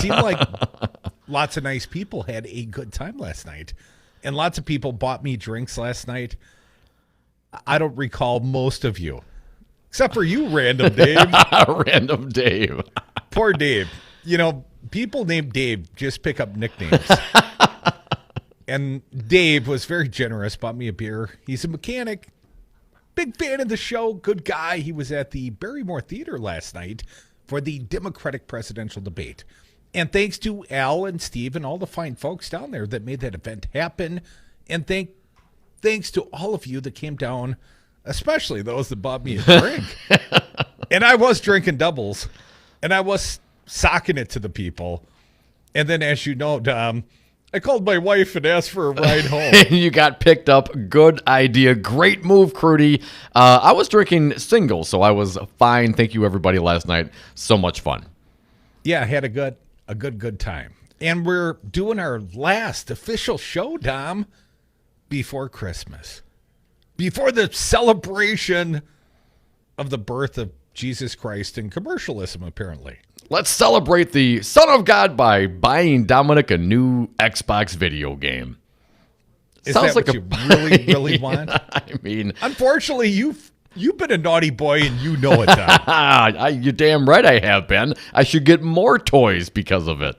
Seemed like lots of nice people had a good time last night. And lots of people bought me drinks last night. I don't recall most of you. Except for you, Random Dave. Random Dave. Poor Dave. You know, people named Dave just pick up nicknames. And Dave was very generous, bought me a beer. He's a mechanic. Big fan of the show. Good guy. He was at the Barrymore Theater last night for the Democratic presidential debate. And thanks to Al and Steve and all the fine folks down there that made that event happen. And thanks to all of you that came down, especially those that bought me a drink. And I was drinking doubles. And I was socking it to the people. And then, as you know, Dom, I called my wife and asked for a ride home. You got picked up. Good idea. Great move, Crudy. I was drinking single, so I was fine. Thank you, everybody, last night. So much fun. Yeah, I had a good time. And we're doing our last official show, Dom, before Christmas. Before the celebration of the birth of Jesus Christ and commercialism, apparently. Let's celebrate the Son of God by buying Dominic a new Xbox video game. Is that what you really, really want? I mean, unfortunately, you've been a naughty boy and you know it, Tom. You're damn right I have been. I should get more toys because of it.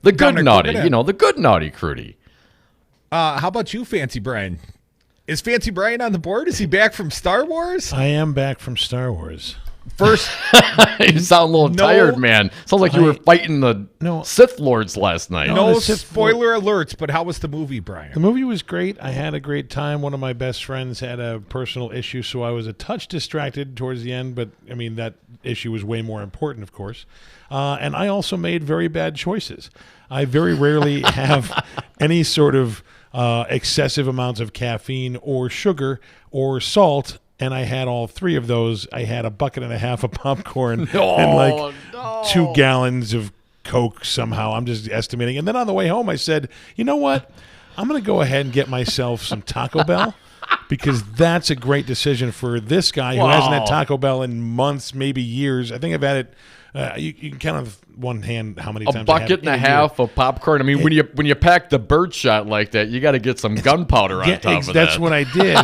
The good Dominic, naughty, the good naughty Crudy. How about you, Fancy Brian? Is Fancy Brian on the board? Is he back from Star Wars? I am back from Star Wars. First, you sound a little tired, man. Sounds like you were fighting the Sith Lords last night. No spoiler alerts, but how was the movie, Brian? The movie was great. I had a great time. One of my best friends had a personal issue, so I was a touch distracted towards the end, but, I mean, that issue was way more important, of course. And I also made very bad choices. I very rarely have any sort of excessive amounts of caffeine or sugar or salt, and I had all three of those. I had a bucket and a half of popcorn and 2 gallons of Coke somehow. I'm just estimating. And then on the way home, I said, you know what? I'm going to go ahead and get myself some Taco Bell because that's a great decision for this guy who hasn't had Taco Bell in months, maybe years. I think I've had it. You can count on one hand how many times. A bucket and a half of popcorn. I mean, when you pack the birdshot like that, you got to get some gunpowder on top of that. That's what I did.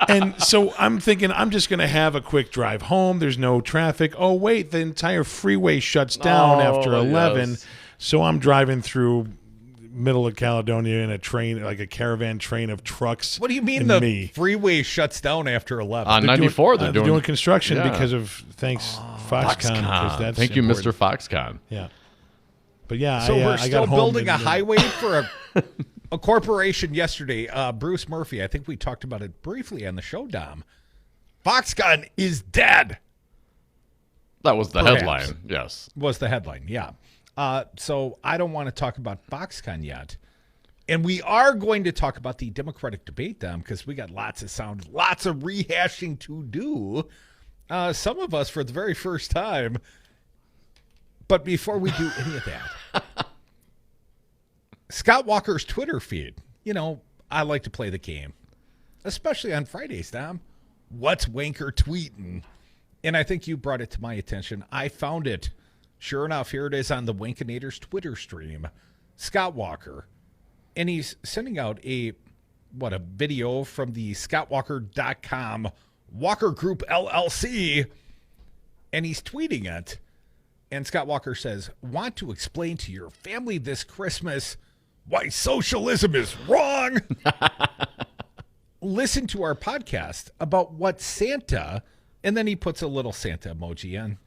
And so I'm thinking I'm just going to have a quick drive home. There's no traffic. Oh, wait, the entire freeway shuts down after 11. Yes. So I'm driving through middle of Caledonia in a train, like a caravan train of trucks. What do you mean freeway shuts down after 11? On 94, they're doing construction because of Foxconn. Thank you, Mr. Foxconn. Yeah. But yeah, so we're still building a highway for a corporation yesterday. Bruce Murphy, I think we talked about it briefly on the show, Dom. Foxconn is dead. That was the headline, yes. Was the headline, yeah. So I don't want to talk about Foxconn yet. And we are going to talk about the Democratic debate, Dom, because we got lots of rehashing to do. Some of us for the very first time. But before we do any of that, Scott Walker's Twitter feed. You know, I like to play the game, especially on Fridays, Dom. What's Wanker tweeting? And I think you brought it to my attention. I found it. Sure enough, here it is on the Wankinators Twitter stream. Scott Walker. And he's sending out a video from the scottwalker.com Walker Group LLC. And he's tweeting it. And Scott Walker says, want to explain to your family this Christmas why socialism is wrong? Listen to our podcast about what Santa, and then he puts a little Santa emoji in,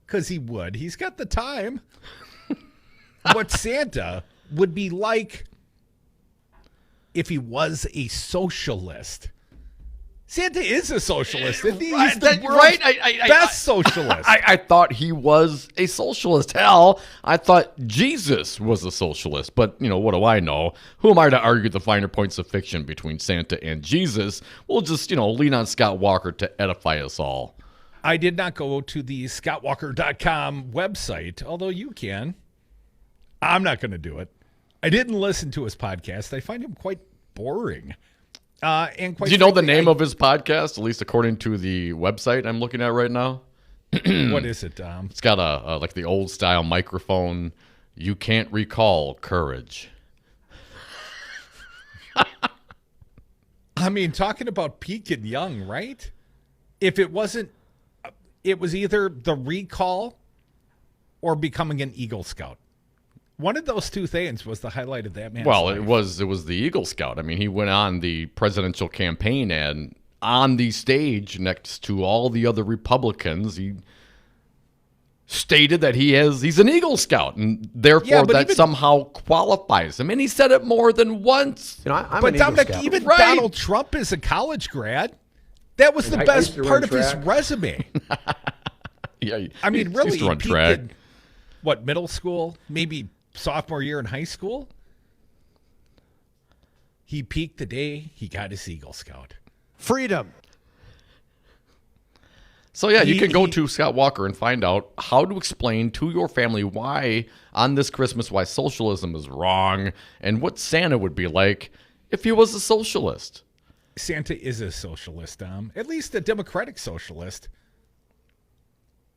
because he would. He's got the time. What Santa would be like if he was a socialist. Santa is a socialist. He's the world's best socialist. I thought he was a socialist. Hell, I thought Jesus was a socialist. But, what do I know? Who am I to argue the finer points of fiction between Santa and Jesus? We'll just, lean on Scott Walker to edify us all. I did not go to the scottwalker.com website, although you can. I'm not going to do it. I didn't listen to his podcast. I find him quite boring. Do you know the name of his podcast, at least according to the website I'm looking at right now? What is it, Dom? It's got a like the old style microphone. You can't recall courage. I mean, talking about peak and young, right? If it wasn't, it was either the recall or becoming an Eagle Scout. One of those two things was the highlight of that man's life. It was the Eagle Scout. I mean, he went on the presidential campaign and on the stage next to all the other Republicans, he stated that he's an Eagle Scout, and therefore that somehow qualifies him. And he said it more than once. I'm an Eagle Scout. Even Donald Trump is a college grad. That was the best part of his resume. Yeah, I mean, really, he used to run he track. peaked in, middle school, maybe sophomore year in high school? He peaked the day he got his Eagle Scout. Freedom. So, yeah, you can go to Scott Walker and find out how to explain to your family why, on this Christmas, why socialism is wrong and what Santa would be like if he was a socialist. Santa is a socialist, at least a democratic socialist.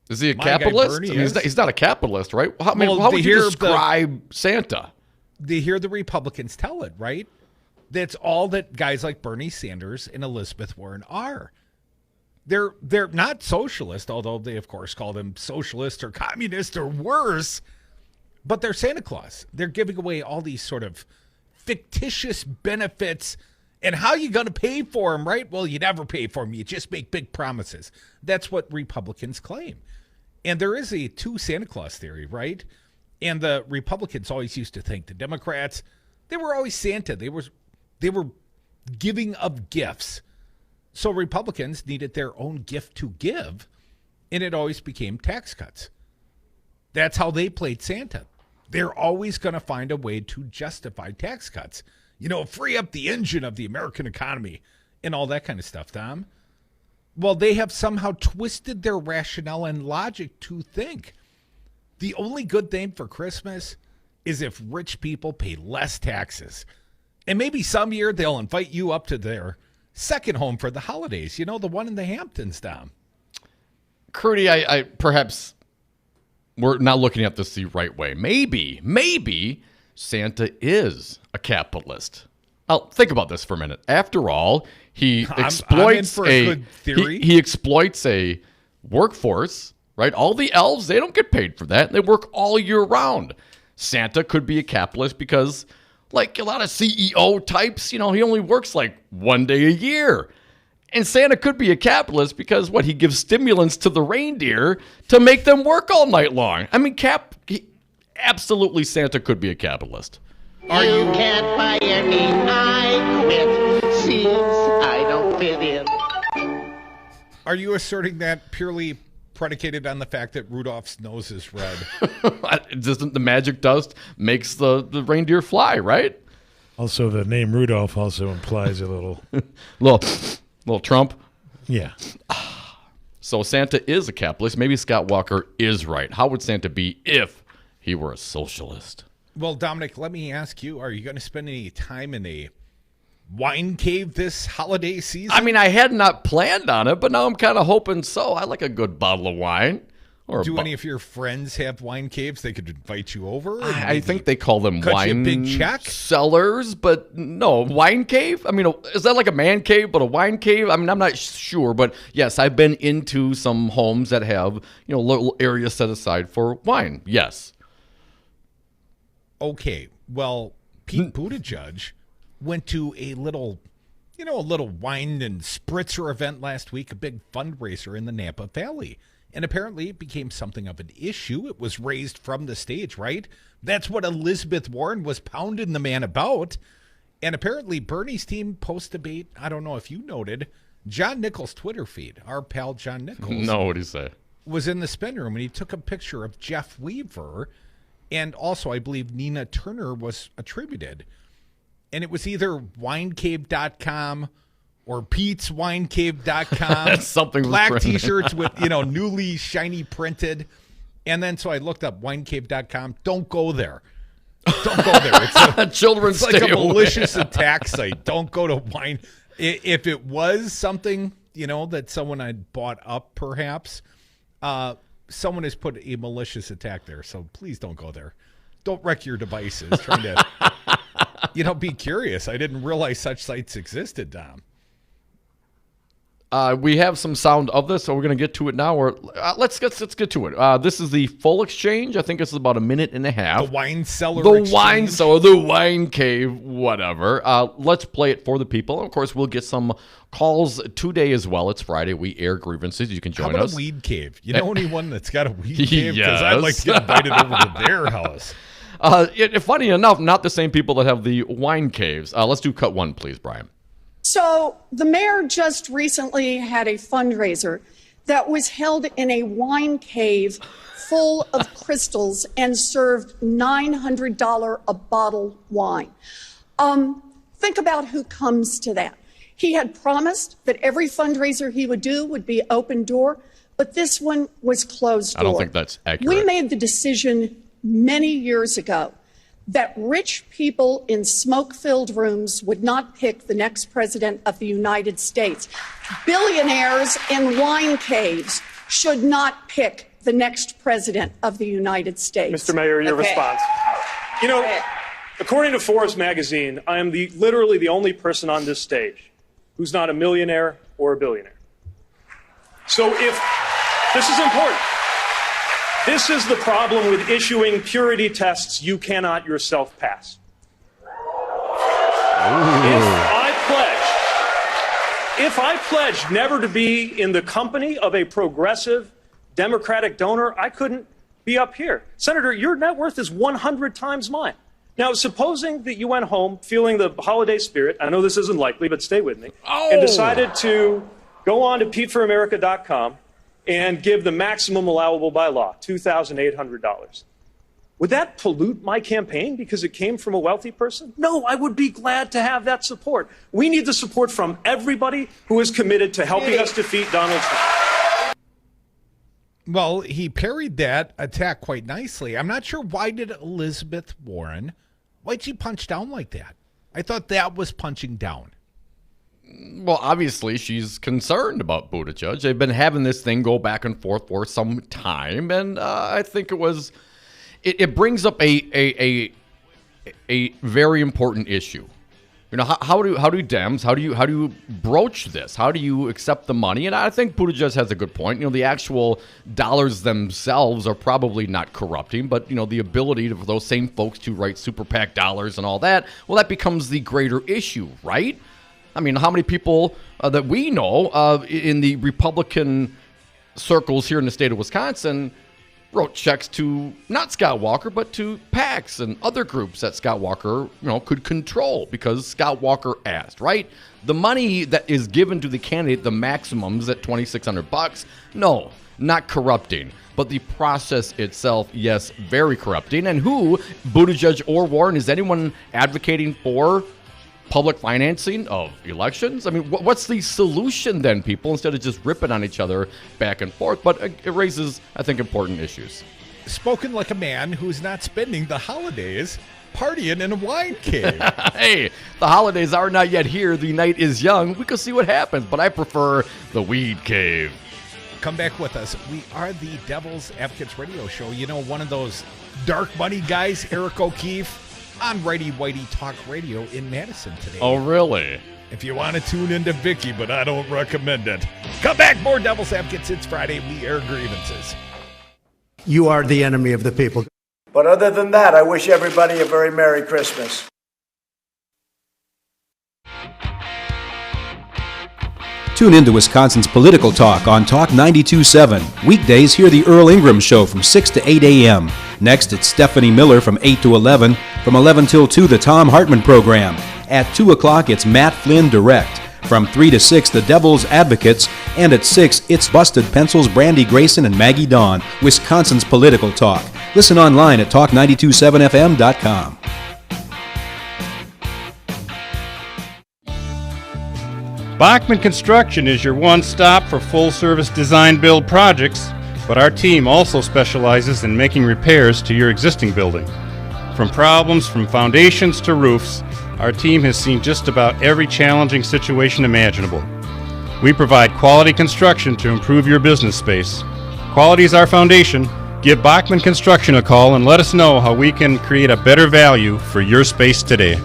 Is he a capitalist? I mean, he's not a capitalist, right? How would you describe Santa? They hear the Republicans tell it, right? That's all that guys like Bernie Sanders and Elizabeth Warren are. They're not socialist, although they, of course, call them socialist or communist or worse, but they're Santa Claus. They're giving away all these sort of fictitious benefits. And how are you going to pay for them, right? Well, you never pay for them. You just make big promises. That's what Republicans claim. And there is a two Santa Claus theory, right? And the Republicans always used to think the Democrats, they were always Santa. They were giving of gifts. So Republicans needed their own gift to give, and it always became tax cuts. That's how they played Santa. They're always going to find a way to justify tax cuts. Free up the engine of the American economy and all that kind of stuff, Tom. Well, they have somehow twisted their rationale and logic to think the only good thing for Christmas is if rich people pay less taxes. And maybe some year they'll invite you up to their second home for the holidays. The one in the Hamptons, Tom. Crudy, I perhaps we're not looking at this the right way. Maybe Santa is a capitalist. Think about this for a minute. After all, he exploits he exploits a workforce, right? All the elves, they don't get paid for that. They work all year round. Santa could be a capitalist because, like a lot of CEO types, he only works like one day a year. And Santa could be a capitalist because he gives stimulants to the reindeer to make them work all night long. I mean, absolutely Santa could be a capitalist. You can't fire me, I quit. Seems I don't fit in. Are you asserting that purely predicated on the fact that Rudolph's nose is red? Doesn't the magic dust makes the reindeer fly, right? Also, the name Rudolph also implies a little little Trump. Yeah. So Santa is a capitalist. Maybe Scott Walker is right. How would Santa be if he were a socialist? Well, Dominic, let me ask you, are you going to spend any time in a wine cave this holiday season? I mean, I had not planned on it, but now I'm kind of hoping so. I like a good bottle of wine. Do any of your friends have wine caves? They could invite you over? I think they call them wine big check? cellars, but no, wine cave? I mean, is that like a man cave, but a wine cave? I mean, I'm not sure, but yes, I've been into some homes that have, little areas set aside for wine. Yes. Okay, well, Pete Buttigieg went to a little wine and spritzer event last week, a big fundraiser in the Napa Valley. And apparently it became something of an issue. It was raised from the stage, right? That's what Elizabeth Warren was pounding the man about. And apparently Bernie's team post-debate, I don't know if you noted, John Nichols' Twitter feed, our pal John Nichols. No, what did he say? Was in the spin room, and he took a picture of Jeff Weaver. And also, I believe Nina Turner was attributed. And it was either winecave.com or Pete'sWineCave.com. Something black T-shirts with, newly shiny printed. And then so I looked up winecave.com. Don't go there. Don't go there. It's like a malicious attack site. Don't go to wine. If it was something, that someone had bought up perhaps, Someone has put a malicious attack there, so please don't go there. Don't wreck your devices trying to, be curious. I didn't realize such sites existed, Dom. We have some sound of this, so we're going to get to it now. Or let's get to it. This is the full exchange. I think it's about a minute and a half. The wine cellar. The wine cellar, the wine cave, whatever. Let's play it for the people. And of course, we'll get some calls today as well. It's Friday. We air grievances. You can join How about us. A weed cave? You know anyone that's got a weed cave? Because Yes. I'd like to get invited over to their house. Funny enough, not the same people that have the wine caves. Let's do cut one, please, Brian. So the mayor just recently had a fundraiser that was held in a wine cave full of crystals and served $900 a bottle wine. Think about who comes to that. He had promised that every fundraiser he would do would be open door, but this one was closed door. I don't think that's accurate. We made the decision many years ago that rich people in smoke-filled rooms would not pick the next president of the United States. Billionaires in wine caves should not pick the next president of the United States. Mr. Mayor, your response. According to Forbes magazine, I am literally the only person on this stage who's not a millionaire or a billionaire. So if this is important. This is the problem with issuing purity tests you cannot yourself pass. If I pledge never to be in the company of a progressive Democratic donor, I couldn't be up here. Senator, your net worth is 100 times mine. Now, supposing that you went home feeling the holiday spirit, I know this isn't likely, but stay with me, and decided to go on to PeteForAmerica.com and give the maximum allowable by law, $2,800. Would that pollute my campaign because it came from a wealthy person? No, I would be glad to have that support. We need the support from everybody who is committed to helping us defeat Donald Trump. Well, he parried that attack quite nicely. I'm not sure why did Elizabeth Warren, why'd she punch down like that? I thought that was punching down. Well, obviously, she's concerned about Buttigieg. They've been having this thing go back and forth for some time, and I think it brings up a very important issue. How do Dems, how do you broach this? How do you accept the money? And I think Buttigieg has a good point. The actual dollars themselves are probably not corrupting, but the ability for those same folks to write super PAC dollars and all that, well, that becomes the greater issue, right? I mean, how many people that we know in the Republican circles here in the state of Wisconsin wrote checks to not Scott Walker, but to PACs and other groups that Scott Walker, could control because Scott Walker asked, right? The money that is given to the candidate, the maximums at $2,600, no, not corrupting. But the process itself, yes, very corrupting. And who, Buttigieg or Warren, is anyone advocating for public financing of elections? I mean, what's the solution then, people, instead of just ripping on each other back and forth? But it raises, I think, important issues. Spoken like a man who's not spending the holidays partying in a wine cave. Hey, the holidays are not yet here. The night is young. We can see what happens, but I prefer the weed cave. Come back with us. We are the Devil's Advocates radio show. One of those dark money guys, Eric O'Keefe, on Righty Whitey Talk Radio in Madison today. Oh, really? If you want to tune into Vicky, but I don't recommend it. Come back, more Devil's Advocates. It's Friday. We air grievances. You are the enemy of the people. But other than that, I wish everybody a very Merry Christmas. Tune in to Wisconsin's Political Talk on Talk 92.7. Weekdays, hear the Earl Ingram Show from 6 to 8 a.m. Next, it's Stephanie Miller from 8 to 11. From 11 till 2, the Tom Hartman Program. At 2 o'clock, it's Matt Flynn Direct. From 3 to 6, the Devil's Advocates. And at 6, it's Busted Pencils, Brandy Grayson, and Maggie Dawn. Wisconsin's Political Talk. Listen online at talk927fm.com. Bachman Construction is your one-stop for full-service design-build projects, but our team also specializes in making repairs to your existing building. From problems from foundations to roofs, our team has seen just about every challenging situation imaginable. We provide quality construction to improve your business space. Quality is our foundation. Give Bachman Construction a call and let us know how we can create a better value for your space today.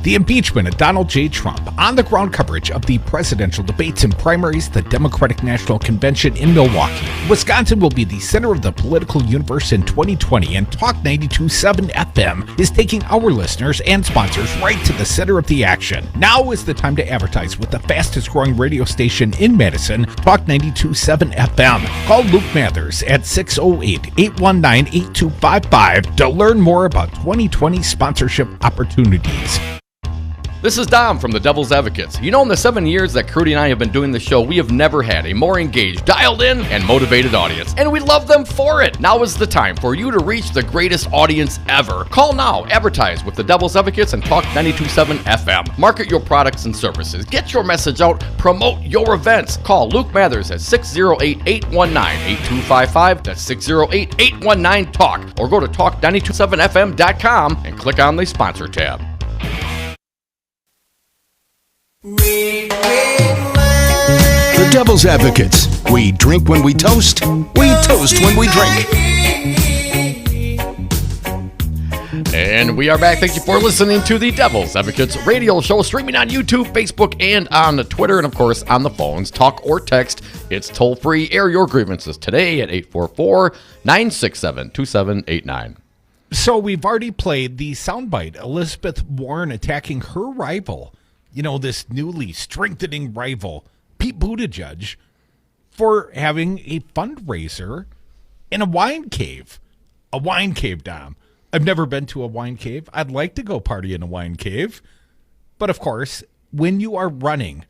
The impeachment of Donald J. Trump, on-the-ground coverage of the presidential debates and primaries, the Democratic National Convention in Milwaukee. Wisconsin will be the center of the political universe in 2020, and Talk 92.7 FM is taking our listeners and sponsors right to the center of the action. Now is the time to advertise with the fastest-growing radio station in Madison, Talk 92.7 FM. Call Luke Mathers at 608-819-8255 to learn more about 2020 sponsorship opportunities. This is Dom from the Devil's Advocates. You know, in the 7 years that Crudy and I have been doing the show, we have never had a more engaged, dialed in, and motivated audience. And we love them for it. Now is the time for you to reach the greatest audience ever. Call now. Advertise with the Devil's Advocates and Talk 92.7 FM. Market your products and services. Get your message out. Promote your events. Call Luke Mathers at 608-819-8255. That's 608-819-TALK. Or go to talk927fm.com and click on the sponsor tab. The Devil's Advocates. We drink when we toast. We toast when we drink. And we are back. Thank you for listening to the Devil's Advocates radio show, streaming on YouTube, Facebook, and on Twitter, and of course on the phones. Talk or text. It's toll free. Air your grievances today at 844-967-2789. So we've already played the soundbite, Elizabeth Warren attacking her rival, you know, this newly strengthening rival, Pete Buttigieg, for having a fundraiser in a wine cave. A wine cave, Dom. I've never been to a wine cave. I'd like to go party in a wine cave. But of course, when you are running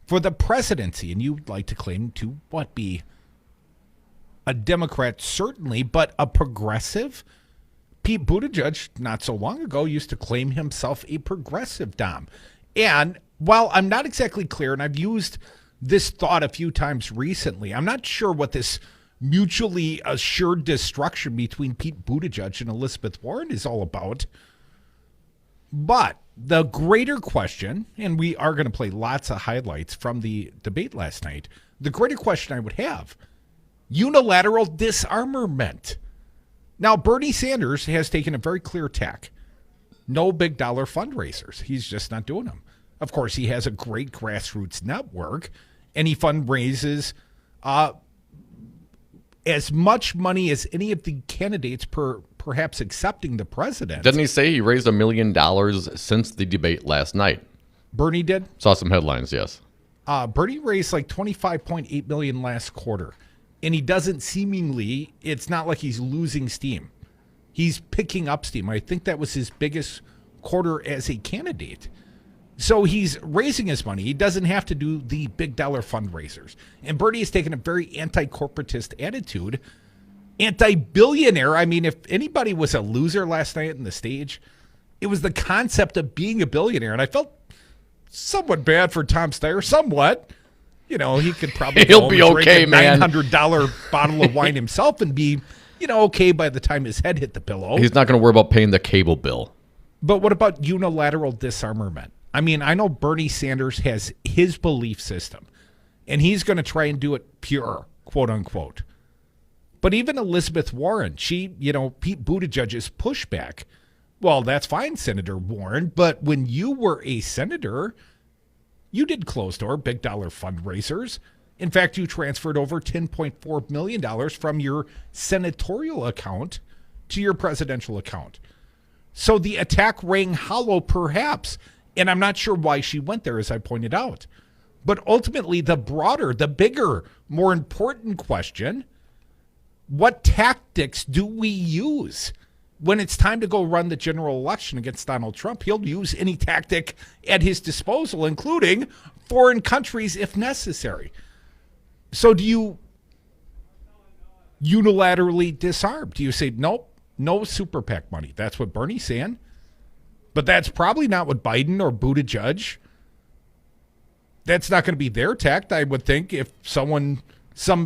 for the presidency and you'd like to claim to be a Democrat, certainly, but a progressive, Pete Buttigieg, not so long ago, used to claim himself a progressive, Dom. And while I'm not exactly clear, and I've used this thought a few times recently, I'm not sure what this mutually assured destruction between Pete Buttigieg and Elizabeth Warren is all about. But the greater question, and we are going to play lots of highlights from the debate last night, the greater question I would have, unilateral disarmament. Now, Bernie Sanders has taken a very clear tack. No big dollar fundraisers. He's just not doing them. Of course, he has a great grassroots network, and he fundraises as much money as any of the candidates perhaps accepting the president. Didn't he say he raised $1 million since the debate last night? Bernie did? Saw some headlines, yes. Bernie raised like $25.8 million last quarter, and he doesn't seemingly, it's not like he's losing steam. He's picking up steam. I think that was his biggest quarter as a candidate. So he's raising his money. He doesn't have to do the big dollar fundraisers. And Bernie has taken a very anti-corporatist attitude, anti-billionaire. I mean, if anybody was a loser last night on the stage, it was the concept of being a billionaire. And I felt somewhat bad for Tom Steyer, somewhat. You know, he could probably he'll be okay, drink a man. $900 bottle of wine himself and be, you know, okay by the time his head hit the pillow. He's not going to worry about paying the cable bill. But what about unilateral disarmament? I mean, I know Bernie Sanders has his belief system, and he's going to try and do it pure, quote unquote. But even Elizabeth Warren, she, you know, Pete Buttigieg's pushback, well, that's fine, Senator Warren, but when you were a senator, you did closed-door, big-dollar fundraisers. In fact, you transferred over $10.4 million from your senatorial account to your presidential account. So the attack rang hollow, perhaps, and I'm not sure why she went there, as I pointed out. But ultimately, the broader, the bigger, more important question, what tactics do we use when it's time to go run the general election against Donald Trump? He'll use any tactic at his disposal, including foreign countries if necessary. So do you unilaterally disarm? Do you say, nope, no super PAC money? That's what Bernie's saying. But that's probably not what Biden or Buttigieg, that's not going to be their tact, I would think, if some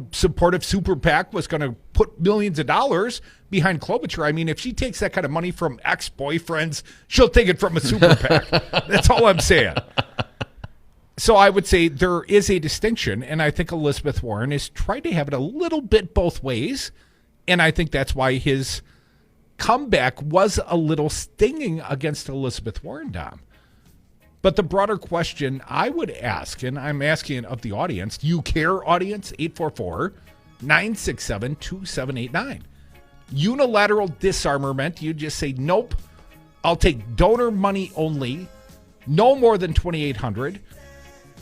supportive super PAC was going to put millions of dollars behind Klobuchar. I mean, if she takes that kind of money from ex-boyfriends, she'll take it from a super PAC. That's all I'm saying. So I would say there is a distinction, and I think Elizabeth Warren is trying to have it a little bit both ways, and I think that's why his comeback was a little stinging against Elizabeth Warren, Dom. But the broader question I would ask, and I'm asking of the audience, do you care, audience? 844-967-2789. Unilateral disarmament, you just say, nope, I'll take donor money only, no more than $2,800,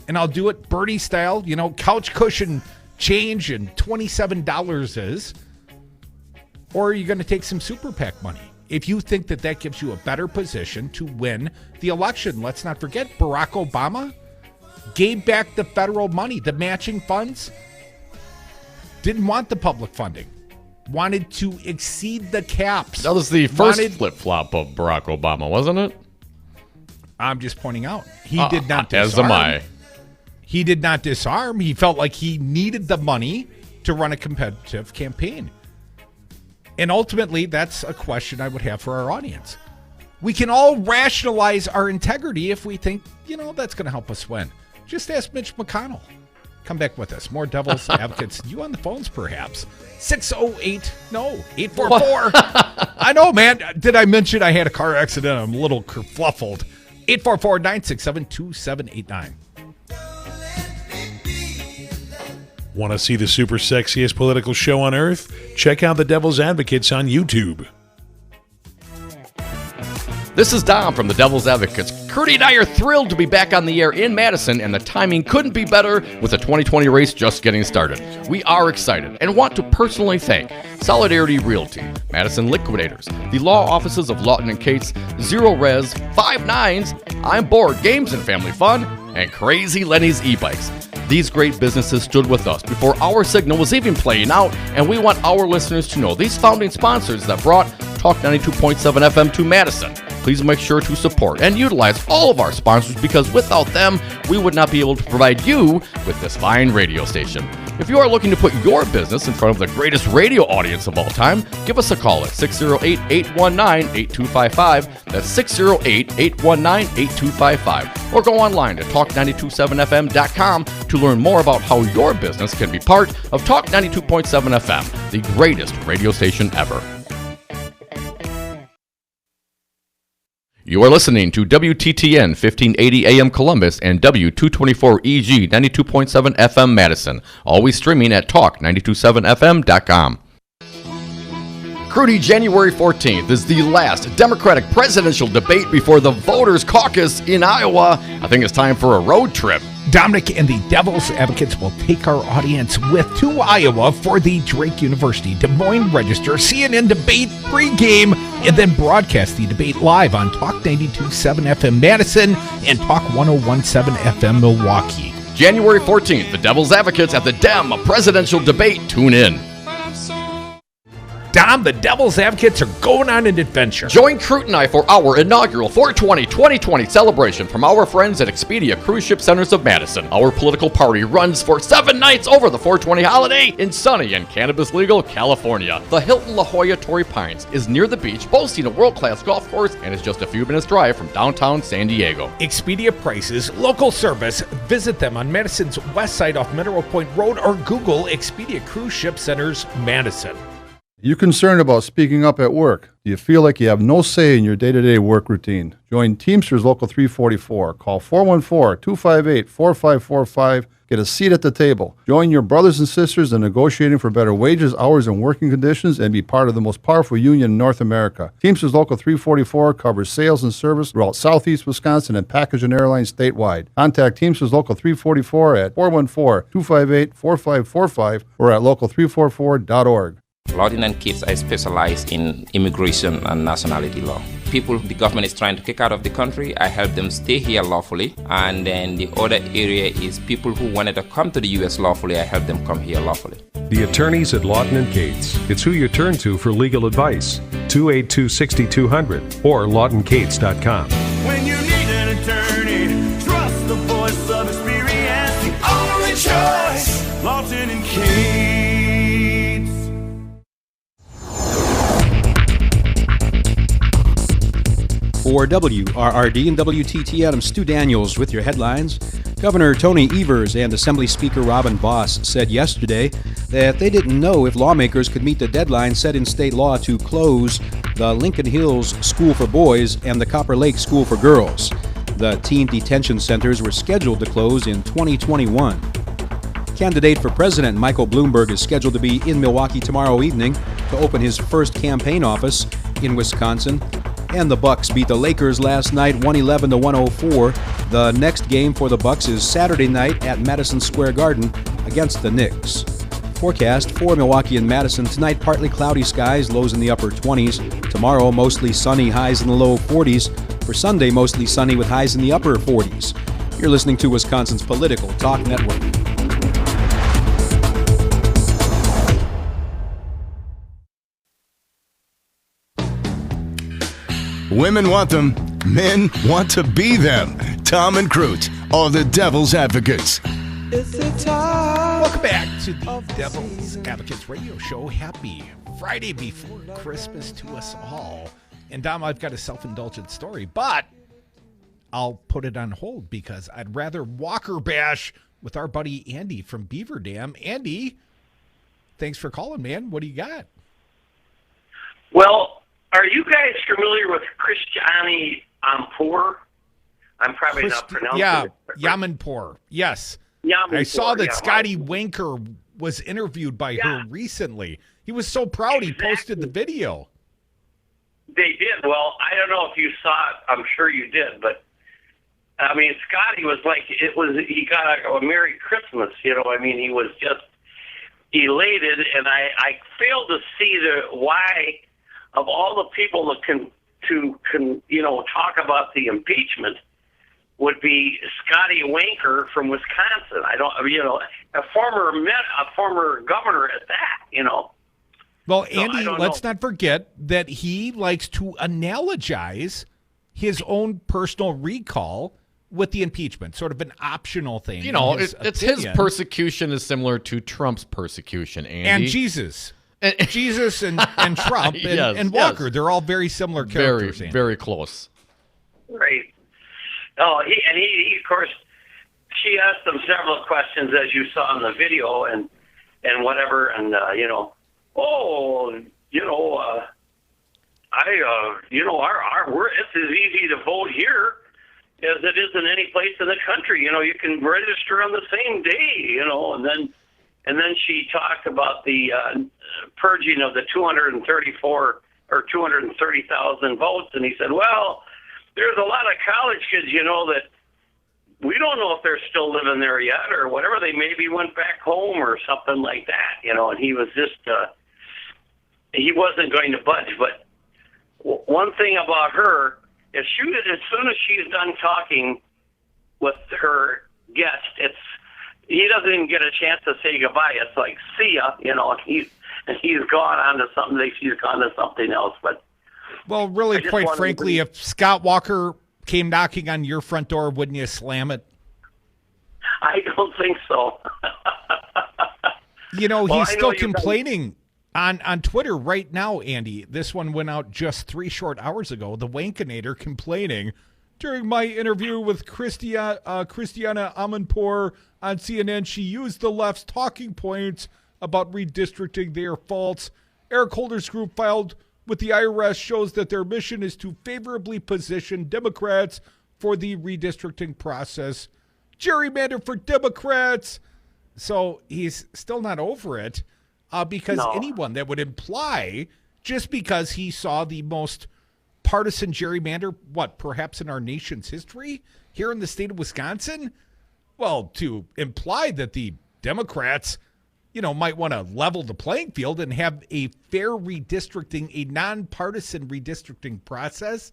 and I'll do it Bernie style, couch cushion change and $27 is. Or are you going to take some super PAC money? If you think that gives you a better position to win the election, let's not forget Barack Obama gave back the federal money, the matching funds, didn't want the public funding, wanted to exceed the caps. That was the first flip-flop of Barack Obama, wasn't it? I'm just pointing out. He did not disarm. As am I. He did not disarm. He felt like he needed the money to run a competitive campaign. And ultimately, that's a question I would have for our audience. We can all rationalize our integrity if we think, that's going to help us win. Just ask Mitch McConnell. Come back with us. More Devil's Advocates. You on the phones, perhaps. 844. I know, man. Did I mention I had a car accident? I'm a little kerfluffled. 844-967-2789. Want to see the super sexiest political show on earth? Check out the Devil's Advocates on YouTube. This is Dom from the Devil's Advocates. Curdy and I are thrilled to be back on the air in Madison, and the timing couldn't be better with the 2020 race just getting started. We are excited and want to personally thank Solidarity Realty, Madison Liquidators, the law offices of Lawton & Cates, Zero Res, 5 Nines, I'm Bored Games and Family Fun, and Crazy Lenny's e-bikes. These great businesses stood with us before our signal was even playing out, and we want our listeners to know these founding sponsors that brought Talk 92.7 FM to Madison. Please make sure to support and utilize all of our sponsors, because without them, we would not be able to provide you with this fine radio station. If you are looking to put your business in front of the greatest radio audience of all time, give us a call at 608-819-8255. That's 608-819-8255. Or go online at talk927fm.com to learn more about how your business can be part of Talk 92.7 FM, the greatest radio station ever. You are listening to WTTN 1580 AM Columbus and W224EG 92.7 FM Madison. Always streaming at talk927fm.com. Crudy, January 14th is the last Democratic presidential debate before the voters' caucus in Iowa. I think it's time for a road trip. Dominic and the Devil's Advocates will take our audience to Iowa for the Drake University Des Moines Register CNN debate pregame, and then broadcast the debate live on Talk 92.7 FM Madison and Talk 101.7 FM Milwaukee. January 14th, the Devil's Advocates at the Dem presidential debate. Tune in. Dom, the Devil's Advocates are going on an adventure. Join Crute and I for our inaugural 420 celebration from our friends at Expedia Cruise Ship Centers of Madison. Our political party runs for 7 nights over the 420 holiday in sunny and cannabis-legal California. The Hilton La Jolla Torrey Pines is near the beach, boasting a world-class golf course, and is just a few minutes drive from downtown San Diego. Expedia prices, local service. Visit them on Madison's west side off Mineral Point Road, or Google Expedia Cruise Ship Centers Madison. You concerned about speaking up at work? Do you feel like you have no say in your day-to-day work routine? Join Teamsters Local 344. Call 414-258-4545. Get a seat at the table. Join your brothers and sisters in negotiating for better wages, hours, and working conditions, and be part of the most powerful union in North America. Teamsters Local 344 covers sales and service throughout Southeast Wisconsin and package and airlines statewide. Contact Teamsters Local 344 at 414-258-4545 or at local344.org. Lawton & Cates, I specialize in immigration and nationality law. People the government is trying to kick out of the country, I help them stay here lawfully. And then the other area is people who wanted to come to the U.S. lawfully, I help them come here lawfully. The attorneys at Lawton & Cates. It's who you turn to for legal advice. 282-6200 or lawtoncates.com. When you need an attorney, trust the voice of experience. The only choice, Lawton & Cates. For WRRD and WTTN, I'm Stu Daniels with your headlines. Governor Tony Evers and Assembly Speaker Robin Voss said yesterday that they didn't know if lawmakers could meet the deadline set in state law to close the Lincoln Hills School for Boys and the Copper Lake School for Girls. The teen detention centers were scheduled to close in 2021. Candidate for president Michael Bloomberg is scheduled to be in Milwaukee tomorrow evening to open his first campaign office in Wisconsin. And the Bucks beat the Lakers last night 111-104. The next game for the Bucks is Saturday night at Madison Square Garden against the Knicks. Forecast for Milwaukee and Madison tonight: partly cloudy skies, lows in the upper 20s. Tomorrow mostly sunny, highs in the low 40s. For Sunday, mostly sunny with highs in the upper 40s. You're listening to Wisconsin's Political Talk Network. Women want them. Men want to be them. Tom and Crute are the Devil's Advocates. Welcome back to the Devil's Advocates radio show. Happy Friday before Christmas to us all. And Dom, I've got a self-indulgent story, but I'll put it on hold because I'd rather Walker bash with our buddy Andy from Beaver Dam. Andy, thanks for calling, man. What do you got? Well, are you guys familiar with Christiani Amanpour? I'm probably not pronouncing it. Yamanpour. Yes. Yamanpour, I saw that yeah, Scotty Winker was interviewed by her recently. He was so proud he posted the video. They did. Well, I don't know if you saw it. I'm sure you did, but I mean, Scotty was like, he got a Merry Christmas, you know. I mean, he was just elated, and I failed to see why of all the people that can talk about the impeachment would be Scotty Winker from Wisconsin. I don't, a former governor at that, you know. Well, Andy, let's not forget that he likes to analogize his own personal recall with the impeachment, sort of an optional thing. You know, it's his persecution is similar to Trump's persecution, Andy. And Jesus. Jesus and Trump and Walker, they're all very similar characters. Very close. Right. Oh, he of course, she asked him several questions, as you saw in the video, and whatever, and it's as easy to vote here as it is in any place in the country. You know, you can register on the same day. And then she talked about the purging of the 234 or 230,000 votes, and he said, "Well, there's a lot of college kids, that we don't know if they're still living there yet or whatever. They maybe went back home or something like that, And he was just he wasn't going to budge. But one thing about her is, as soon as she's done talking with her guest, he doesn't even get a chance to say goodbye. It's like, see ya, and he's gone on to something. She's gone to something else. But well, really, quite frankly, if Scott Walker came knocking on your front door, wouldn't you slam it? I don't think so. He's still complaining on Twitter right now, Andy. This one went out just 3 short hours ago. The Wankinator complaining. During my interview with Christiana Amanpour on CNN, she used the left's talking points about redistricting. They are false. Eric Holder's group filed with the IRS shows that their mission is to favorably position Democrats for the redistricting process. Gerrymander for Democrats. So he's still not over it because anyone that would imply, just because he saw the most partisan gerrymander, perhaps in our nation's history here in the state of Wisconsin? Well, to imply that the Democrats, might want to level the playing field and have a fair redistricting, a nonpartisan redistricting process,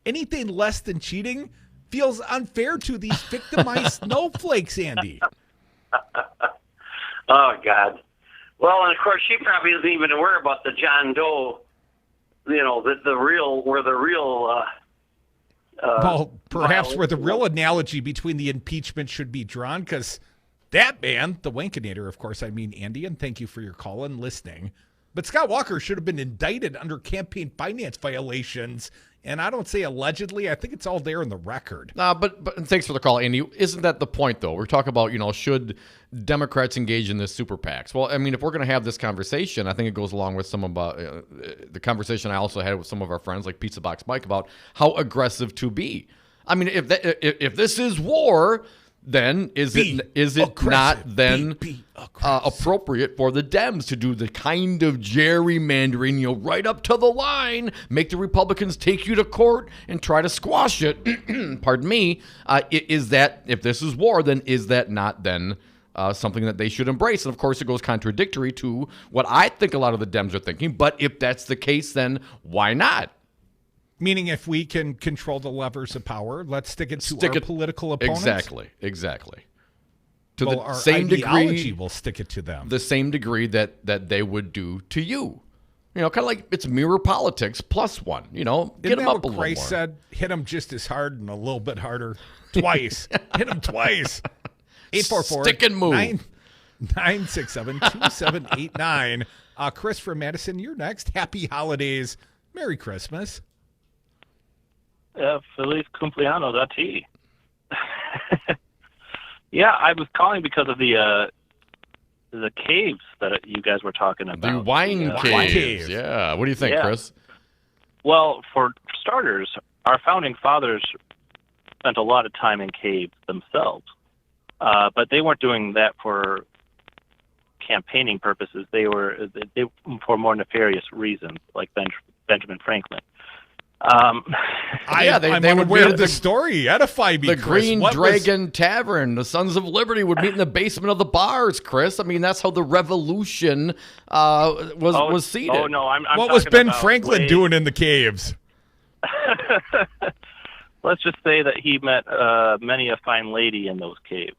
anything less than cheating feels unfair to these victimized snowflakes, Andy. Oh, God. Well, and of course, she probably isn't even aware about the John Doe, the real well, perhaps where the real analogy between the impeachment should be drawn, because that man, the Wankinator, of course, I mean Andy, and thank you for your call and listening. But Scott Walker should have been indicted under campaign finance violations And I don't say allegedly. I think it's all there in the record. But thanks for the call, Andy. Isn't that the point, though? We're talking about, should Democrats engage in this super PACs? Well, I mean, if we're going to have this conversation, I think it goes along with some about the conversation I also had with some of our friends, like Pizza Box Mike, about how aggressive to be. I mean, if this is war, then is it not then appropriate for the Dems to do the kind of gerrymandering, right up to the line, make the Republicans take you to court and try to squash it? Pardon me. Is that, if this is war, then is that not then something that they should embrace? And of course, it goes contradictory to what I think a lot of the Dems are thinking. But if that's the case, then why not? Meaning, if we can control the levers of power, let's stick it to our political opponents. Exactly. To well, the our same ideology degree, we'll stick it to them. The same degree that they would do to you. Kind of like it's mirror politics plus one. Get them up a little Christ more. said, hit them just as hard and a little bit harder twice. Hit them twice. 844 Stick and move. 967-2789. Chris from Madison, you're next. Happy holidays. Merry Christmas. Feliz cumpleaños a ti. Yeah, I was calling because of the caves that you guys were talking about. The wine caves. Yeah. What do you think, Chris? Well, for starters, our founding fathers spent a lot of time in caves themselves, but they weren't doing that for campaigning purposes. They were for more nefarious reasons, like Benjamin Franklin. I'm unaware of the story. Edify me, The Chris. Green Dragon Tavern, the Sons of Liberty would meet in the basement of the bars, Chris. I mean, that's how the revolution was seated. Oh, no, I'm what was Ben about Franklin doing in the caves? Let's just say that he met many a fine lady in those caves,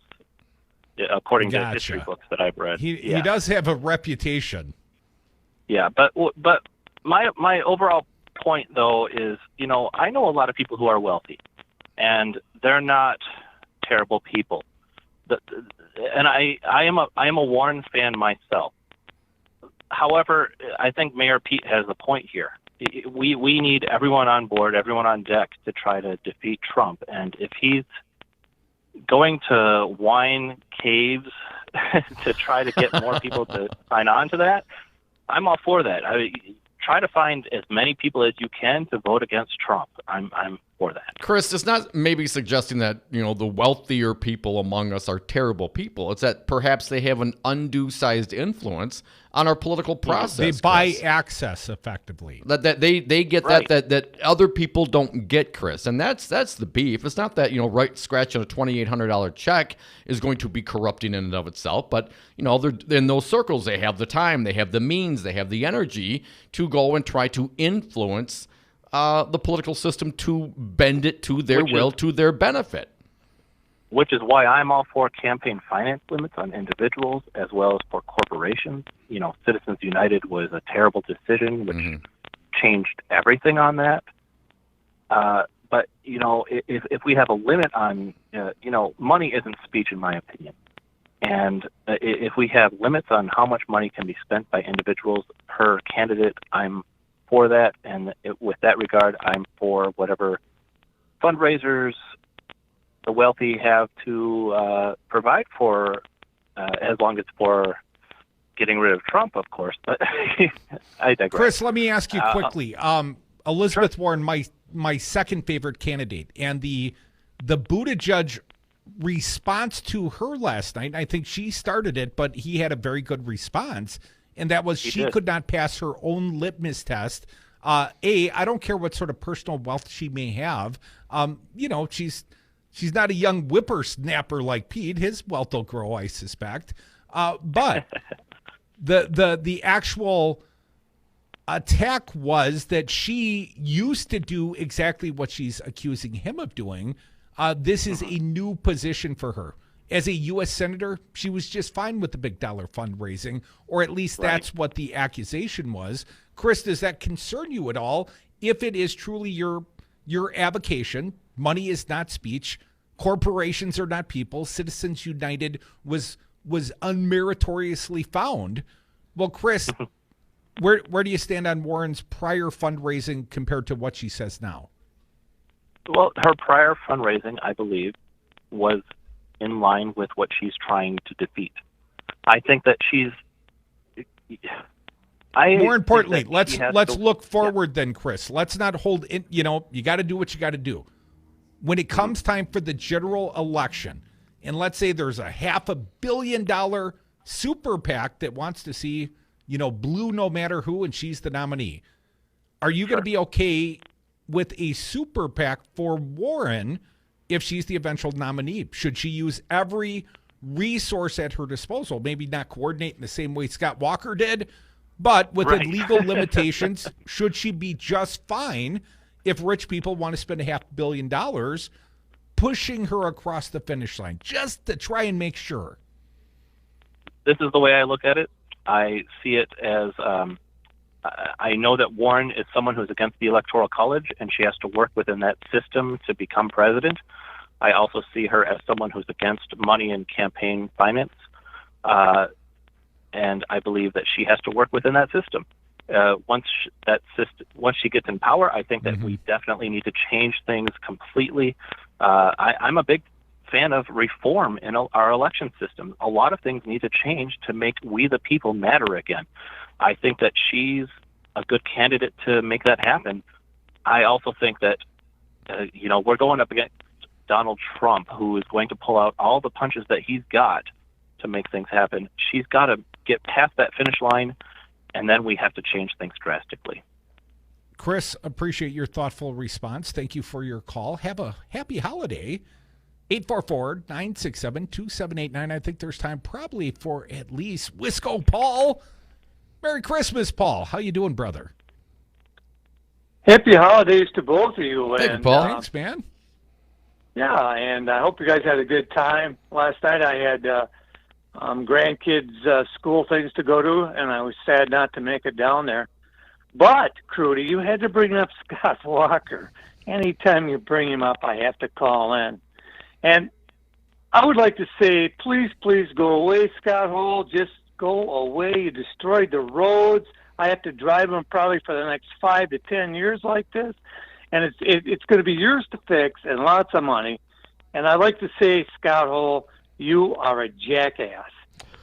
according to history books that I've read. He does have a reputation. Yeah, but my overall point, though, is, I know a lot of people who are wealthy, and they're not terrible people. And I am a Warren fan myself. However, I think Mayor Pete has a point here. We need everyone on board, everyone on deck to try to defeat Trump. And if he's going to wine caves to try to get more people to sign on to that, I'm all for that. Try to find as many people as you can to vote against Trump. I'm for that. Chris, it's not maybe suggesting that, the wealthier people among us are terrible people. It's that perhaps they have an undue-sized influence on our political process. They buy access effectively. That they get Right. that other people don't get, Chris. And that's the beef. It's not that, right scratching a $2,800 check is going to be corrupting in and of itself, but they're in those circles. They have the time, they have the means, they have the energy to go and try to influence the political system, to bend it to their will, to their benefit. Which is why I'm all for campaign finance limits on individuals as well as for corporations. Citizens United was a terrible decision, which changed everything on that. But, if we have a limit on, money isn't speech, in my opinion. And if we have limits on how much money can be spent by individuals per candidate, I'm for that. And with that regard, I'm for whatever fundraisers the wealthy have to provide for, as long as it's for getting rid of Trump, of course. But I digress. Chris, let me ask you quickly. Elizabeth Warren, my second favorite candidate, and the Buttigieg response to her last night, I think she started it, but he had a very good response, and that was she could not pass her own litmus test. I don't care what sort of personal wealth she may have. She's not a young whippersnapper like Pete. His wealth will grow, I suspect. But the actual attack was that she used to do exactly what she's accusing him of doing. This is a new position for her. As a U.S. Senator, she was just fine with the big dollar fundraising, or at least that's what the accusation was. Chris, does that concern you at all? If it is truly your avocation, money is not speech, corporations are not people, Citizens United was unmeritoriously found. Well, Chris, where do you stand on Warren's prior fundraising compared to what she says now? Well, her prior fundraising, I believe, was in line with what she's trying to defeat. I think that she's. More importantly, let's look forward then, Chris. Let's not hold in. You got to do what you got to do. When it comes time for the general election, and let's say there's a $500 million super PAC that wants to see, blue no matter who, and she's the nominee. Are you going to be okay with a super PAC for Warren if she's the eventual nominee? Should she use every resource at her disposal? Maybe not coordinate in the same way Scott Walker did, but within legal limitations, should she be just fine if rich people want to spend $500 million pushing her across the finish line just to try and make sure? This is the way I look at it. I see it as I know that Warren is someone who's against the Electoral College, and she has to work within that system to become president. I also see her as someone who's against money and campaign finance, and I believe that she has to work within that system. Once she gets in power, I think that we definitely need to change things completely. I'm a big fan of reform in our election system. A lot of things need to change to make we the people matter again. I think that she's a good candidate to make that happen. I also think that, we're going up against Donald Trump, who is going to pull out all the punches that he's got to make things happen. She's got to get past that finish line, and then we have to change things drastically. Chris, appreciate your thoughtful response. Thank you for your call. Have a happy holiday. 844-967-2789. I think there's time probably for at least Wisco Paul. Merry Christmas, Paul. How you doing, brother? Happy holidays to both of you. Thank you, Paul. Thanks, man. Yeah, and I hope you guys had a good time. Last night I had grandkids' school things to go to, and I was sad not to make it down there. But, Crudy, you had to bring up Scott Walker. Anytime you bring him up, I have to call in. And I would like to say, please, please go away, Scott Hall. Just go away. You destroyed the roads. I have to drive them probably for the next 5 to 10 years like this. And it's going to be yours to fix and lots of money. And I'd like to say, Scott Hall, you are a jackass.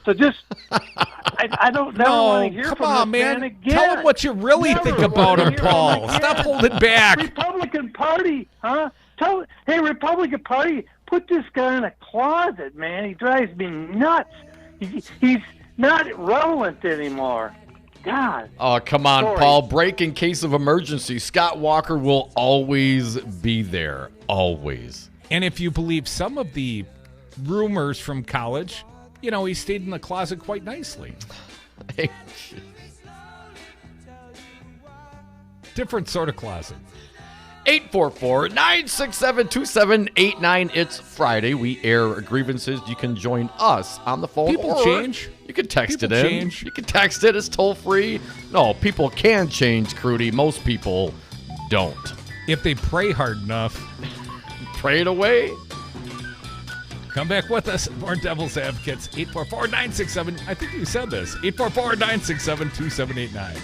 So just, I don't never want to hear from this man again. Tell him what you really think about him, Paul. Stop holding back. Republican Party, huh? Hey, Republican Party, put this guy in a closet, man. He drives me nuts. He's not relevant anymore. God. Oh, come on, Sorry. Paul. Break in case of emergency. Scott Walker will always be there. Always. And if you believe some of the rumors from college, he stayed in the closet quite nicely. Different sort of closet. 844-967-2789. It's Friday. We air grievances. You can join us on the phone. People change. You can text People it in. change. You can text it. It's toll free. No, people can change, Crudy. Most people don't. If they pray hard enough. Pray it away. Come back with us. More Devil's Advocates. 844-967. I think you said this. 844-967-2789.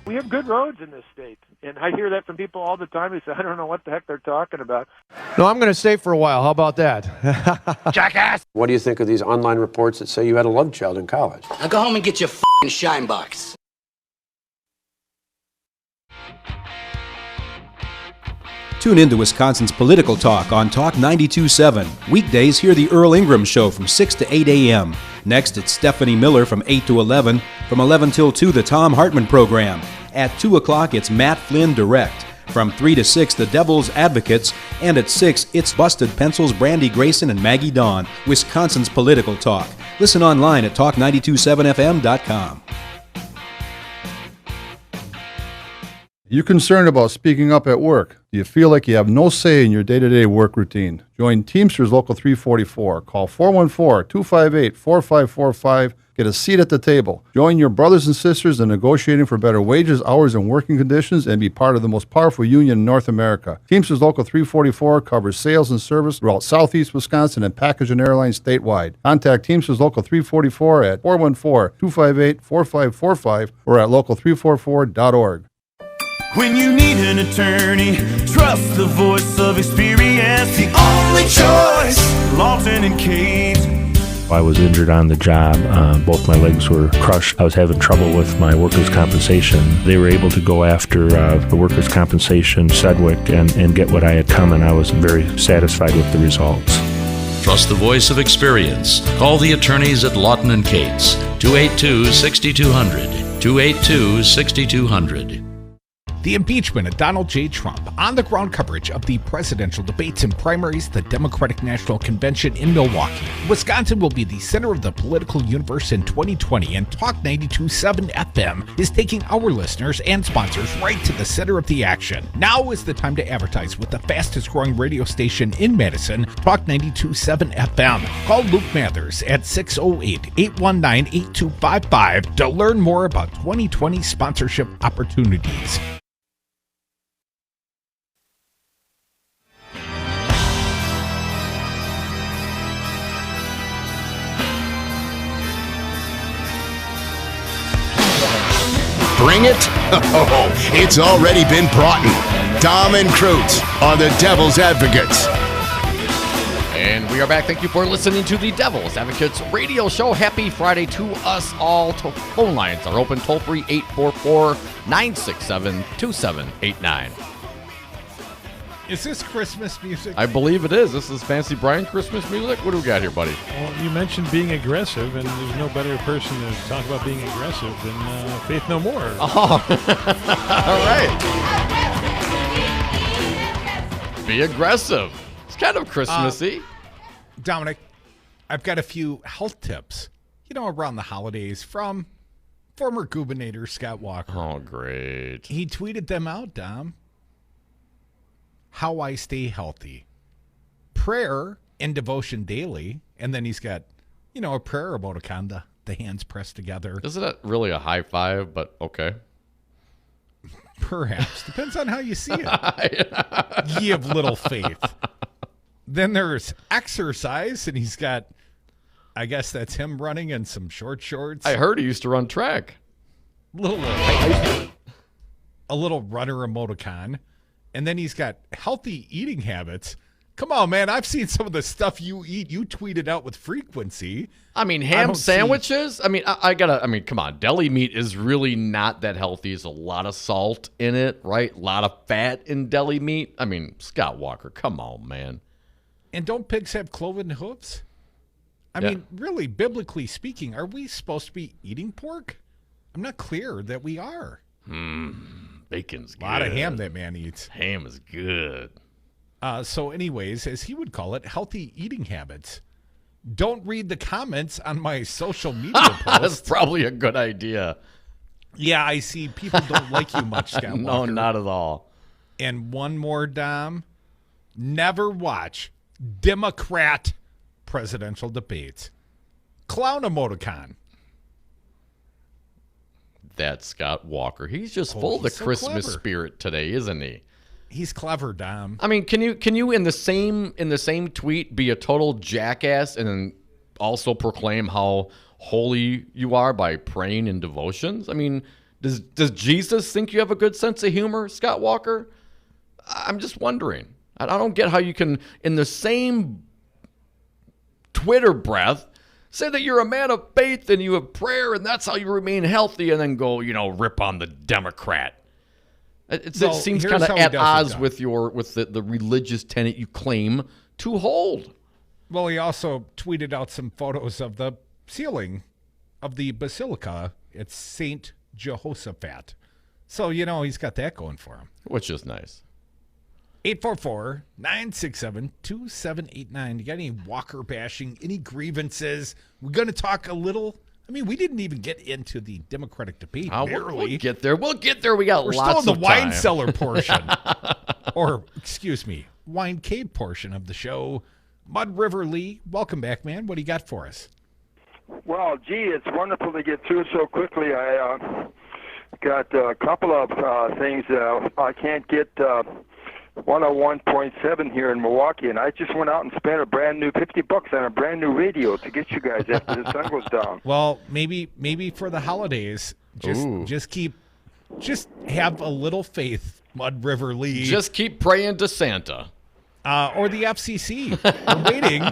We have good roads in this state, and I hear that from people all the time. They say, I don't know what the heck they're talking about. No, I'm going to stay for a while. How about that? Jackass! What do you think of these online reports that say you had a love child in college? Now go home and get your f***ing shine box. Tune in to Wisconsin's Political Talk on Talk 92.7. Weekdays, hear the Earl Ingram Show from 6 to 8 a.m. Next, it's Stephanie Miller from 8 to 11. From 11 till 2, the Tom Hartman Program. At 2 o'clock, it's Matt Flynn Direct. From 3 to 6, the Devil's Advocates. And at 6, it's Busted Pencils, Brandy Grayson, and Maggie Dawn. Wisconsin's Political Talk. Listen online at talk927fm.com. You concerned about speaking up at work? Do you feel like you have no say in your day-to-day work routine? Join Teamsters Local 344. Call 414-258-4545. Get a seat at the table. Join your brothers and sisters in negotiating for better wages, hours, and working conditions, and be part of the most powerful union in North America. Teamsters Local 344 covers sales and service throughout Southeast Wisconsin and package and airlines statewide. Contact Teamsters Local 344 at 414-258-4545 or at local344.org. When you need an attorney, trust the voice of experience. The only choice, Lawton and Cates. I was injured on the job. Both my legs were crushed. I was having trouble with my workers' compensation. They were able to go after the workers' compensation, Sedgwick, and get what I had coming. I was very satisfied with the results. Trust the voice of experience. Call the attorneys at Lawton and Cates. 282-6200. 282-6200. The impeachment of Donald J. Trump, on-the-ground coverage of the presidential debates and primaries, the Democratic National Convention in Milwaukee. Wisconsin will be the center of the political universe in 2020, and Talk 92.7 FM is taking our listeners and sponsors right to the center of the action. Now is the time to advertise with the fastest-growing radio station in Madison, Talk 92.7 FM. Call Luke Mathers at 608-819-8255 to learn more about 2020 sponsorship opportunities. Bring it? Oh, it's already been brought in. Tom and Crute are the Devil's Advocates. And we are back. Thank you for listening to the Devil's Advocates radio show. Happy Friday to us all. Phone lines are open toll-free 844-967-2789. Is this Christmas music? I believe it is. This is Fancy Brian Christmas music. What do we got here, buddy? Well, you mentioned being aggressive, and there's no better person to talk about being aggressive than Faith No More. Oh, all right. Be aggressive. It's kind of Christmassy. Dominic, I've got a few health tips, around the holidays from former Gubernator Scott Walker. Oh, great. He tweeted them out, Dom. How I stay healthy. Prayer and devotion daily. And then he's got, a prayer emoticon, the hands pressed together. Isn't that really a high five, but okay. Perhaps. Depends on how you see it. Ye of little faith. Then there's exercise, and he's got, I guess that's him running in some short shorts. I heard he used to run track. A little runner emoticon. And then he's got healthy eating habits. Come on, man. I've seen some of the stuff you eat. You tweet it out with frequency. I mean, ham sandwiches? Come on. Deli meat is really not that healthy. There's a lot of salt in it, right? A lot of fat in deli meat. I mean, Scott Walker, come on, man. And don't pigs have cloven hooves? I mean, really, biblically speaking, are we supposed to be eating pork? I'm not clear that we are. Bacon's good. A lot of ham that man eats. Ham is good. So anyways, as he would call it, healthy eating habits. Don't read the comments on my social media posts. That's probably a good idea. Yeah, I see people don't like you much, Scott Walker. No, not at all. And one more, Dom. Never watch Democrat presidential debates. Clown emoticon. That's Scott Walker. He's just full of the Christmas spirit today, isn't he? He's clever, Dom. I mean, can you in the same tweet be a total jackass and then also proclaim how holy you are by praying in devotions? I mean, does Jesus think you have a good sense of humor, Scott Walker? I'm just wondering. I don't get how you can, in the same Twitter breath, say that you're a man of faith and you have prayer and that's how you remain healthy, and then go, rip on the Democrat. It seems kind of at odds with the religious tenet you claim to hold. Well, he also tweeted out some photos of the ceiling of the basilica at St. Jehoshaphat. So, he's got that going for him. Which is nice. 844-967-2789. You got any Walker bashing, any grievances? We're going to talk a little I mean, we didn't even get into the Democratic debate. We'll get there. We'll get there. We got We're lots still in the of time. wine cellar portion. Or, excuse me, wine cave portion of the show. Mud River Lee, welcome back, man. What do you got for us? Well, gee, it's wonderful to get through so quickly. I got a couple of things. I can't get 101.7 here in Milwaukee, and I just went out and spent a brand new $50 on a brand new radio to get you guys after the sun goes down. Well, maybe for the holidays, just have a little faith, Mud River Lee. Just keep praying to Santa. Or the FCC. We're waiting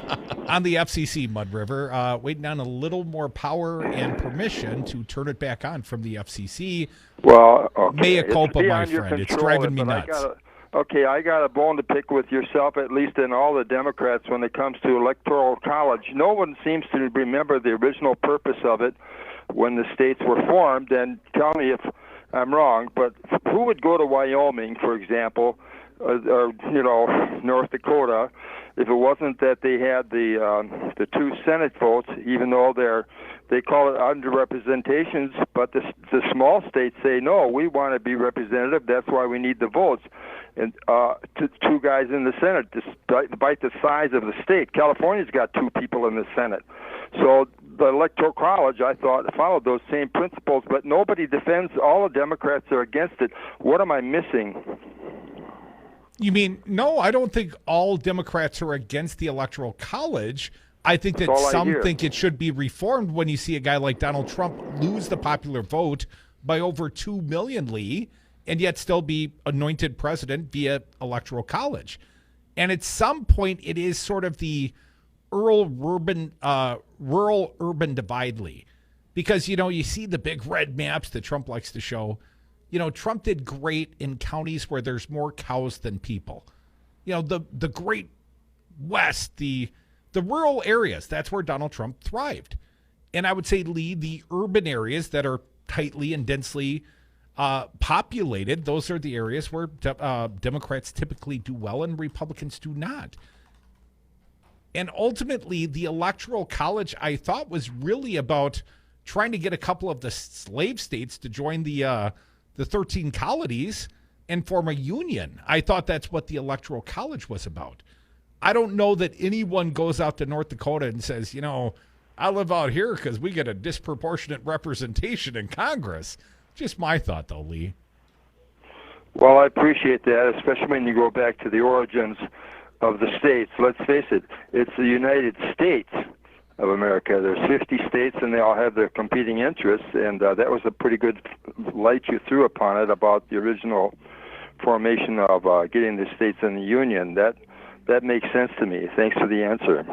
on the FCC, Mud River, waiting on a little more power and permission to turn it back on from the FCC. Well, okay. Mea culpa, my beyond your friend. It's control, driving me but nuts. I got a bone to pick with yourself, at least in all the Democrats, when it comes to Electoral College. No one seems to remember the original purpose of it when the states were formed, and tell me if I'm wrong, but who would go to Wyoming, for example, or North Dakota, if it wasn't that they had the 2 Senate votes, even though they call it underrepresentations, but the small states say, no, we want to be representative, that's why we need the votes. And 2 guys in the Senate, despite the size of the state. California's got 2 people in the Senate. So the Electoral College, I thought, followed those same principles, but nobody defends. All the Democrats are against it. What am I missing? You mean, no, I don't think all Democrats are against the Electoral College. I think that some think it should be reformed when you see a guy like Donald Trump lose the popular vote by over 2 million, Lee, and yet still be anointed president via Electoral College. And at some point, it is sort of the rural-urban divide, Lee. Because, you see the big red maps that Trump likes to show. Trump did great in counties where there's more cows than people. The Great West, the rural areas, that's where Donald Trump thrived. And I would say, Lee, the urban areas that are tightly and densely populated, those are the areas where Democrats typically do well and Republicans do not. And ultimately, the Electoral College, I thought, was really about trying to get a couple of the slave states to join the 13 colonies and form a union. I thought that's what the Electoral College was about. I don't know that anyone goes out to North Dakota and says, I live out here because we get a disproportionate representation in Congress. Just my thought, though, Lee. Well, I appreciate that, especially when you go back to the origins of the states. Let's face it, it's the United States of America. There's 50 states, and they all have their competing interests, and that was a pretty good light you threw upon it about the original formation of getting the states in the Union. That makes sense to me. Thanks for the answer.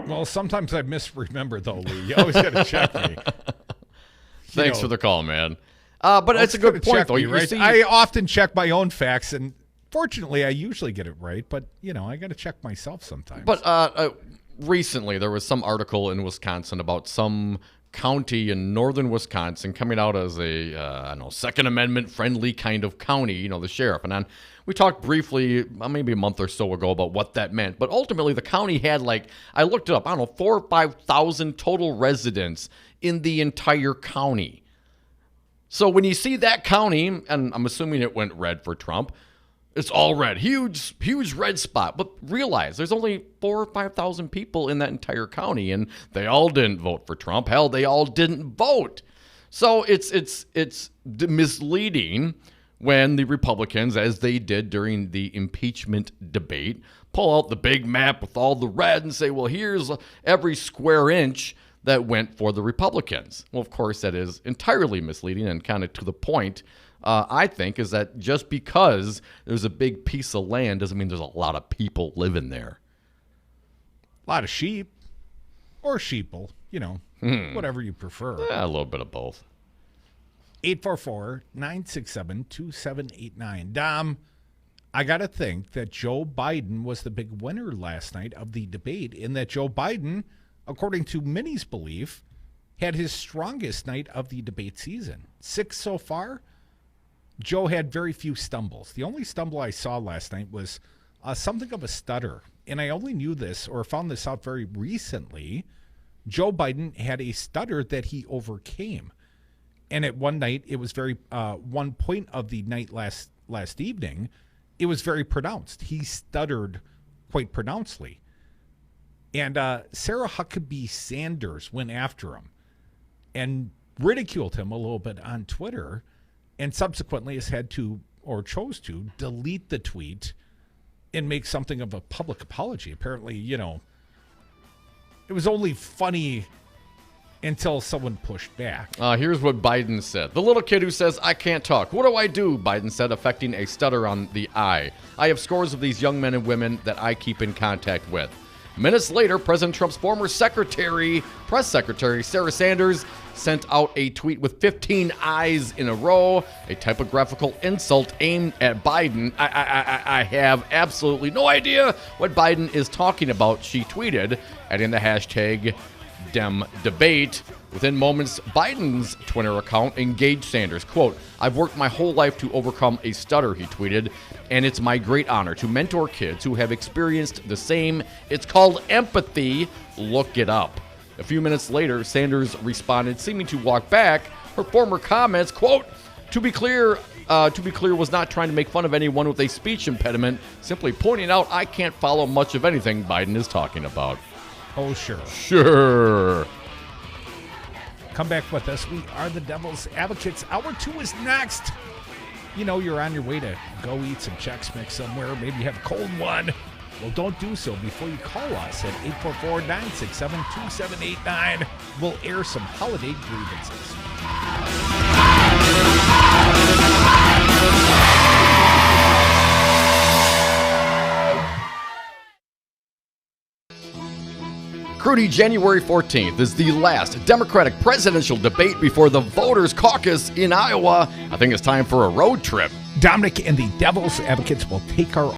Well, sometimes I misremember, though, Lee. You always got to check me. Thanks for the call, man. But it's a good point, though. Right? I often check my own facts, and fortunately, I usually get it right. But, I got to check myself sometimes. But recently, there was some article in Wisconsin about some county in northern Wisconsin coming out as a Second Amendment friendly kind of county, the sheriff. And we talked briefly, maybe a month or so ago, about what that meant. But ultimately, the county had, I looked it up, 4,000 or 5,000 total residents in the entire county. So when you see that county, and I'm assuming it went red for Trump, it's all red. Huge red spot. But realize there's only 4,000 or 5,000 people in that entire county, and they all didn't vote for Trump. Hell, they all didn't vote. So it's misleading when the Republicans, as they did during the impeachment debate, pull out the big map with all the red and say, well, here's every square inch that went for the Republicans. Well, of course, that is entirely misleading and kind of to the point. I think, is that just because there's a big piece of land doesn't mean there's a lot of people living there. A lot of sheep or sheeple, whatever you prefer. Yeah, a little bit of both. 844-967-2789. Dom, I got to think that Joe Biden was the big winner last night of the debate, in that Joe Biden, according to many's belief, had his strongest night of the debate season. 6 so far. Joe had very few stumbles. The only stumble I saw last night was something of a stutter. And I only knew this or found this out very recently Joe Biden had a stutter that he overcame. And at one night, it was very, one point of the night last evening, it was very pronounced. He stuttered quite pronouncedly. And Sarah Huckabee Sanders went after him and ridiculed him a little bit on Twitter, and subsequently has had to, or chose to, delete the tweet and make something of a public apology. Apparently, it was only funny until someone pushed back. Here's what Biden said. The little kid who says, I can't talk. What do I do? Biden said, affecting a stutter on the I. I have scores of these young men and women that I keep in contact with. Minutes later, President Trump's former press secretary, Sarah Sanders, sent out a tweet with 15 I's in a row, a typographical insult aimed at Biden. I have absolutely no idea what Biden is talking about, she tweeted, adding the hashtag #DemDebate. Within moments, Biden's Twitter account engaged Sanders. Quote, I've worked my whole life to overcome a stutter, he tweeted, and it's my great honor to mentor kids who have experienced the same. It's called empathy. Look it up. A few minutes later, Sanders responded, seeming to walk back her former comments. Quote, to be clear, was not trying to make fun of anyone with a speech impediment, simply pointing out I can't follow much of anything Biden is talking about. Oh, sure. Sure. Come back with us. We are the Devil's Advocates. Hour 2 is next. You're on your way to go eat some Chex Mix somewhere. Maybe you have a cold one. Well, don't do so before you call us at 844-967-2789. We'll air some holiday grievances. Crudy, January 14th is the last Democratic presidential debate before the voters' caucus in Iowa. I think it's time for a road trip. Dominic and the Devil's Advocates will take our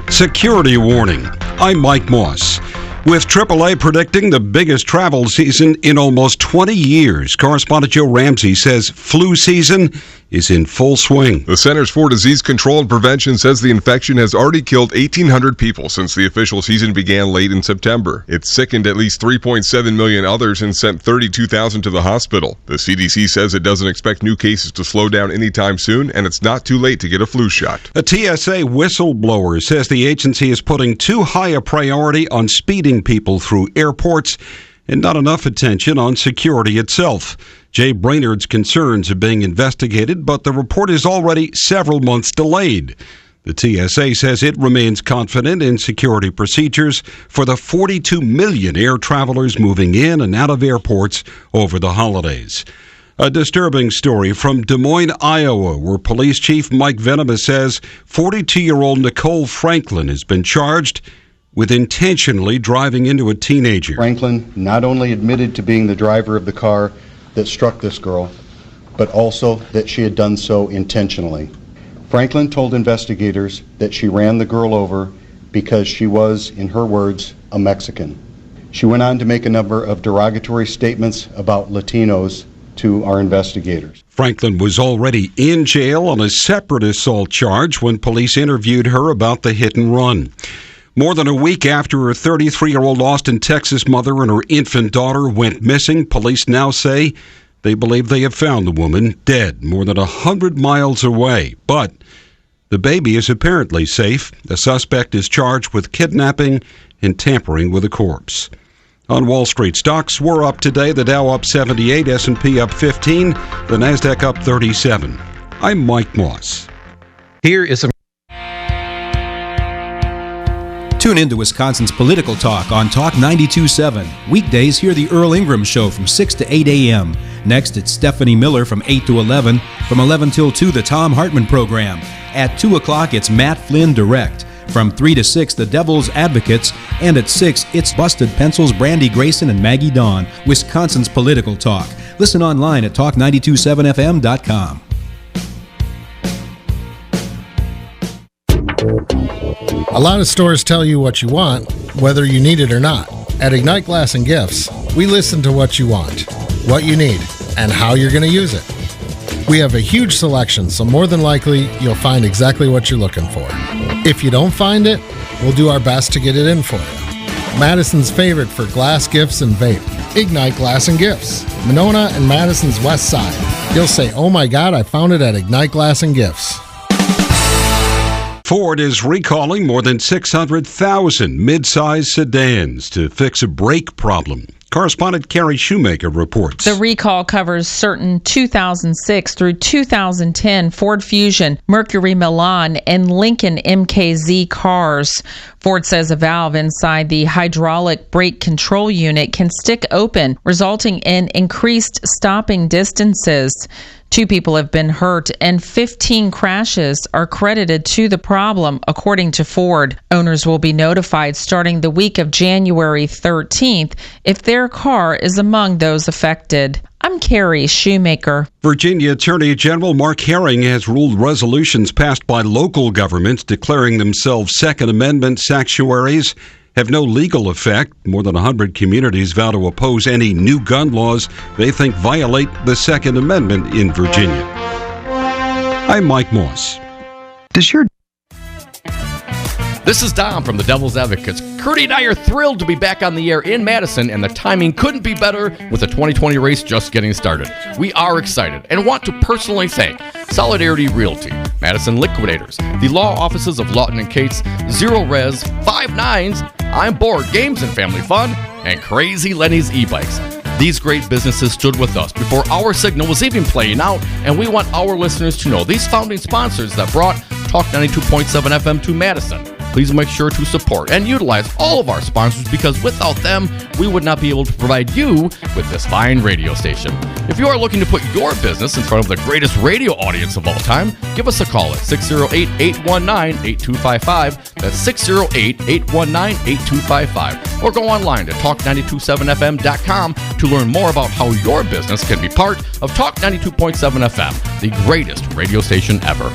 Security warning. I'm Mike Moss. With AAA predicting the biggest travel season in almost 20 years, correspondent Joe Ramsey says flu season is in full swing. The Centers for Disease Control and Prevention says the infection has already killed 1,800 people since the official season began late in September. It's sickened at least 3.7 million others and sent 32,000 to the hospital. The CDC says it doesn't expect new cases to slow down anytime soon, and it's not too late to get a flu shot. A TSA whistleblower says the agency is putting too high a priority on speeding people through airports and not enough attention on security itself. Jay Brainerd's concerns are being investigated, but the report is already several months delayed. The TSA says it remains confident in security procedures for the 42 million air travelers moving in and out of airports over the holidays. A disturbing story from Des Moines, Iowa, where Police Chief Mike Venema says 42-year-old Nicole Franklin has been charged with intentionally driving into a teenager. Franklin not only admitted to being the driver of the car that struck this girl, but also that she had done so intentionally. Franklin told investigators that she ran the girl over because she was, in her words, a Mexican. She went on to make a number of derogatory statements about Latinos to our investigators. Franklin was already in jail on a separate assault charge when police interviewed her about the hit and run. More than a week after her 33-year-old Austin, Texas mother and her infant daughter went missing, police now say they believe they have found the woman dead more than 100 miles away. But the baby is apparently safe. The suspect is charged with kidnapping and tampering with a corpse. On Wall Street, stocks were up today. The Dow up 78, S&P up 15, the Nasdaq up 37. I'm Mike Moss. Here is some. Tune in to Wisconsin's Political Talk on Talk 92.7. Weekdays, hear the Earl Ingram Show from 6 to 8 a.m. Next, it's Stephanie Miller from 8 to 11. From 11 till 2, the Tom Hartman Program. At 2 o'clock, it's Matt Flynn Direct. From 3 to 6, the Devil's Advocates. And at 6, it's Busted Pencils, Brandy Grayson, and Maggie Dawn. Wisconsin's Political Talk. Listen online at talk927fm.com. A lot of stores tell you what you want, whether you need it or not. At Ignite Glass and Gifts, we listen to what you want, what you need, and how you're going to use it. We have a huge selection, so more than likely, you'll find exactly what you're looking for. If you don't find it, we'll do our best to get it in for you. Madison's favorite for glass gifts and vape. Ignite Glass and Gifts. Monona and Madison's West Side. You'll say, oh my God, I found it at Ignite Glass and Gifts. Ford is recalling more than 600,000 midsize sedans to fix a brake problem. Correspondent Carrie Shoemaker reports. The recall covers certain 2006 through 2010 Ford Fusion, Mercury Milan, and Lincoln MKZ cars. Ford says a valve inside the hydraulic brake control unit can stick open, resulting in increased stopping distances. 2 people have been hurt and 15 crashes are credited to the problem, according to Ford. Owners will be notified starting the week of January 13th if their car is among those affected. I'm Carrie Shoemaker. Virginia Attorney General Mark Herring has ruled resolutions passed by local governments declaring themselves Second Amendment sanctuaries have no legal effect. More than 100 communities vow to oppose any new gun laws they think violate the Second Amendment in Virginia. I'm Mike Moss. This is Dom from the Devil's Advocates. Curdy and I are thrilled to be back on the air in Madison, and the timing couldn't be better with the 2020 race just getting started. We are excited and want to personally thank Solidarity Realty, Madison Liquidators, the law offices of Lawton and Cates, Zero Res, 5 Nines, I'm Bored Games and Family Fun, and Crazy Lenny's e-bikes. These great businesses stood with us before our signal was even playing out, and we want our listeners to know these founding sponsors that brought Talk 92.7 FM to Madison. Please make sure to support and utilize all of our sponsors, because without them, we would not be able to provide you with this fine radio station. If you are looking to put your business in front of the greatest radio audience of all time, give us a call at 608-819-8255. That's 608-819-8255. Or go online to talk927fm.com to learn more about how your business can be part of Talk 92.7 FM, the greatest radio station ever.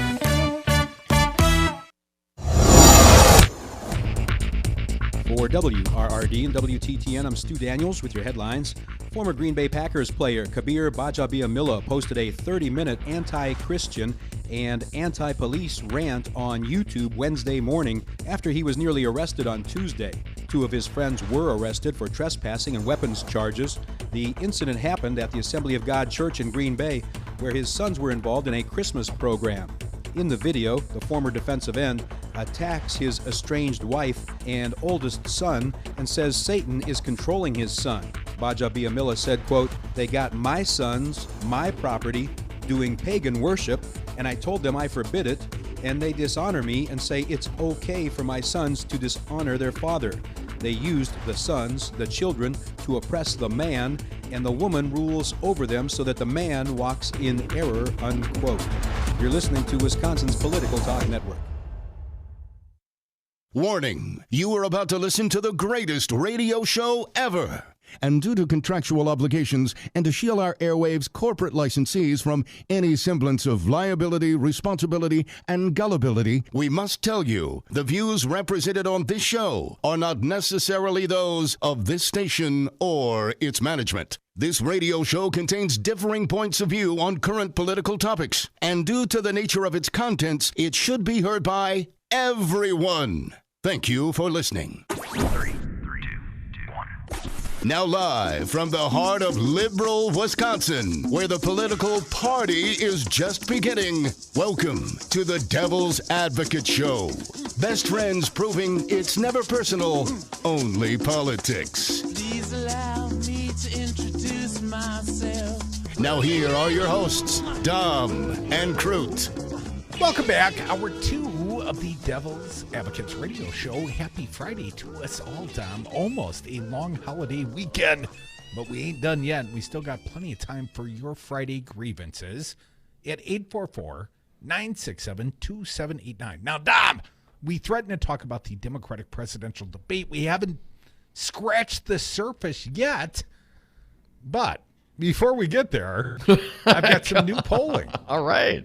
For WRRD and WTTN, I'm Stu Daniels with your headlines. Former Green Bay Packers player Kabir Bajabiamila posted a 30-minute anti-Christian and anti-police rant on YouTube Wednesday morning after he was nearly arrested on Tuesday. 2 of his friends were arrested for trespassing and weapons charges. The incident happened at the Assembly of God Church in Green Bay, where his sons were involved in a Christmas program. In the video, the former defensive end attacks his estranged wife and oldest son and says Satan is controlling his son. Bajabiamila said, quote, "They got my sons, my property, doing pagan worship, and I told them I forbid it, and they dishonor me and say it's okay for my sons to dishonor their father. They used the sons, the children, to oppress the man, and the woman rules over them so that the man walks in error," unquote. You're listening to Wisconsin's Political Talk Network. Warning, you are about to listen to the greatest radio show ever. And due to contractual obligations and to shield our airwaves corporate licensees from any semblance of liability, responsibility, and gullibility, we must tell you the views represented on this show are not necessarily those of this station or its management. This radio show contains differing points of view on current political topics, and due to the nature of its contents, it should be heard by everyone. Thank you for listening. 3, 2, 1. Now live from the heart of liberal Wisconsin, where the political party is just beginning, welcome to the Devil's Advocate Show. Best friends proving it's never personal, only politics. Now here are your hosts, Dom and Crute. Welcome back. Hour 2 of the Devil's Advocates radio show. Happy Friday to us all, Dom. Almost a long holiday weekend, but we ain't done yet. We still got plenty of time for your Friday grievances at 844-967-2789. Now, Dom, we threatened to talk about the Democratic presidential debate. We haven't scratched the surface yet, but before we get there, I've got some new polling. All right.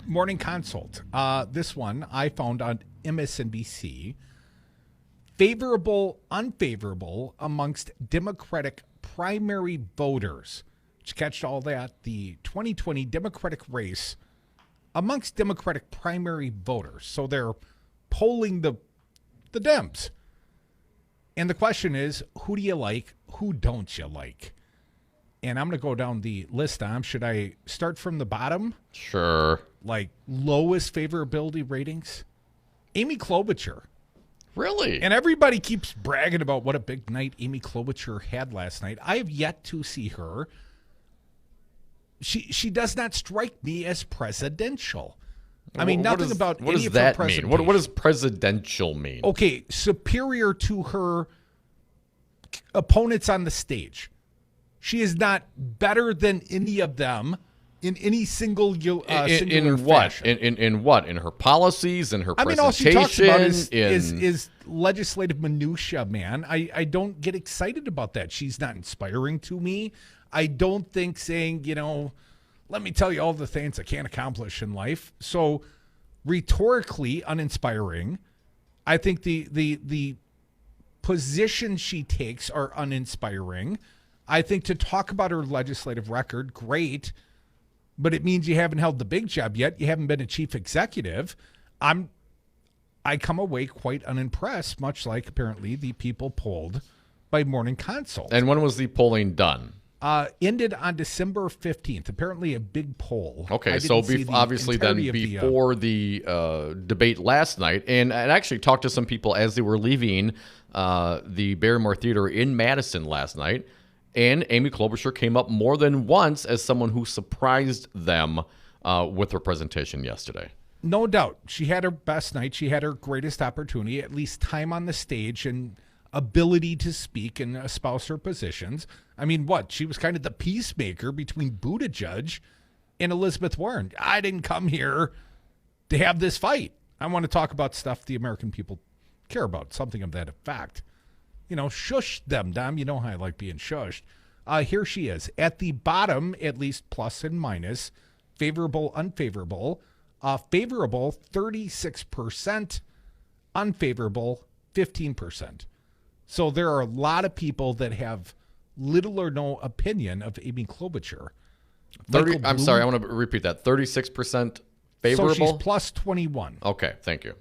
Morning Consult. This one I found on MSNBC. Favorable, unfavorable amongst Democratic primary voters. Did you catch all that? The 2020 Democratic race amongst Democratic primary voters. So they're polling the Dems. And the question is, who do you like? Who don't you like? And I'm going to go down the list, Dom. Should I start from the bottom? Sure. Like lowest favorability ratings? Amy Klobuchar. Really? And everybody keeps bragging about what a big night Amy Klobuchar had last night. I have yet to see her. She does not strike me as presidential. I mean, nothing about any of her presentation. What does presidential mean? Okay, superior to her opponents on the stage. She is not better than any of them in any single in what? fashion. In what? In her policies, in her I mean, presentation? all she talks about is legislative minutia, man. I don't get excited about that. She's not inspiring to me. I don't think saying, let me tell you all the things I can't accomplish in life. So rhetorically uninspiring. I think the positions she takes are uninspiring. I think to talk about her legislative record, great, but it means you haven't held the big job yet. You haven't been a chief executive. I come away quite unimpressed, much like apparently the people polled by Morning Consult. And when was the polling done? Ended on December 15th. Apparently a big poll. Okay, so obviously then before the debate last night, and I actually talked to some people as they were leaving the Barrymore Theater in Madison last night, and Amy Klobuchar came up more than once as someone who surprised them with her presentation yesterday. No doubt. She had her best night. She had her greatest opportunity, at least time on the stage and ability to speak and espouse her positions. I mean, she was kind of the peacemaker between Buttigieg and Elizabeth Warren. I didn't come here to have this fight. I want to talk about stuff the American people care about, something of that effect. Shush them, Dom. You know how I like being shushed. Here she is. At the bottom, at least plus and minus, favorable, unfavorable. Favorable, 36%. Unfavorable, 15%. So there are a lot of people that have little or no opinion of Amy Klobuchar. I'm sorry, I want to repeat that. 36% favorable? So she's plus 21. Okay, thank you.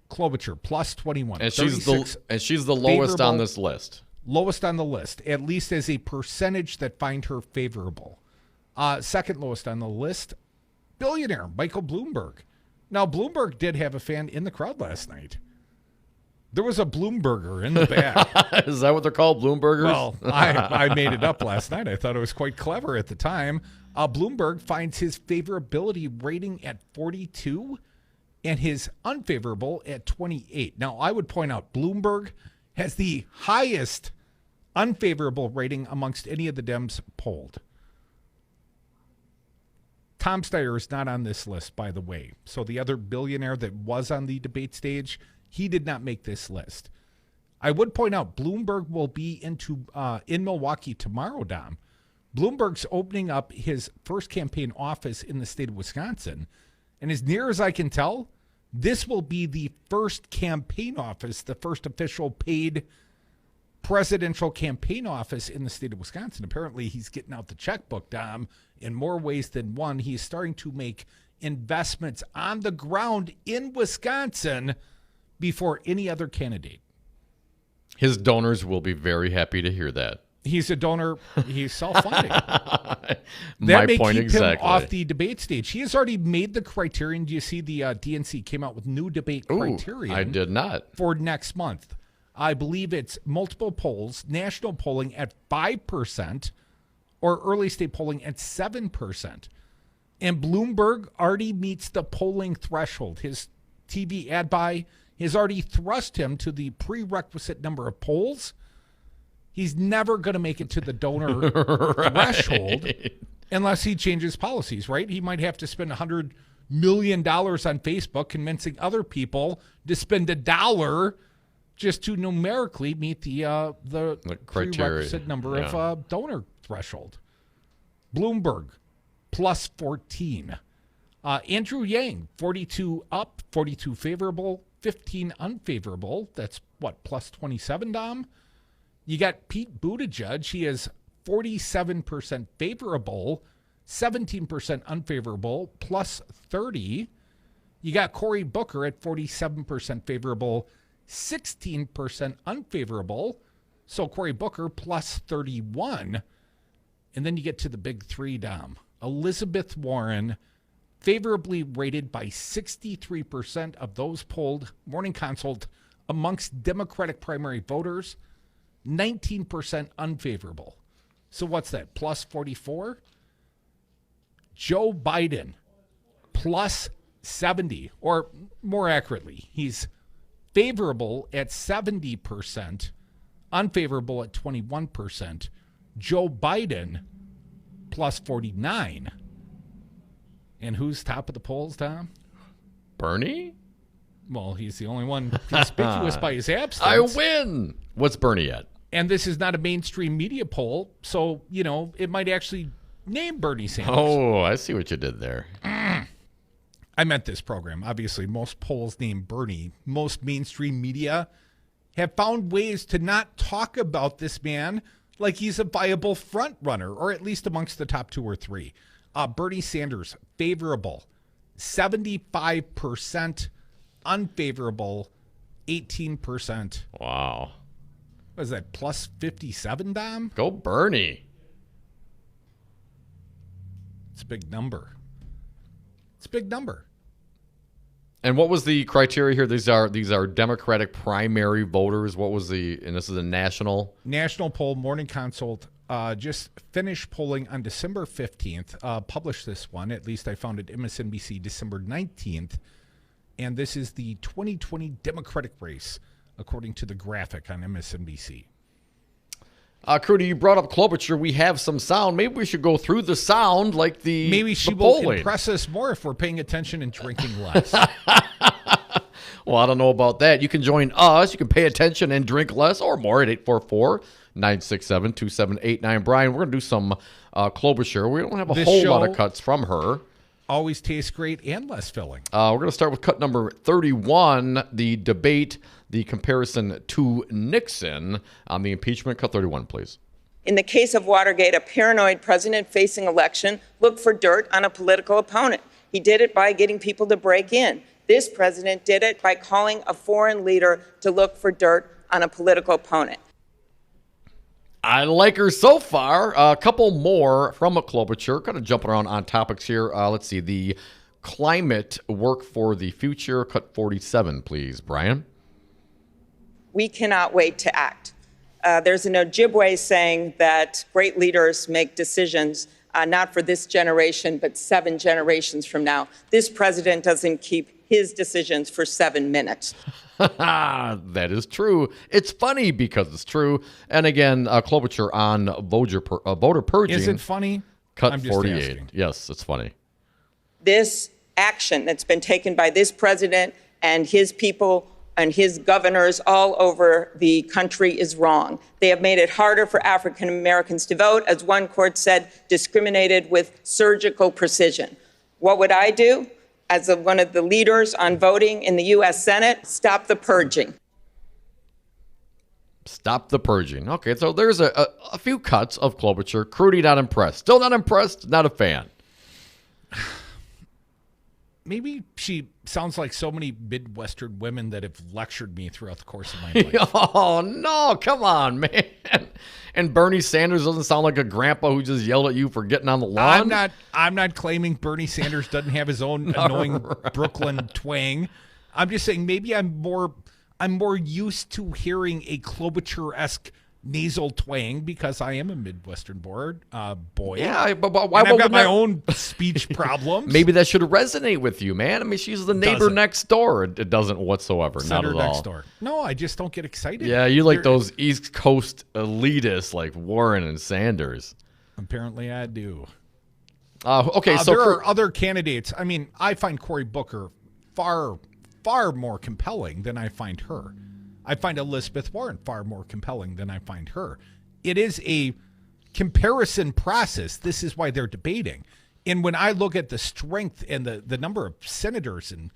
Klobuchar, plus 21. And she's the lowest on this list. Lowest on the list, at least as a percentage that find her favorable. Second lowest on the list, billionaire Michael Bloomberg. Now, Bloomberg did have a fan in the crowd last night. There was a Bloomberger in the back. Is that what they're called, Bloombergers? Well, I made it up last night. I thought it was quite clever at the time. Bloomberg finds his favorability rating at 42 and his unfavorable at 28. Now, I would point out Bloomberg has the highest unfavorable rating amongst any of the Dems polled. Tom Steyer is not on this list, by the way. So the other billionaire that was on the debate stage, he did not make this list. I would point out Bloomberg will be in Milwaukee tomorrow, Dom. Bloomberg's opening up his first campaign office in the state of Wisconsin. And as near as I can tell, this will be the first campaign office, the first official paid presidential campaign office in the state of Wisconsin. Apparently, he's getting out the checkbook, Dom, in more ways than one. He's starting to make investments on the ground in Wisconsin before any other candidate. His donors will be very happy to hear that. He's a donor. He's self-funding. That may point keep exactly. him off the debate stage. He has already made the criterion. Do you see the DNC came out with new debate criterion? I did not. For next month. I believe it's multiple polls, national polling at 5% or early state polling at 7%. And Bloomberg already meets the polling threshold. His TV ad buy has already thrust him to the prerequisite number of polls. He's never going to make it to the donor threshold unless he changes policies, right? He might have to spend $100 million on Facebook convincing other people to spend $1 just to numerically meet the prerequisite number of donor threshold. Bloomberg, plus 14. Andrew Yang, 42 up, 42 favorable, 15 unfavorable. That's what, plus 27, Dom? You got Pete Buttigieg. He is 47% favorable, 17% unfavorable, plus 30. You got Cory Booker at 47% favorable, 16% unfavorable. So Cory Booker plus 31. And then you get to the big three, Dom. Elizabeth Warren, favorably rated by 63% of those polled, Morning Consult, amongst Democratic primary voters, 19% unfavorable. So what's that, plus 44? Joe Biden, plus 70, or more accurately, he's favorable at 70%, unfavorable at 21%. Joe Biden, plus 49. And who's top of the polls, Tom? Bernie? Well, he's the only one conspicuous by his absence. I win. What's Bernie at? And this is not a mainstream media poll, so, you know, it might actually name Bernie Sanders. Oh, I see what you did there. I meant this program. Obviously, most polls name Bernie. Most mainstream media have found ways to not talk about this man like he's a viable front runner, or at least amongst the top 2 or 3. Bernie Sanders, favorable, 75%, unfavorable, 18%. Wow. What is that, plus 57, Dom? Go Bernie. It's a big number. It's a big number. And what was the criteria here? These are Democratic primary voters. What was and this is a national poll, Morning Consult, just finished polling on December 15th, published this one, at least I found it MSNBC December 19th, and this is the 2020 Democratic race, according to the graphic on MSNBC. Crudy, you brought up Klobuchar. We have some sound. Maybe we should go through the sound like the Maybe she the will polling. impress us more if we're paying attention and drinking less. Well, I don't know about that. You can join us. You can pay attention and drink less or more at 844-967-2789. Brian, we're going to do some Klobuchar. We don't have a whole lot of cuts from her. Always tastes great and less filling. We're going to start with cut number 31, the debate, the comparison to Nixon on the impeachment. Cut 31, please. In the case of Watergate, a paranoid president facing election looked for dirt on a political opponent. He did it by getting people to break in. This president did it by calling a foreign leader to look for dirt on a political opponent. I like her so far. A couple more from Klobuchar. Kind of jumping around on topics here. Let's see. The climate work for the future. Cut 47, please, Brian. We cannot wait to act. There's an Ojibwe saying that great leaders make decisions not for this generation, but 7 generations from now. This president doesn't keep his decisions for 7 minutes. That is true. It's funny because it's true. And again, Klobuchar on voter purging. Is it funny? Cut 48. Yes, it's funny. This action that's been taken by this president and his people and his governors all over the country is wrong. They have made it harder for African Americans to vote, as one court said, discriminated with surgical precision. What would I do as one of the leaders on voting in the U.S. Senate? Stop the purging. Stop the purging. Okay, so there's a few cuts of Klobuchar. Crudy not impressed. Still not impressed, not a fan. Maybe she sounds like so many Midwestern women that have lectured me throughout the course of my life. Oh, no, come on, man. And Bernie Sanders doesn't sound like a grandpa who just yelled at you for getting on the lawn. I'm not claiming Bernie Sanders doesn't have his own annoying Brooklyn twang. I'm just saying maybe I'm more used to hearing a Klobuchar-esque nasal twang because I am a Midwestern boy. Yeah, but why and I've got would my that- own speech problems. Maybe that should resonate with you, man. I mean, she's the neighbor Doesn't. next door. It doesn't whatsoever. Senator not at all. next door. No, I just don't get excited. Yeah, you like You're- those East Coast elitists like Warren and Sanders. Apparently, I do. Okay, so there are other candidates. I mean, I find Cory Booker far more compelling than I find her. I find Elizabeth Warren far more compelling than I find her. It is a comparison process. This is why they're debating. And when I look at the strength and the number of senators and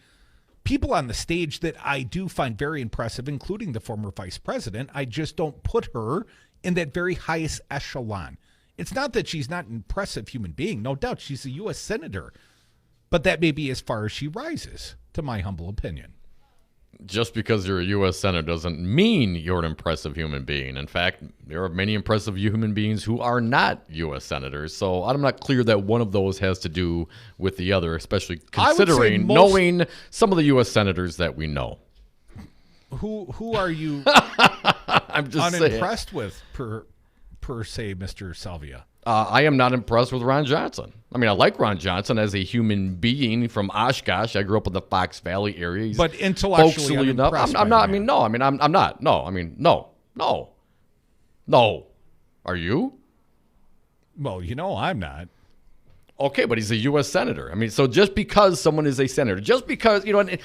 people on the stage that I do find very impressive, including the former vice president, I just don't put her in that very highest echelon. It's not that she's not an impressive human being. No doubt she's a U.S. senator. But that may be as far as she rises, to my humble opinion. Just because you're a U.S. senator doesn't mean you're an impressive human being. In fact, there are many impressive human beings who are not U.S. senators. So I'm not clear that one of those has to do with the other, especially considering knowing some of the U.S. senators that we know. Who are you I'm just unimpressed with, per se, Mr. Salvia? I am not impressed with Ron Johnson. I mean, I like Ron Johnson as a human being from Oshkosh. I grew up in the Fox Valley area. He's but intellectually folksy enough. unimpressed I'm by not. the I mean, no. I mean, I'm not. No. I mean, no. Are you? Well, I'm not. Okay, but he's a U.S. senator. I mean, so just because someone is a senator, just because, and I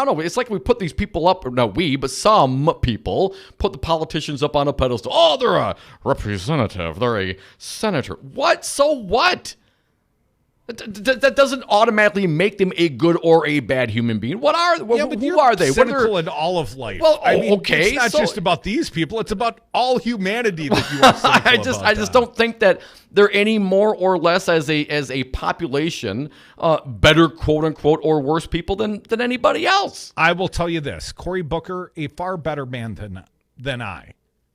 don't know, it's like we put these people up, not we, but some people put the politicians up on a pedestal. Oh, they're a representative. They're a senator. What? So what? That doesn't automatically make them a good or a bad human being. Who are they? Cynical in all of life. Well, I mean, okay, it's not just about these people. It's about all humanity that you are cynical I just don't think that they're any more or less as a population better, quote unquote, or worse people than anybody else. I will tell you this: Cory Booker, a far better man than I.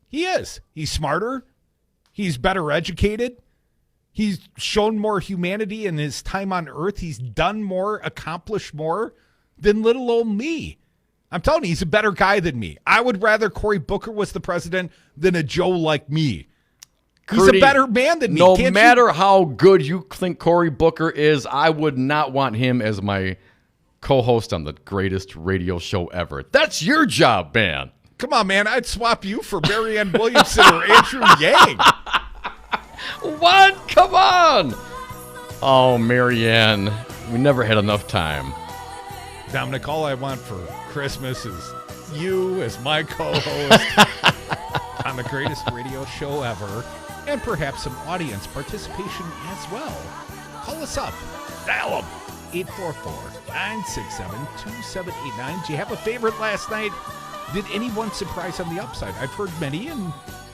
He is. He's smarter. He's better educated. He's shown more humanity in his time on Earth. He's done more, accomplished more than little old me. I'm telling you, he's a better guy than me. I would rather Cory Booker was the president than a Joe like me. He's a better man than me. No matter how good you think Cory Booker is, I would not want him as my co-host on the greatest radio show ever. That's your job, man. Come on, man. I'd swap you for Marianne Williamson or Andrew Yang. What? Come on. Oh, Marianne. We never had enough time. Dominic, all I want for Christmas is you as my co-host on the greatest radio show ever, and perhaps some audience participation as well. Call us up. Dial them. 844-967-2789. Do you have a favorite last night? Did anyone surprise on the upside? I've heard many and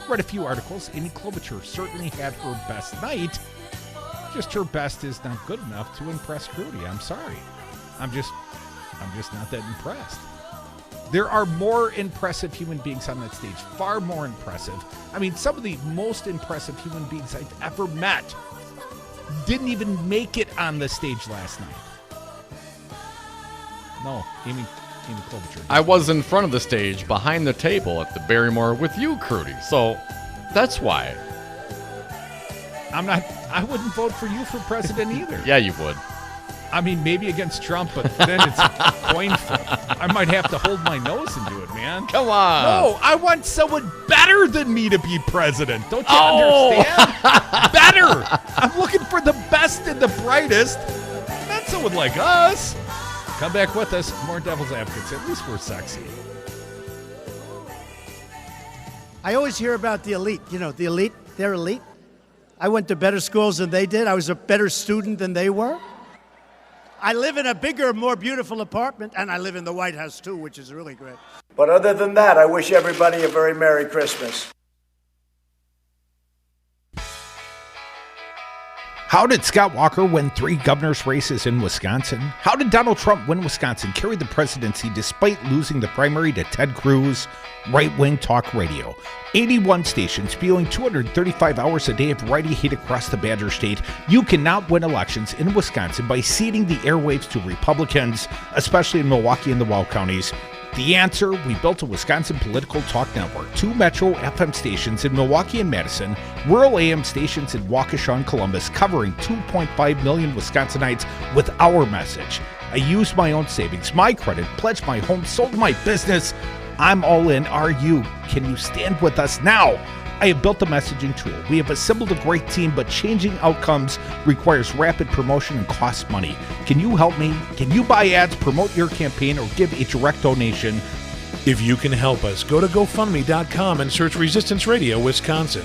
read a few articles. Amy Klobuchar certainly had her best night. Just her best is not good enough to impress Crudy. I'm sorry. I'm just not that impressed. There are more impressive human beings on that stage. Far more impressive. I mean, some of the most impressive human beings I've ever met didn't even make it on the stage last night. No, Amy Klobuchar. I was in front of the stage, behind the table at the Barrymore with you, Crudy. So that's why. I wouldn't vote for you for president either. Yeah, you would. I mean, maybe against Trump, but then it's a coin flip. I might have to hold my nose and do it, man. Come on. No, I want someone better than me to be president. Don't you understand? Better. I'm looking for the best and the brightest. Not someone like us. Come back with us. More Devil's Advocates. At least we're sexy. I always hear about the elite. You know, the elite, they're elite. I went to better schools than they did. I was a better student than they were. I live in a bigger, more beautiful apartment, and I live in the White House, too, which is really great. But other than that, I wish everybody a very Merry Christmas. How did Scott Walker win 3 governor's races in Wisconsin? How did Donald Trump win Wisconsin, carry the presidency despite losing the primary to Ted Cruz? Right-wing talk radio. 81 stations spewing 235 hours a day of variety hate across the Badger State. You cannot win elections in Wisconsin by ceding the airwaves to Republicans, especially in Milwaukee and the Wall counties. The answer, we built a Wisconsin political talk network, 2 Metro FM stations in Milwaukee and Madison, rural AM stations in Waukesha and Columbus, covering 2.5 million Wisconsinites with our message. I used my own savings, my credit, pledged my home, sold my business. I'm all in. Are you? Can you stand with us now? I have built a messaging tool. We have assembled a great team, but changing outcomes requires rapid promotion and costs money. Can you help me? Can you buy ads, promote your campaign, or give a direct donation? If you can help us, go to GoFundMe.com and search Resistance Radio Wisconsin.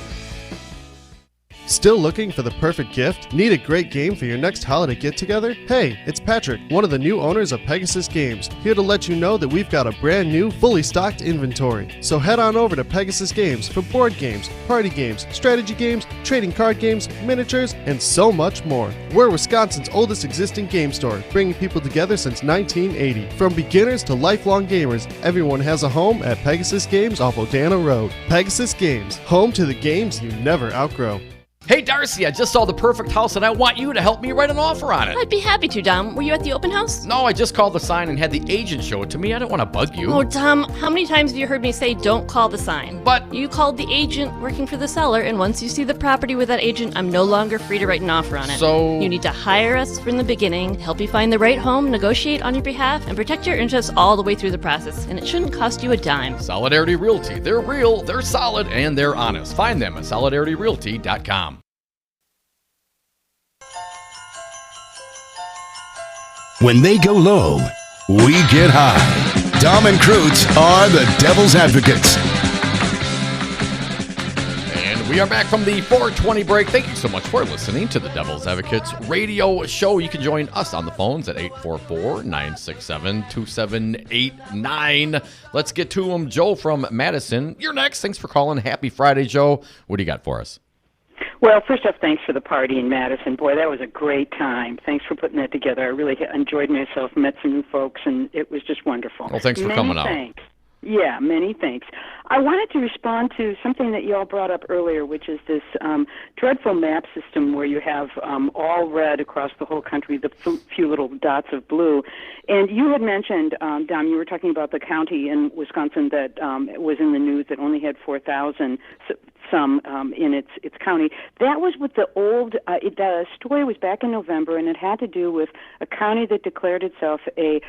Still looking for the perfect gift? Need a great game for your next holiday get-together? Hey, it's Patrick, one of the new owners of Pegasus Games, here to let you know that we've got a brand new, fully stocked inventory. So head on over to Pegasus Games for board games, party games, strategy games, trading card games, miniatures, and so much more. We're Wisconsin's oldest existing game store, bringing people together since 1980. From beginners to lifelong gamers, everyone has a home at Pegasus Games off Odana Road. Pegasus Games, home to the games you never outgrow. Hey, Darcy, I just saw the perfect house, and I want you to help me write an offer on it. I'd be happy to, Dom. Were you at the open house? No, I just called the sign and had the agent show it to me. I don't want to bug you. Oh, Dom, how many times have you heard me say don't call the sign? But you called the agent working for the seller, and once you see the property with that agent, I'm no longer free to write an offer on it. So you need to hire us from the beginning, help you find the right home, negotiate on your behalf, and protect your interests all the way through the process. And it shouldn't cost you a dime. Solidarity Realty. They're real, they're solid, and they're honest. Find them at solidarityrealty.com. When they go low, we get high. Dom and Krutz are the Devil's Advocates. And we are back from the 420 break. Thank you so much for listening to the Devil's Advocates radio show. You can join us on the phones at 844-967-2789. Let's get to them. Joe from Madison, you're next. Thanks for calling. Happy Friday, Joe. What do you got for us? Well, first off, thanks for the party in Madison. Boy, that was a great time. Thanks for putting that together. I really enjoyed myself, met some new folks, and it was just wonderful. Well, thanks for coming out. Thanks. Yeah, many thanks. I wanted to respond to something that you all brought up earlier, which is this dreadful map system where you have all red across the whole country, the few little dots of blue. And you had mentioned, Dom, you were talking about the county in Wisconsin that was in the news that only had 4,000 in its county. That was with the old, the story was back in November, and it had to do with a county that declared itself a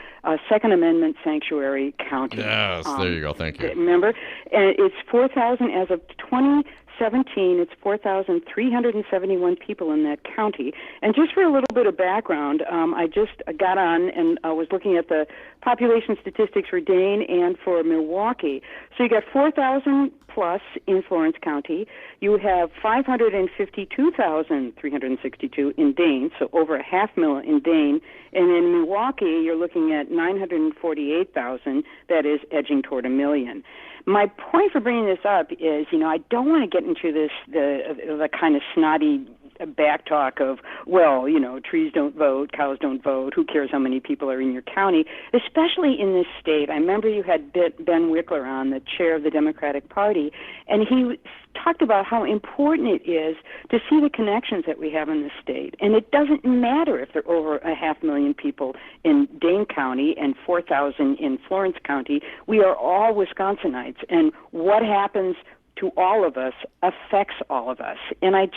Second Amendment sanctuary county. Yes, there you go. Thank you. Remember? And it's 4,000 as of 2017. It's 4,371 people in that county. And just for a little bit of background, I just got on and was looking at the population statistics for Dane and for Milwaukee. So you got 4,000 plus in Florence County. You have 552,362 in Dane, so over 500,000 in Dane. And in Milwaukee, you're looking at 948,000. That is edging toward 1 million. My point for bringing this up is, I don't want to get into this the kind of snotty back talk of, well, trees don't vote, cows don't vote, who cares how many people are in your county, especially in this state. I remember you had Ben Wickler on, the chair of the Democratic Party, and he talked about how important it is to see the connections that we have in this state. And it doesn't matter if there are over 500,000 people in Dane County and 4,000 in Florence County. We are all Wisconsinites, and what happens to all of us affects all of us. And I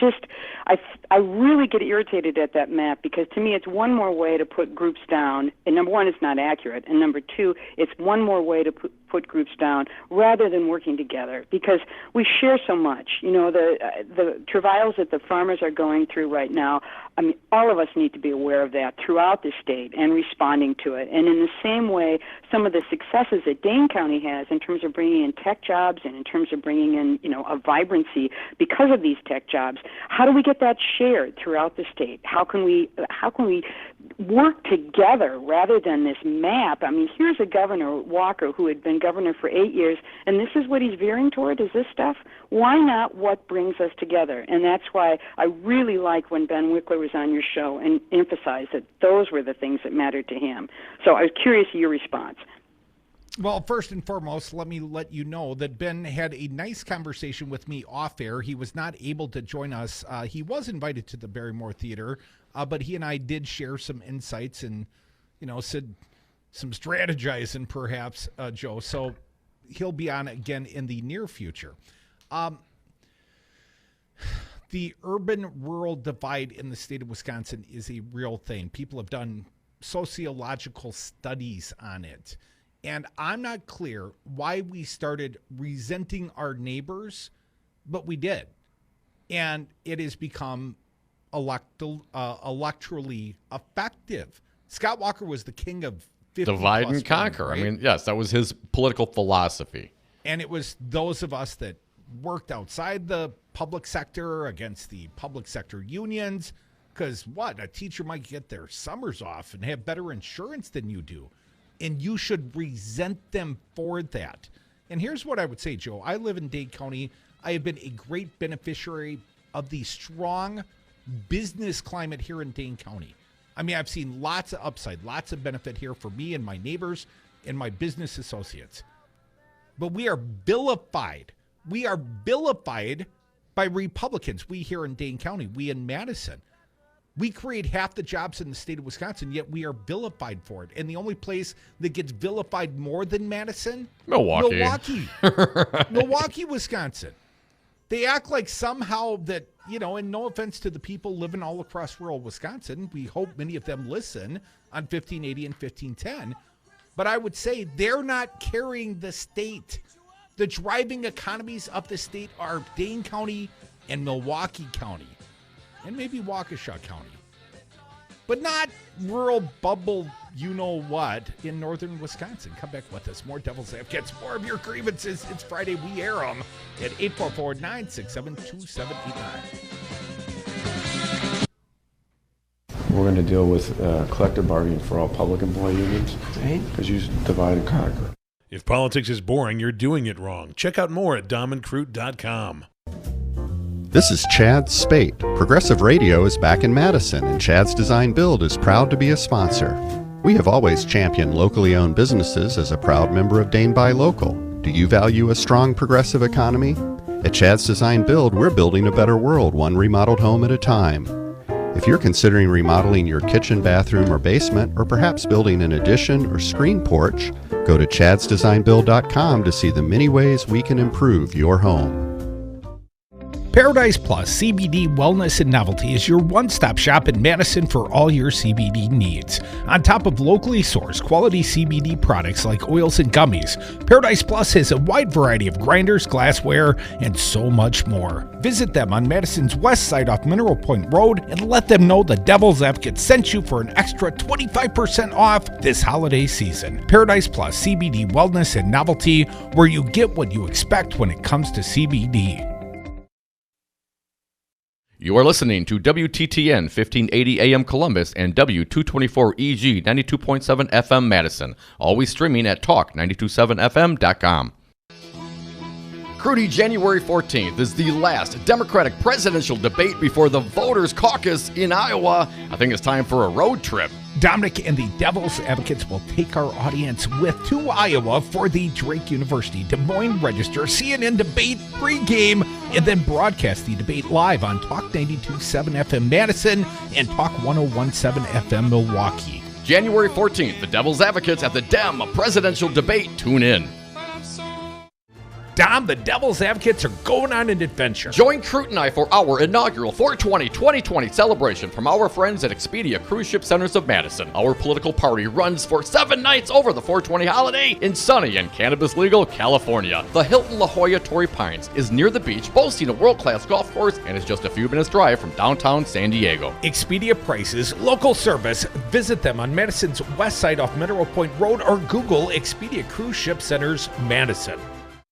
really get irritated at that map, because to me it's one more way to put groups down. And number one, it's not accurate. And number two, it's one more way to put groups down rather than working together, because we share so much. The travails that the farmers are going through right now, I mean, all of us need to be aware of that throughout the state and responding to it. And in the same way, some of the successes that Dane County has in terms of bringing in tech jobs and in terms of bringing in, a vibrancy because of these tech jobs, how do we get that shared throughout the state? How can we work together rather than this map? I mean, here's a Governor Walker who had been governor for 8 years, and this is what he's veering toward, is this stuff. Why not what brings us together? And that's why I really like when Ben Wickler was on your show and emphasized that those were the things that mattered to him. So I was curious of your response. Well, first and foremost, let me let you know that Ben had a nice conversation with me off air. He was not able to join us. He was invited to the Barrymore Theater, but he and I did share some insights and, said strategizing, perhaps, Joe. So he'll be on again in the near future. The urban-rural divide in the state of Wisconsin is a real thing. People have done sociological studies on it. And I'm not clear why we started resenting our neighbors, but we did. And it has become electorally effective. Scott Walker was the king of 50 divide and conquer. Right? I mean, yes, that was his political philosophy. And it was those of us that worked outside the public sector against the public sector unions. Because a teacher might get their summers off and have better insurance than you do. And you should resent them for that. And here's what I would say, Joe. I live in Dade County. I have been a great beneficiary of the strong business climate here in Dane County. I mean, I've seen lots of upside, lots of benefit here for me and my neighbors and my business associates. But we are vilified. We are vilified by Republicans. We here in Dane County, we in Madison. We create half the jobs in the state of Wisconsin, yet we are vilified for it. And the only place that gets vilified more than Madison? Milwaukee. Milwaukee, Wisconsin. They act like somehow that, and no offense to the people living all across rural Wisconsin, we hope many of them listen on 1580 and 1510. But I would say they're not carrying the state. The driving economies of the state are Dane County and Milwaukee County. And maybe Waukesha County. But not rural bubble you-know-what in northern Wisconsin. Come back with us. More Devil's Advocates, more of your grievances. It's Friday. We air them at 844-967-2789. We're going to deal with collective bargaining for all public employee unions. Because you divide and conquer. If politics is boring, you're doing it wrong. Check out more at domandcroot.com. This is Chad Spate. Progressive Radio is back in Madison, and Chad's Design Build is proud to be a sponsor. We have always championed locally owned businesses as a proud member of Dane Buy Local. Do you value a strong progressive economy? At Chad's Design Build, we're building a better world, one remodeled home at a time. If you're considering remodeling your kitchen, bathroom, or basement, or perhaps building an addition or screen porch, go to chadsdesignbuild.com to see the many ways we can improve your home. Paradise Plus CBD Wellness and Novelty is your one-stop shop in Madison for all your CBD needs. On top of locally sourced quality CBD products like oils and gummies, Paradise Plus has a wide variety of grinders, glassware, and so much more. Visit them on Madison's west side off Mineral Point Road and let them know the Devil's Advocate sent you for an extra 25% off this holiday season. Paradise Plus CBD Wellness and Novelty, where you get what you expect when it comes to CBD. You are listening to WTTN 1580 AM Columbus and W224EG 92.7 FM Madison. Always streaming at talk927fm.com. Crudy, January 14th is the last Democratic presidential debate before the voters' caucus in Iowa. I think it's time for a road trip. Dominic and the Devil's Advocates will take our audience to Iowa for the Drake University Des Moines Register CNN debate pregame, and then broadcast the debate live on Talk 92.7 FM Madison and Talk 101.7 FM Milwaukee. January 14th, the Devil's Advocates at the Dem presidential debate. Tune in. Dom, the Devil's Advocates are going on an adventure. Join Crute and I for our inaugural 420-2020 celebration from our friends at Expedia Cruise Ship Centers of Madison. Our political party runs for 7 nights over the 420 holiday in sunny and cannabis-legal California. The Hilton La Jolla Torrey Pines is near the beach, boasting a world-class golf course, and is just a few minutes' drive from downtown San Diego. Expedia prices, local service. Visit them on Madison's west side off Mineral Point Road or Google Expedia Cruise Ship Centers Madison.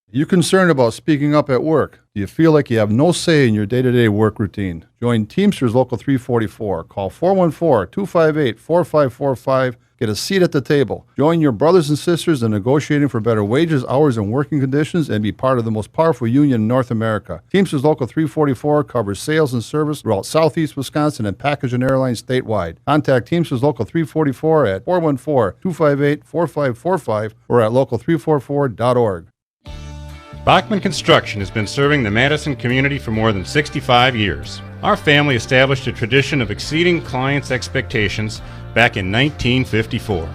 You concerned about speaking up at work? Do you feel like you have no say in your day-to-day work routine? Join Teamsters Local 344. Call 414-258-4545. Get a seat at the table. Join your brothers and sisters in negotiating for better wages, hours, and working conditions, and be part of the most powerful union in North America. Teamsters Local 344 covers sales and service throughout Southeast Wisconsin and package and airlines statewide. Contact Teamsters Local 344 at 414-258-4545 or at local344.org. Bachman Construction has been serving the Madison community for more than 65 years. Our family established a tradition of exceeding clients' expectations back in 1954.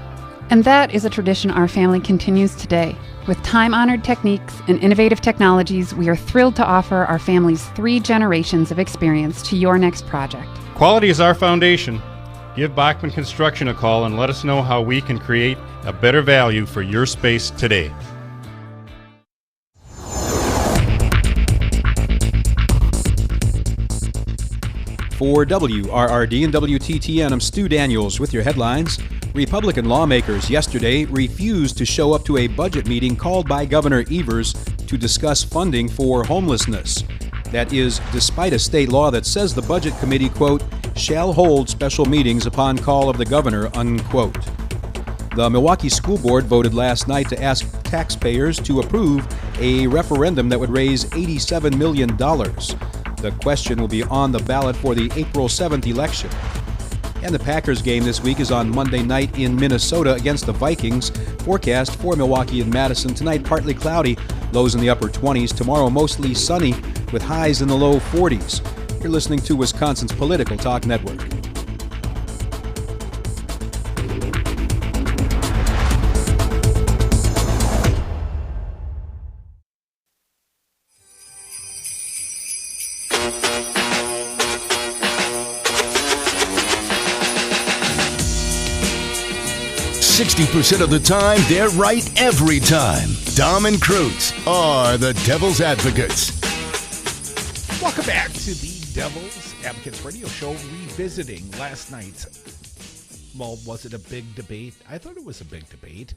And that is a tradition our family continues today. With time-honored techniques and innovative technologies, we are thrilled to offer our family's 3 generations of experience to your next project. Quality is our foundation. Give Bachman Construction a call and let us know how we can create a better value for your space today. For WRRD and WTTN, I'm Stu Daniels with your headlines. Republican lawmakers yesterday refused to show up to a budget meeting called by Governor Evers to discuss funding for homelessness. That is, despite a state law that says the Budget Committee, quote, shall hold special meetings upon call of the governor, unquote. The Milwaukee School Board voted last night to ask taxpayers to approve a referendum that would raise $87 million. The question will be on the ballot for the April 7th election. And the Packers game this week is on Monday night in Minnesota against the Vikings. Forecast for Milwaukee and Madison tonight partly cloudy, lows in the upper 20s. Tomorrow mostly sunny with highs in the low 40s. You're listening to Wisconsin's Political Talk Network. %60 of the time, they're right every time. Dom and Krutz are the Devil's Advocates. Welcome back to the Devil's Advocates radio show, revisiting last night's, well, was it a big debate? I thought it was a big debate.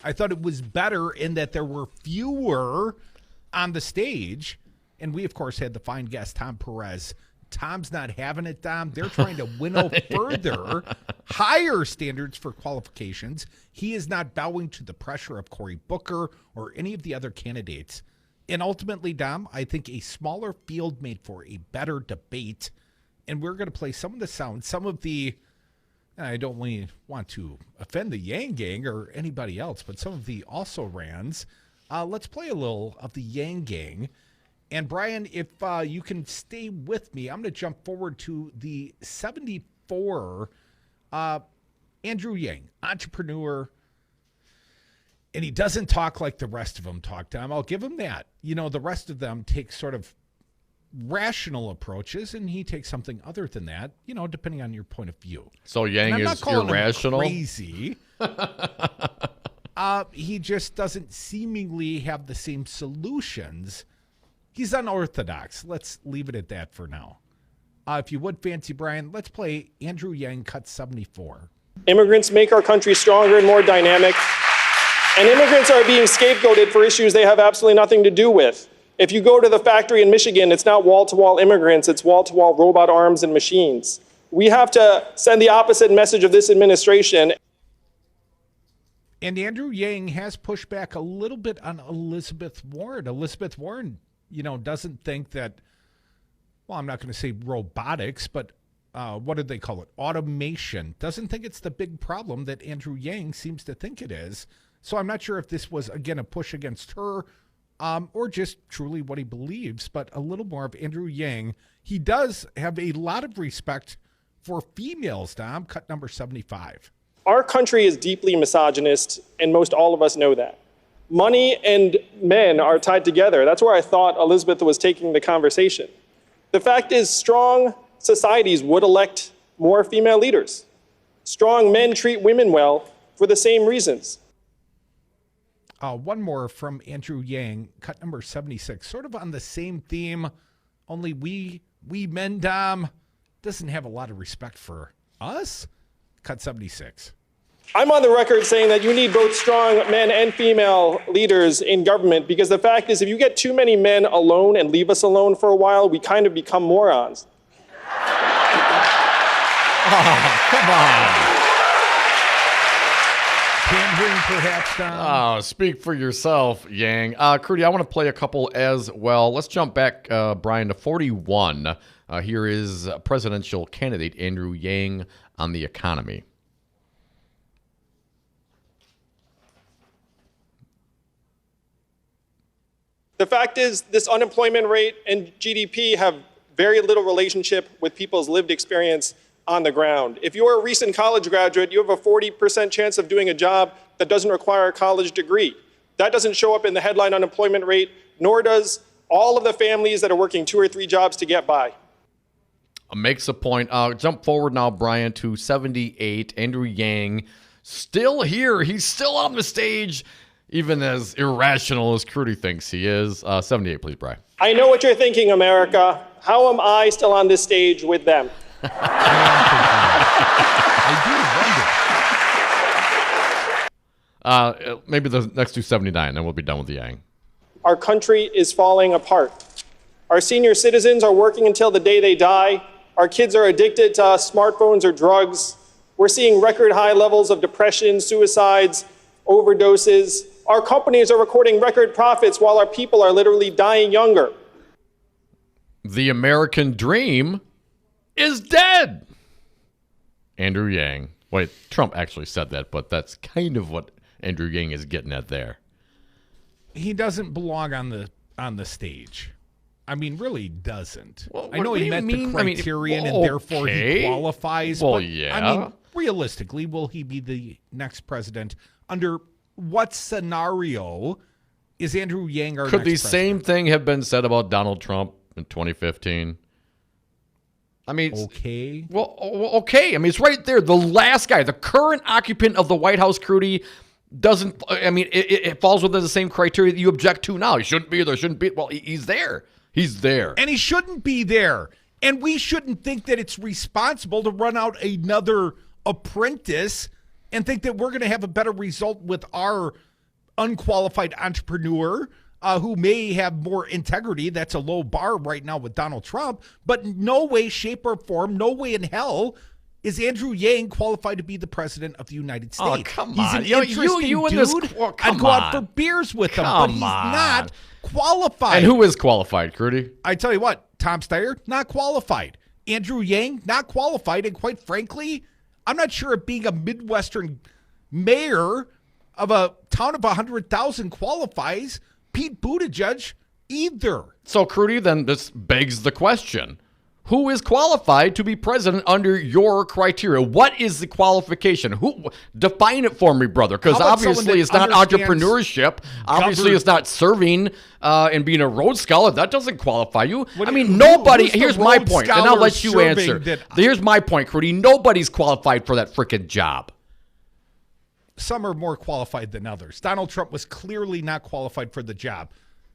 I thought it was better in that there were fewer on the stage. And we, of course, had the fine guest, Tom Perez. Tom's not having it, Dom. They're trying to winnow further, higher standards for qualifications. He is not bowing to the pressure of Cory Booker or any of the other candidates. And ultimately, Dom, I think a smaller field made for a better debate. And we're going to play some of the sound, some of the, I don't really want to offend the Yang Gang or anybody else, but some of the also-rans. Let's play a little of the Yang Gang. And Brian, if you can stay with me, I'm going to jump forward to the 74, Andrew Yang, entrepreneur. And he doesn't talk like the rest of them talk, Tom. I'll give him that. You know, the rest of them take sort of rational approaches, and he takes something other than that, you know, depending on your point of view. So Yang is irrational? Crazy. He just doesn't seemingly have the same solutions. He's unorthodox. Let's leave it at that for now. If you would fancy, Brian, let's play Andrew Yang, cut 74. Immigrants make our country stronger and more dynamic. And immigrants are being scapegoated for issues they have absolutely nothing to do with. If you go to the factory in Michigan, it's not wall-to-wall immigrants, it's wall-to-wall robot arms and machines. We have to send the opposite message of this administration. And Andrew Yang has pushed back a little bit on Elizabeth Warren. Elizabeth Warren, you know, doesn't think that, well, I'm not going to say robotics, but what do they call it? Automation. Doesn't think it's the big problem that Andrew Yang seems to think it is. So I'm not sure if this was, again, a push against her or just truly what he believes, but a little more of Andrew Yang. He does have a lot of respect for females, Dom, cut number 75. Our country is deeply misogynist, and most all of us know that. Money and men are tied together. That's where I thought Elizabeth was taking the conversation. The fact is, strong societies would elect more female leaders. Strong men treat women well for the same reasons. One more from Andrew Yang, cut number 76, sort of on the same theme, only we men, Dom, doesn't have a lot of respect for us. Cut 76. I'm on the record saying that you need both strong men and female leaders in government, because the fact is, if you get too many men alone and leave us alone for a while, we kind of become morons. Oh, come on. Pandering, perhaps, Tom? Oh, speak for yourself, Yang. Crudy, I want to play a couple as well. Let's jump back, Brian, to 41. Here is presidential candidate Andrew Yang on the economy. The fact is, this unemployment rate and GDP have very little relationship with people's lived experience on the ground. If you're a recent college graduate, you have a 40% chance of doing a job that doesn't require a college degree. That doesn't show up in the headline unemployment rate, nor does all of the families that are working 2 or 3 jobs to get by. Makes a point. Jump forward now, Brian, to 78. Andrew Yang, still here. He's still on the stage, even as irrational as Crudy thinks he is. 78, please, Brian. I know what you're thinking, America. How am I still on this stage with them? Maybe the next do 79, then we'll be done with the Yang. Our country is falling apart. Our senior citizens are working until the day they die. Our kids are addicted to smartphones or drugs. We're seeing record high levels of depression, suicides, overdoses. Our companies are recording record profits while our people are literally dying younger. The American dream is dead. Andrew Yang. Wait, Trump actually said that, but that's kind of what Andrew Yang is getting at there. He doesn't belong on the stage. I mean, really doesn't. Well, I know he met the criterion and therefore he qualifies. Well, but, yeah. I mean, realistically, will he be the next president? Under what scenario is Andrew Yang our Could next the president? same thing have been said about Donald Trump in 2015? I mean, okay. Well, okay. I mean, it's right there. The last guy, the current occupant of the White House, Crudy, doesn't. I mean, it falls within the same criteria that you object to now. He shouldn't be there. Shouldn't be. Well, he's there. He's there. And he shouldn't be there. And we shouldn't think that it's responsible to run out another apprentice and think that we're going to have a better result with our unqualified entrepreneur who may have more integrity. That's a low bar right now with Donald Trump. But no way, shape, or form, no way in hell is Andrew Yang qualified to be the president of the United States. Oh, come He's on. an interesting you dude. and this, well, I'd go out for beers with him, but he's not qualified. And who is qualified, Crudy? I tell you what, Tom Steyer, not qualified. Andrew Yang, not qualified. And quite frankly, I'm not sure if being a Midwestern mayor of a town of 100,000 qualifies Pete Buttigieg either. So, Crudy, then this begs the question. Who is qualified to be president under your criteria? What is the qualification? Who define it for me, brother? Because obviously it's not entrepreneurship. Obviously it's not serving and being a Rhodes Scholar. That doesn't qualify you. Nobody. Here's my point, and I'll let you answer. Here's my point, Crudy. Nobody's qualified for that frickin' job. Some are more qualified than others. Donald Trump was clearly not qualified for the job.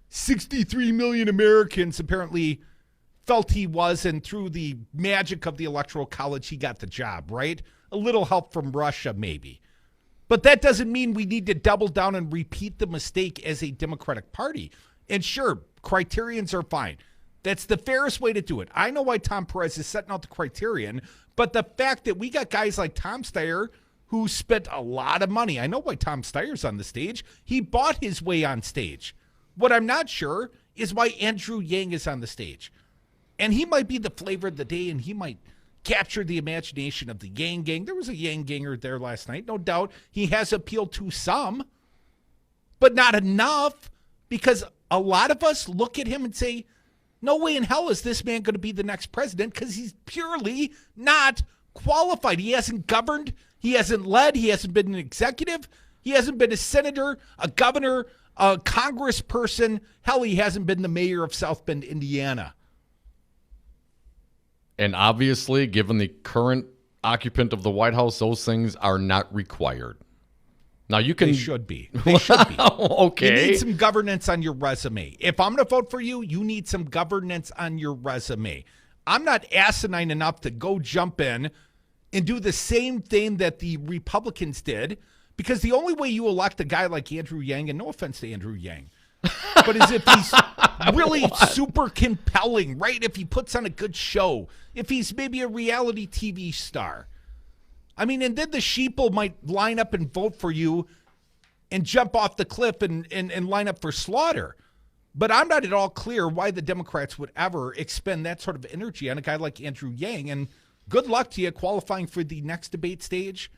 63 million Americans apparently felt he was, and through the magic of the Electoral College, he got the job, right? A little help from Russia, maybe. But that doesn't mean we need to double down and repeat the mistake as a Democratic Party. And sure, criterions are fine. That's the fairest way to do it. I know why Tom Perez is setting out the criterion, but the fact that we got guys like Tom Steyer who spent a lot of money. I know why Tom Steyer's on the stage. He bought his way on stage. What I'm not sure is why Andrew Yang is on the stage. And he might be the flavor of the day, and he might capture the imagination of the Yang gang. There was a Yang ganger there last night, no doubt. He has appealed to some, but not enough, because a lot of us look at him and say, no way in hell is this man going to be the next president, because he's purely not qualified. He hasn't governed. He hasn't led. He hasn't been an executive. He hasn't been a senator, a governor, a congressperson. Hell, he hasn't been the mayor of South Bend, Indiana. And obviously, given the current occupant of the White House, those things are not required. Now, you can... They should be. They should be. Okay. You need some governance on your resume. If I'm going to vote for you, you need some governance on your resume. I'm not asinine enough to go jump in and do the same thing that the Republicans did, because the only way you elect a guy like Andrew Yang, and no offense to Andrew Yang, but as if he's really super compelling, right? If he puts on a good show, if he's maybe a reality TV star. I mean, and then the sheeple might line up and vote for you and jump off the cliff and line up for slaughter. But I'm not at all clear why the Democrats would ever expend that sort of energy on a guy like Andrew Yang. And good luck to you qualifying for the next debate stage.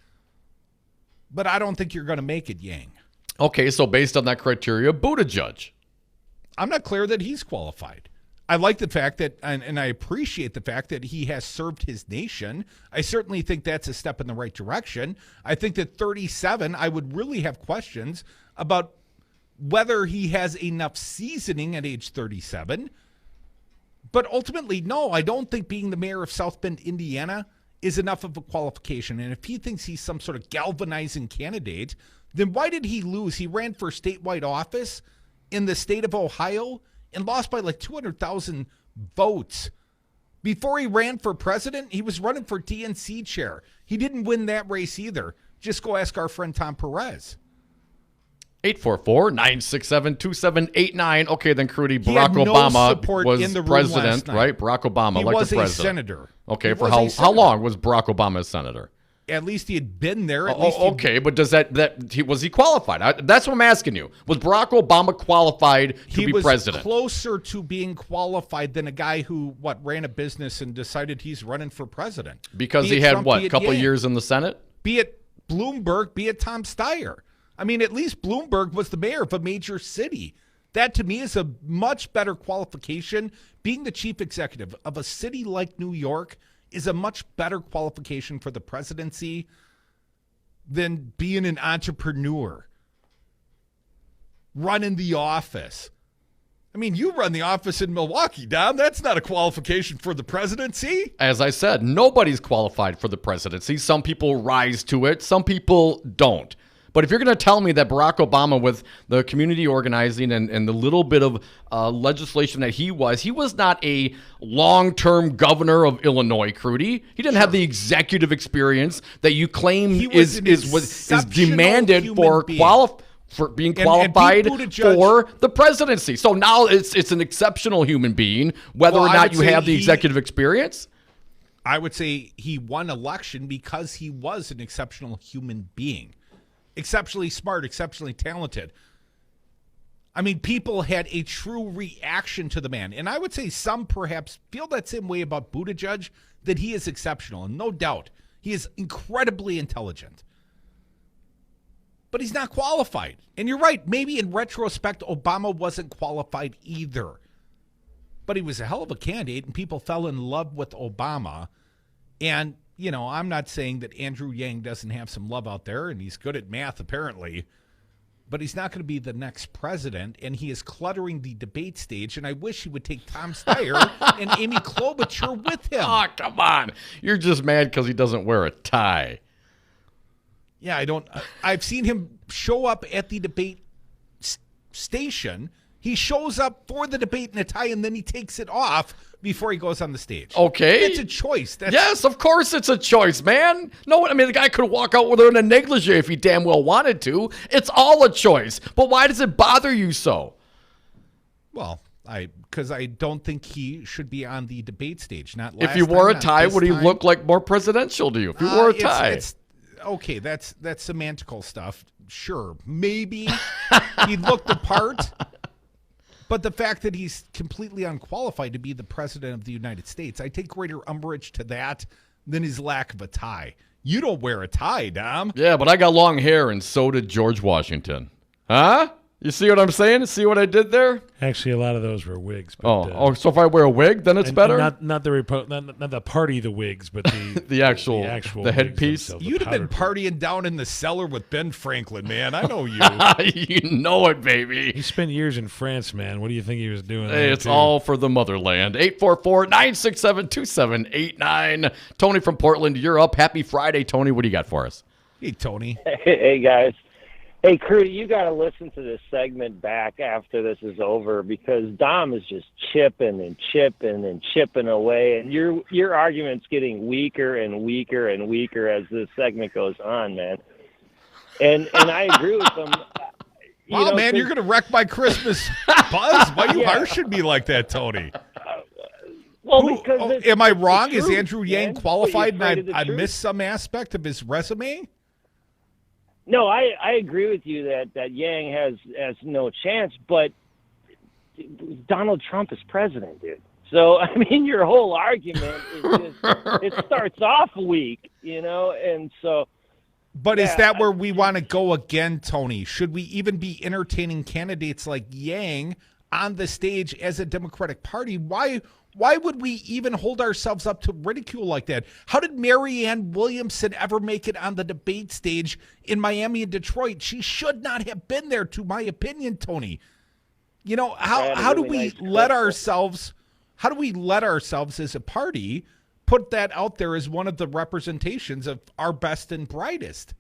But I don't think you're going to make it, Yang. Okay, so based on that criteria, Buttigieg. I'm not clear that he's qualified. I like the fact that, and I appreciate the fact that he has served his nation. I certainly think that's a step in the right direction. I think that 37, I would really have questions about whether he has enough seasoning at age 37. But ultimately, no, I don't think being the mayor of South Bend, Indiana is enough of a qualification. And if he thinks he's some sort of galvanizing candidate, then why did he lose? He ran for statewide office in the state of Ohio and lost by like 200,000 votes. Before he ran for president, he was running for DNC chair. He didn't win that race either. Just go ask our friend Tom Perez. 844-967-2789. Okay, then, Crudy, Barack Obama was in the room president, right? Barack Obama, he like was the president. A senator. Okay, for how long was Barack Obama a senator? At least he had been there. Okay, but does was he qualified? That's what I'm asking you. Was Barack Obama qualified to be president? He was closer to being qualified than a guy who ran a business and decided he's running for president. Because he had a couple years in the Senate? Be it Bloomberg, be it Tom Steyer. I mean, at least Bloomberg was the mayor of a major city. That, to me, is a much better qualification. Being the chief executive of a city like New York is a much better qualification for the presidency than being an entrepreneur, running the office. I mean, you run the office in Milwaukee, Dom. That's not a qualification for the presidency. As I said, nobody's qualified for the presidency. Some people rise to it. Some people don't. But if you're going to tell me that Barack Obama, with the community organizing and the little bit of legislation that he was not a long-term governor of Illinois, Crudy. He didn't have the executive experience that you claim is demanded for being qualified for the presidency. So now it's an exceptional human being, whether or not you have the executive experience. I would say he won election because he was an exceptional human being. Exceptionally smart, exceptionally talented. I mean, people had a true reaction to the man. And I would say some perhaps feel that same way about Buttigieg, that he is exceptional. And no doubt, he is incredibly intelligent. But he's not qualified. And you're right, maybe in retrospect, Obama wasn't qualified either. But he was a hell of a candidate, and people fell in love with Obama. And you know, I'm not saying that Andrew Yang doesn't have some love out there, and he's good at math apparently, but he's not going to be the next president, and he is cluttering the debate stage, and I wish he would take Tom Steyer and Amy Klobuchar with him. Oh, come on. You're just mad because he doesn't wear a tie. Yeah, I've seen him show up at the debate station. He shows up for the debate in a tie, and then he takes it off before he goes on the stage. Okay. It's a choice. Yes, of course it's a choice, man. No, I mean, the guy could walk out with her in a negligee if he damn well wanted to. It's all a choice. But why does it bother you so? Well, because I don't think he should be on the debate stage. Not last If he wore time, a tie, would he look like more presidential to you? If he wore a tie. Okay, that's semantical stuff. Sure, maybe he looked the part. But the fact that he's completely unqualified to be the president of the United States, I take greater umbrage to that than his lack of a tie. You don't wear a tie, Dom. Yeah, but I got long hair, and so did George Washington. Huh? You see what I'm saying? See what I did there? Actually, a lot of those were wigs. But, so if I wear a wig, then it's better? Not the party, the wigs, but the the actual headpiece. You'd have been partying down in the cellar with Ben Franklin, man. I know you. You know it, baby. He spent years in France, man. What do you think he was doing? Hey, it's all for the motherland. 844-967-2789. Tony from Portland, you're up. Happy Friday, Tony. What do you got for us? Hey, Tony. Hey, guys. Hey, Crudy, you got to listen to this segment back after this is over, because Dom is just chipping and chipping and chipping away, and your argument's getting weaker and weaker and weaker as this segment goes on, man. And I agree with him. Wow, man, you're going to wreck my Christmas buzz. Why are you harshing me like that, Tony? Because am I wrong? Is Andrew man. Yang qualified and I truth. missed some aspect of his resume? No, I agree with you that Yang has no chance, but Donald Trump is president, dude. So, I mean, your whole argument is just, it starts off weak, and so. But is that where we want to go again, Tony? Should we even be entertaining candidates like Yang on the stage as a Democratic Party. Why would we even hold ourselves up to ridicule like that? How did Marianne Williamson ever make it on the debate stage in Miami and Detroit? She should not have been there, to my opinion, Tony. You know, how do we let ourselves as a party put that out there as one of the representations of our best and brightest?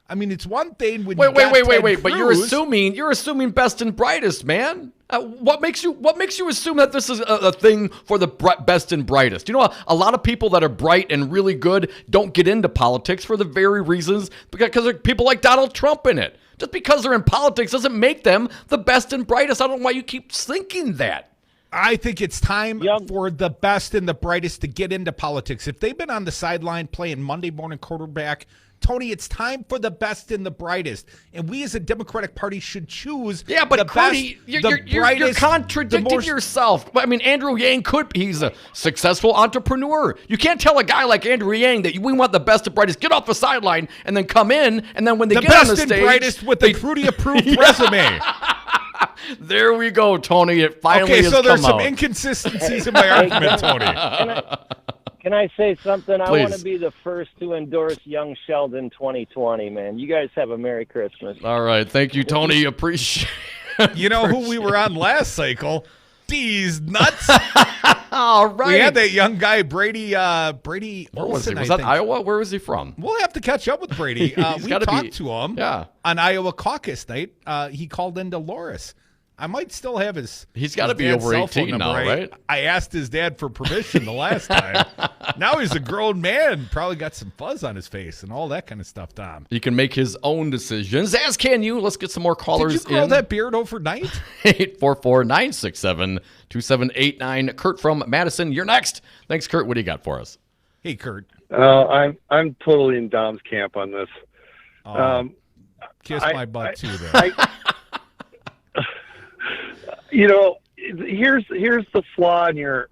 I mean, it's one thing when wait, but you're assuming best and brightest, man. What makes you assume that this is a thing for the best and brightest? You know, a lot of people that are bright and really good don't get into politics for the very reasons because there are people like Donald Trump in it. Just because they're in politics doesn't make them the best and brightest. I don't know why you keep thinking that. I think it's time for the best and the brightest to get into politics. If they've been on the sideline playing Monday morning quarterback, Tony, it's time for the best and the brightest. And we as a Democratic Party should choose the Cody, best, you're contradicting yourself. I mean, Andrew Yang he's a successful entrepreneur. You can't tell a guy like Andrew Yang that we want the best and brightest, get off the sideline, and then come in, and then when they get on the stage. The best and brightest with the Crudy-approved resume. There we go, Tony. It finally has come out. Okay, so there's some inconsistencies in my argument, Tony. Can I say something? Please. I want to be the first to endorse Young Sheldon 2020, man. You guys have a Merry Christmas. All right. Thank you, Tony. Appreciate it. You know who we were on last cycle? These nuts. All right. We had that young guy, Brady Where was he? Olson, Was that Iowa? Where was he from? We'll have to catch up with Brady. We talked to him on Iowa caucus night. He called in Dolores. I might still have his. He's got to be over 18 now, right? I asked his dad for permission the last time. Now he's a grown man. Probably got some fuzz on his face and all that kind of stuff, Tom. He can make his own decisions, as can you. Let's get some more callers in. Did you grow that beard overnight? 844-967-2789. Kurt from Madison, you're next. Thanks, Kurt. What do you got for us? Hey, Kurt. I'm totally in Dom's camp on this. Kiss my butt too, then. You know, here's the flaw in your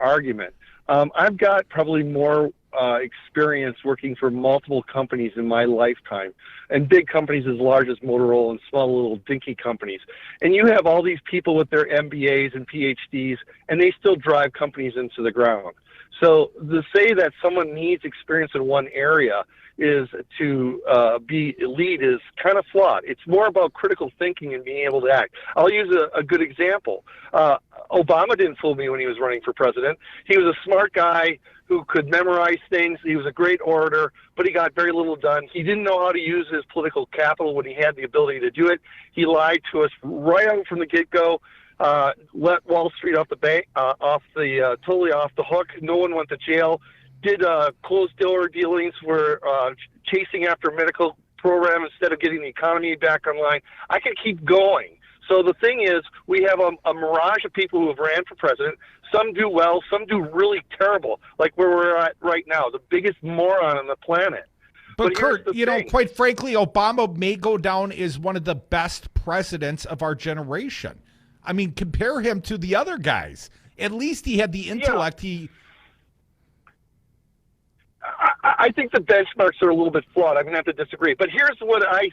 argument. I've got probably more experience working for multiple companies in my lifetime, and big companies as large as Motorola and small little dinky companies. And you have all these people with their MBAs and PhDs, and they still drive companies into the ground. So to say that someone needs experience in one area is to be lead is kind of flawed. It's more about critical thinking and being able to act. I'll use a good example. Obama didn't fool me when he was running for president. He was a smart guy who could memorize things. He was a great orator, but he got very little done. He didn't know how to use his political capital when he had the ability to do it. He lied to us right on from the get-go. Let Wall Street off the bank, totally off the hook. No one went to jail. Did closed door dealings where chasing after a medical program instead of getting the economy back online. I can keep going. So the thing is, we have a mirage of people who have ran for president. Some do well, some do really terrible, like where we're at right now, the biggest moron on the planet. But Kurt, you know, quite frankly, Obama may go down as one of the best presidents of our generation. I mean, compare him to the other guys. At least he had the intellect. Yeah. I think the benchmarks are a little bit flawed. I'm going to have to disagree. But here's what I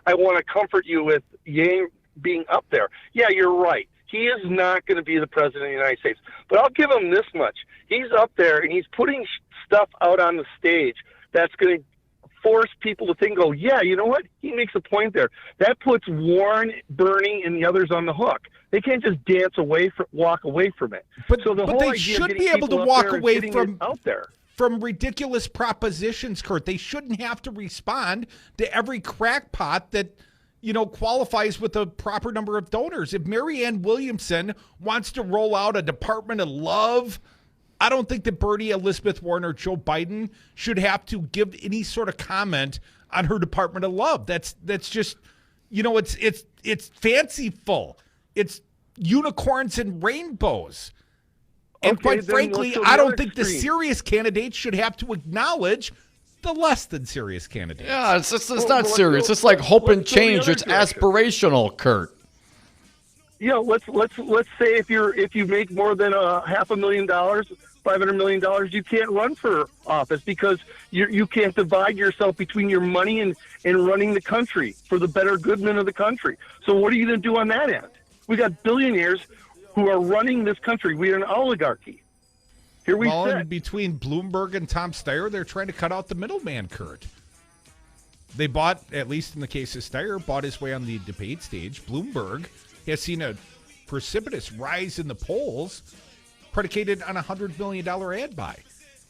want to comfort you with Yang being up there. Yeah, you're right. He is not going to be the president of the United States. But I'll give him this much. He's up there, and he's putting stuff out on the stage that's going to force people to think, oh, yeah, you know what? He makes a point there. That puts Warren, Bernie, and the others on the hook. They can't just walk away from it. But the whole they idea should be able to walk away from out there. From ridiculous propositions, Kurt. They shouldn't have to respond to every crackpot that, you know, qualifies with the proper number of donors. If Marianne Williamson wants to roll out a Department of Love, I don't think that Bernie, Elizabeth Warren, or Joe Biden should have to give any sort of comment on her Department of Love. That's just, you know, it's fanciful. It's unicorns and rainbows. And quite frankly, I don't think the serious candidates should have to acknowledge the less than serious candidates. Yeah, it's not serious. It's like hope and change. It's aspirational, Kurt. Yeah, let's say if you make more than $500,000, $500 million, you can't run for office because you can't divide yourself between your money and running the country for the better goodman of the country. So what are you going to do on that end? We got billionaires who are running this country. We are an oligarchy. Here we well, sit. Between Bloomberg and Tom Steyer, they're trying to cut out the middleman, Kurt. They bought, at least in the case of Steyer, bought his way on the debate stage. Bloomberg has seen a precipitous rise in the polls predicated on a $100 million ad buy.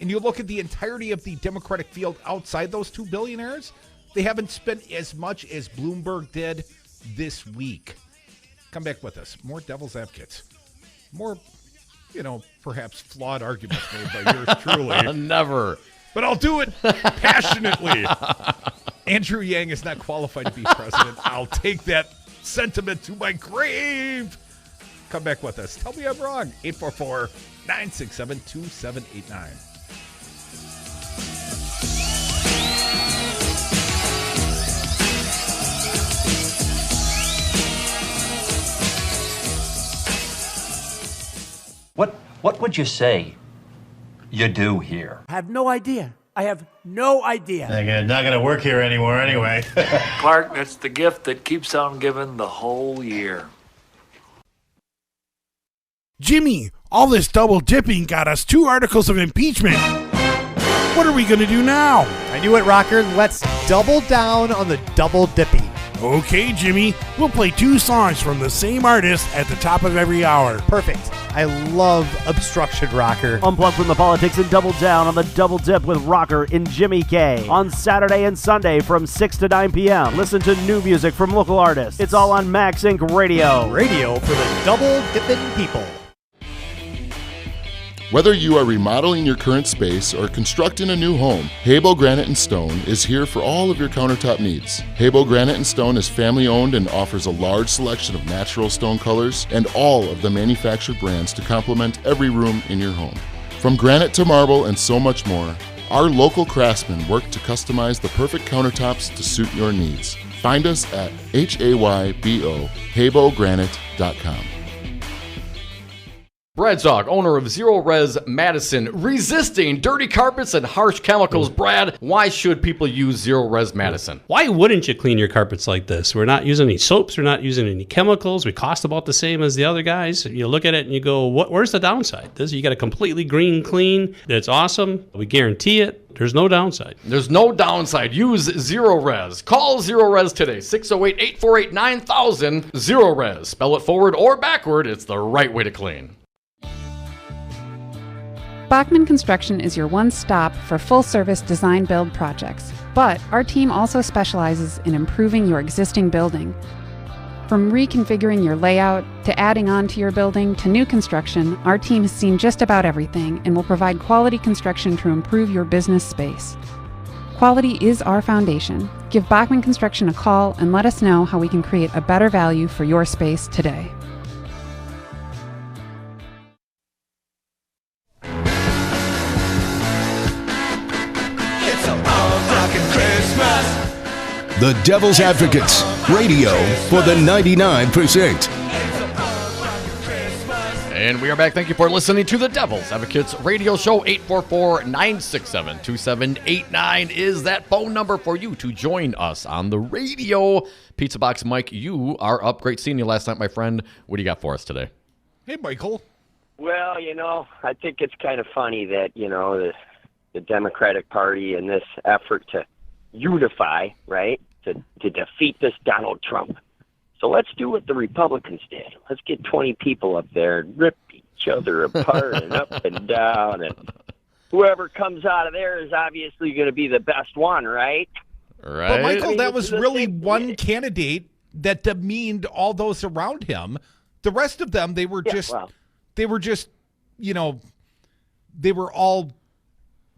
And you look at the entirety of the Democratic field outside those two billionaires, they haven't spent as much as Bloomberg did this week. Come back with us. More devil's advocates. More, perhaps flawed arguments made by yours truly. Never. But I'll do it passionately. Andrew Yang is not qualified to be president. I'll take that sentiment to my grave. Come back with us. Tell me I'm wrong. 844-967-2789. What would you say you do here? I have no idea. I have no idea. Not going to work here anymore anyway. Clark, that's the gift that keeps on giving the whole year. Jimmy, all this double dipping got us 2 articles of impeachment. What are we going to do now? I knew it, Rocker. Let's double down on the double dipping. Okay, Jimmy. We'll play 2 songs from the same artist at the top of every hour. Perfect. I love obstruction, Rocker. Unplug from the politics and double down on the Double Dip with Rocker and Jimmy K. On Saturday and Sunday from 6 to 9 p.m. Listen to new music from local artists. It's all on Max Inc. Radio. Radio for the double dipping people. Whether you are remodeling your current space or constructing a new home, Habo Granite & Stone is here for all of your countertop needs. Habo Granite & Stone is family-owned and offers a large selection of natural stone colors and all of the manufactured brands to complement every room in your home. From granite to marble and so much more, our local craftsmen work to customize the perfect countertops to suit your needs. Find us at HAYBO, Brad Zog, owner of Zero Res Madison, resisting dirty carpets and harsh chemicals. Brad, why should people use Zero Res Madison? Why wouldn't you clean your carpets like this? We're not using any soaps. We're not using any chemicals. We cost about the same as the other guys. You look at it and you go, where's the downside? You got a completely green clean. That's awesome. We guarantee it. There's no downside. There's no downside. Use Zero Res. Call Zero Res today. 608-848-9000. Zero Res. Spell it forward or backward. It's the right way to clean. Bachman Construction is your one-stop for full-service design-build projects, but our team also specializes in improving your existing building. From reconfiguring your layout, to adding on to your building, to new construction, our team has seen just about everything and will provide quality construction to improve your business space. Quality is our foundation. Give Bachman Construction a call and let us know how we can create a better value for your space today. The Devil's Advocates, radio for the 99%. And we are back. Thank you for listening to the Devil's Advocates radio show. 844-967-2789 is that phone number for you to join us on the radio. Pizza Box Mike, you are up. Great seeing you last night, my friend. What do you got for us today? Hey, Michael. Well, I think it's kind of funny that, the Democratic Party in this effort to unify, right, to defeat this Donald Trump. So let's do what the Republicans did. Let's get 20 people up there and rip each other apart and up and down. And whoever comes out of there is obviously going to be the best one, right? Right. But, Michael, that was really one candidate that demeaned all those around him. The rest of them, they were just, they were all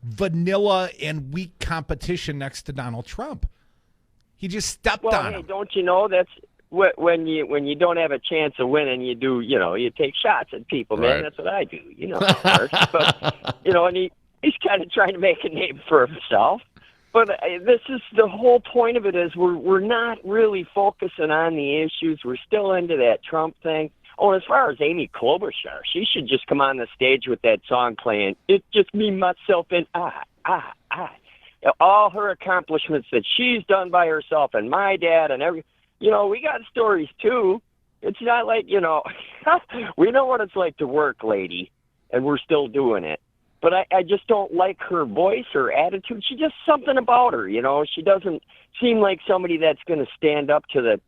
vanilla and weak competition next to Donald Trump. He just stepped on him. Don't you know that's when you don't have a chance of winning, you do, you take shots at people, man. Right. That's what I do, But, and he's kind of trying to make a name for himself. But this is the whole point of it is we're not really focusing on the issues. We're still into that Trump thing. Oh, as far as Amy Klobuchar, she should just come on the stage with that song playing. It's just me, myself, and I. All her accomplishments that she's done by herself and my dad and we got stories too. It's not like, we know what it's like to work, lady, and we're still doing it. But I just don't like her voice or attitude. She just something about her, She doesn't seem like somebody that's going to stand up to the,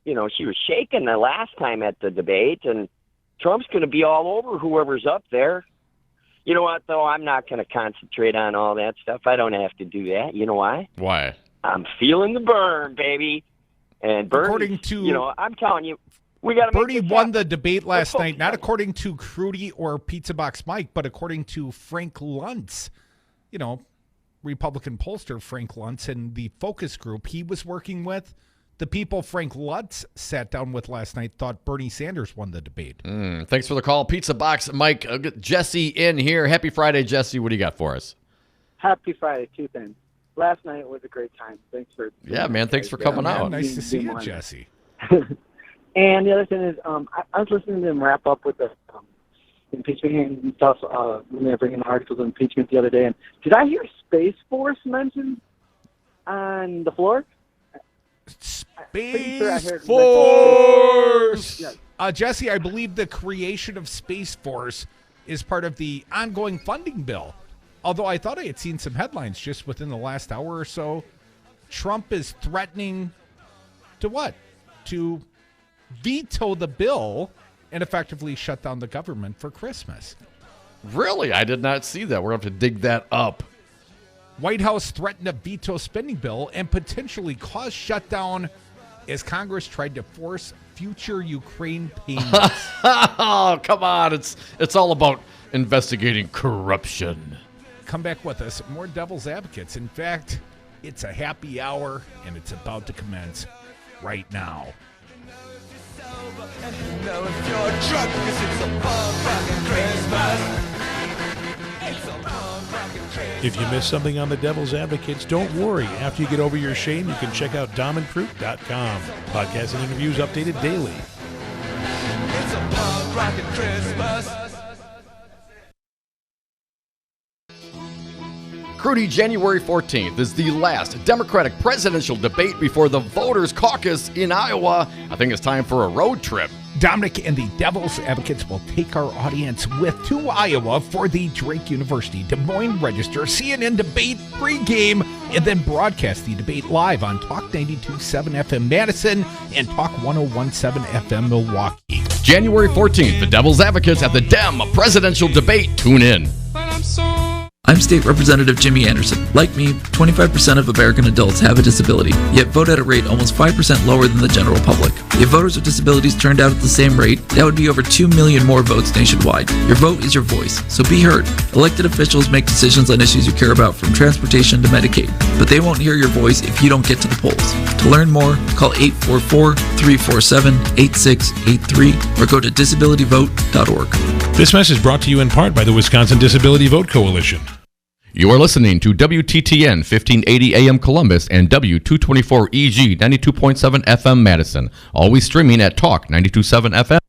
she was shaking the last time at the debate, and Trump's going to be all over whoever's up there. You know what, though? I'm not going to concentrate on all that stuff. I don't have to do that. You know why? Why? I'm feeling the burn, baby. And Bernie, according to, I'm telling you, we got to. Bernie won the debate last night, not according to Crudy or Pizza Box Mike, but according to Frank Luntz, Republican pollster Frank Luntz and the focus group he was working with. The people Frank Luntz sat down with last night thought Bernie Sanders won the debate. Thanks for the call, Pizza Box Mike. I'll get Jesse in here. Happy Friday, Jesse. What do you got for us? Happy Friday, two things. Last night was a great time. Thanks for man. Thanks for coming out. Nice to see you, Jesse. And the other thing is, I was listening to them wrap up with the impeachment and stuff when they were bringing the articles of impeachment the other day. And did I hear Space Force mentioned on the floor? Space Force! Jesse, I believe the creation of Space Force is part of the ongoing funding bill. Although I thought I had seen some headlines just within the last hour or so. Trump is threatening to what? To veto the bill and effectively shut down the government for Christmas. Really? I did not see that. We're going to have to dig that up. White House threatened to veto spending bill and potentially cause shutdown as Congress tried to force future Ukraine payments. Oh, come on. It's all about investigating corruption. Come back with us. More Devil's Advocates. In fact, it's a happy hour, and it's about to commence right now. If you missed something on the Devil's Advocates, don't worry. After you get over your shame, you can check out domandcroot.com. Podcasts and interviews updated daily. It's a punk rockin' Christmas. Crudy, January 14th is the last Democratic presidential debate before the voters caucus in Iowa. I think it's time for a road trip. Dominic and the Devil's Advocates will take our audience to Iowa for the Drake University Des Moines Register CNN debate pregame, and then broadcast the debate live on Talk 92.7 FM Madison and Talk 101.7 FM Milwaukee. January 14th, the Devil's Advocates at the Dem presidential debate. Tune in. I'm State Representative Jimmy Anderson. Like me, 25% of American adults have a disability, yet vote at a rate almost 5% lower than the general public. If voters with disabilities turned out at the same rate, that would be over 2 million more votes nationwide. Your vote is your voice, so be heard. Elected officials make decisions on issues you care about, from transportation to Medicaid, but they won't hear your voice if you don't get to the polls. To learn more, call 844-347-8683 or go to disabilityvote.org. This message brought to you in part by the Wisconsin Disability Vote Coalition. You are listening to WTTN 1580 AM Columbus and W224EG 92.7 FM Madison. Always streaming at Talk 92.7 FM.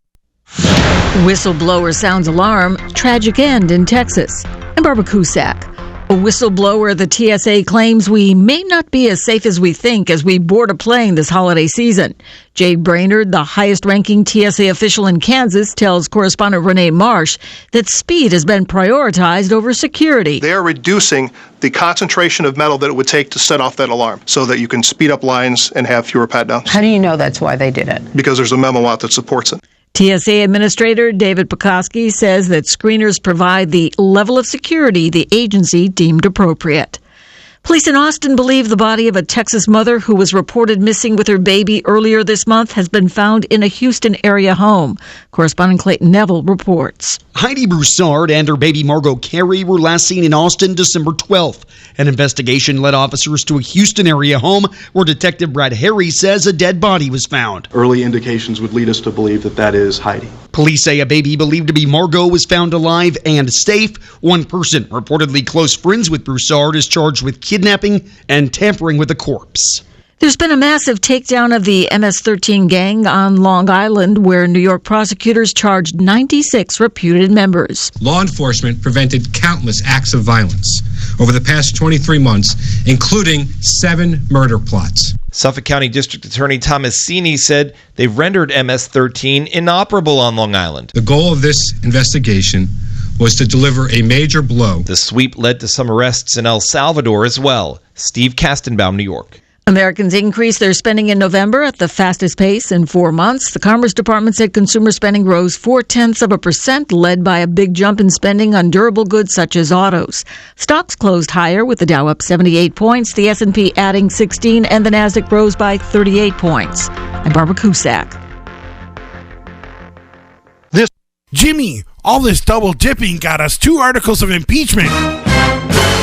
Whistleblower sounds alarm. Tragic end in Texas. I'm Barbara Cusack. A whistleblower, the TSA claims we may not be as safe as we think as we board a plane this holiday season. Jay Brainerd, the highest-ranking TSA official in Kansas, tells correspondent Renee Marsh that speed has been prioritized over security. They are reducing the concentration of metal that it would take to set off that alarm so that you can speed up lines and have fewer pat-downs. How do you know that's why they did it? Because there's a memo out that supports it. TSA Administrator David Pekoski says that screeners provide the level of security the agency deemed appropriate. Police in Austin believe the body of a Texas mother who was reported missing with her baby earlier this month has been found in a Houston area home. Correspondent Clayton Neville reports. Heidi Broussard and her baby Margot Carey were last seen in Austin December 12th. An investigation led officers to a Houston area home where Detective Brad Harry says a dead body was found. Early indications would lead us to believe that that is Heidi. Police say a baby believed to be Margot was found alive and safe. One person, reportedly close friends with Broussard, is charged with kidnapping and tampering with a corpse. There's been a massive takedown of the MS-13 gang on Long Island, where New York prosecutors charged 96 reputed members. Law enforcement prevented countless acts of violence over the past 23 months, including 7 murder plots. Suffolk County District Attorney Thomas Sini said they've rendered MS-13 inoperable on Long Island. The goal of this investigation was to deliver a major blow. The sweep led to some arrests in El Salvador as well. Steve Kastenbaum, New York. Americans increased their spending in November at the fastest pace in 4 months. The Commerce Department said consumer spending rose 0.4%, led by a big jump in spending on durable goods such as autos. Stocks closed higher, with the Dow up 78 points, the S&P adding 16, and the Nasdaq rose by 38 points. I'm Barbara Cusack. Jimmy, all this double dipping got us 2 articles of impeachment.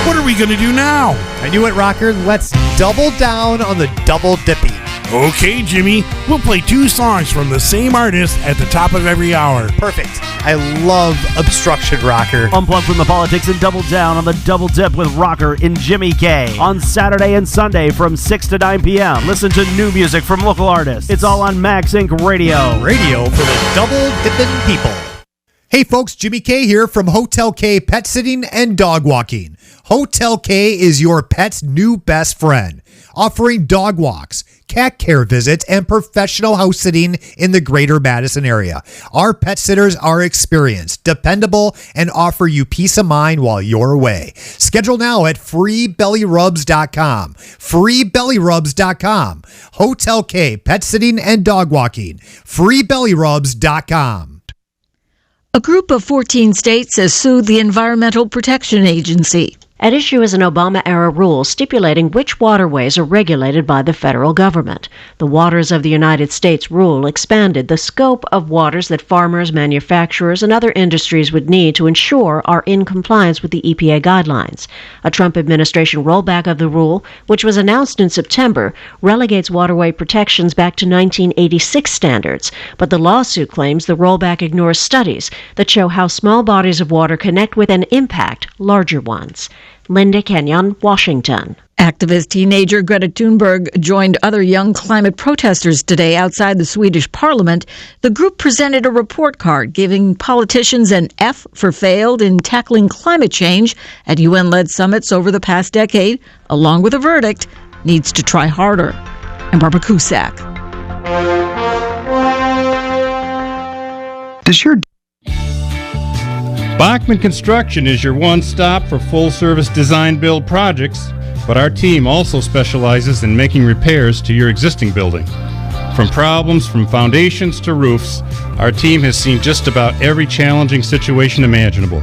What are we going to do now? I knew it, Rocker. Let's double down on the double dipping. Okay, Jimmy. We'll play 2 songs from the same artist at the top of every hour. Perfect. I love obstruction, Rocker. Unplug from the politics and double down on the Double Dip with Rocker and Jimmy K. On Saturday and Sunday from 6 to 9 p.m. Listen to new music from local artists. It's all on Max Inc. Radio. Radio for the double dipping people. Hey folks, Jimmy K here from Hotel K Pet Sitting and Dog Walking. Hotel K is your pet's new best friend, offering dog walks, cat care visits, and professional house sitting in the greater Madison area. Our pet sitters are experienced, dependable, and offer you peace of mind while you're away. Schedule now at freebellyrubs.com. freebellyrubs.com. Hotel K Pet Sitting and Dog Walking. freebellyrubs.com. A group of 14 states has sued the Environmental Protection Agency. At issue is an Obama-era rule stipulating which waterways are regulated by the federal government. The Waters of the United States rule expanded the scope of waters that farmers, manufacturers, and other industries would need to ensure are in compliance with the EPA guidelines. A Trump administration rollback of the rule, which was announced in September, relegates waterway protections back to 1986 standards, but the lawsuit claims the rollback ignores studies that show how small bodies of water connect with and impact larger ones. Linda Kenyon, Washington. Activist teenager Greta Thunberg joined other young climate protesters today outside the Swedish parliament. The group presented a report card giving politicians an F for failed in tackling climate change at UN-led summits over the past decade, along with a verdict, needs to try harder. I'm Barbara Cusack. Does your Bachman Construction is your one-stop for full-service design-build projects, but our team also specializes in making repairs to your existing building. From problems from foundations to roofs, our team has seen just about every challenging situation imaginable.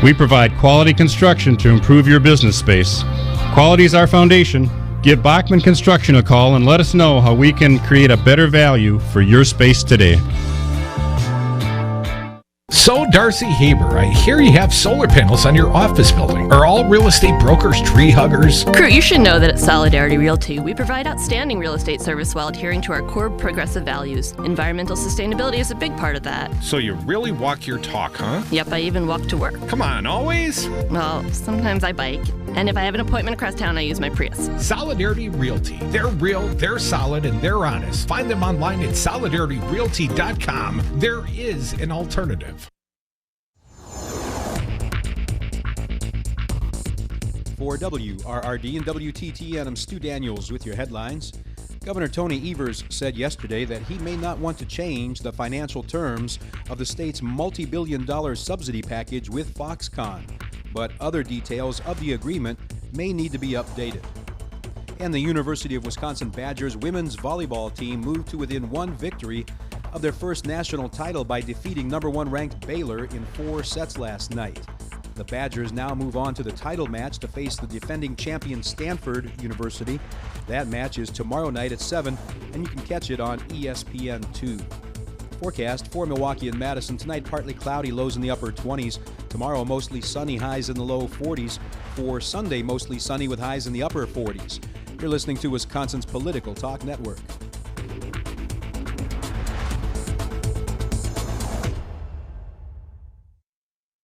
We provide quality construction to improve your business space. Quality is our foundation. Give Bachman Construction a call and let us know how we can create a better value for your space today. So, Darcy Haber, I hear you have solar panels on your office building. Are all real estate brokers tree huggers? Crew, you should know that at Solidarity Realty, we provide outstanding real estate service while adhering to our core progressive values. Environmental sustainability is a big part of that. So you really walk your talk, huh? Yep, I even walk to work. Come on, always? Well, sometimes I bike. And if I have an appointment across town, I use my Prius. Solidarity Realty. They're real, they're solid, and they're honest. Find them online at solidarityrealty.com. There is an alternative. For WRRD and WTTN, I'm Stu Daniels with your headlines. Governor Tony Evers said yesterday that he may not want to change the financial terms of the state's multi-billion-dollar subsidy package with Foxconn, but other details of the agreement may need to be updated. And the University of Wisconsin Badgers women's volleyball team moved to within one victory of their first national title by defeating number 1 ranked Baylor in 4 sets last night. The Badgers now move on to the title match to face the defending champion Stanford University. That match is tomorrow night at 7, and you can catch it on ESPN2. Forecast for Milwaukee and Madison tonight: partly cloudy, lows in the upper 20s. Tomorrow mostly sunny, highs in the low 40s. For Sunday, mostly sunny with highs in the upper 40s. You're listening to Wisconsin's Political Talk Network.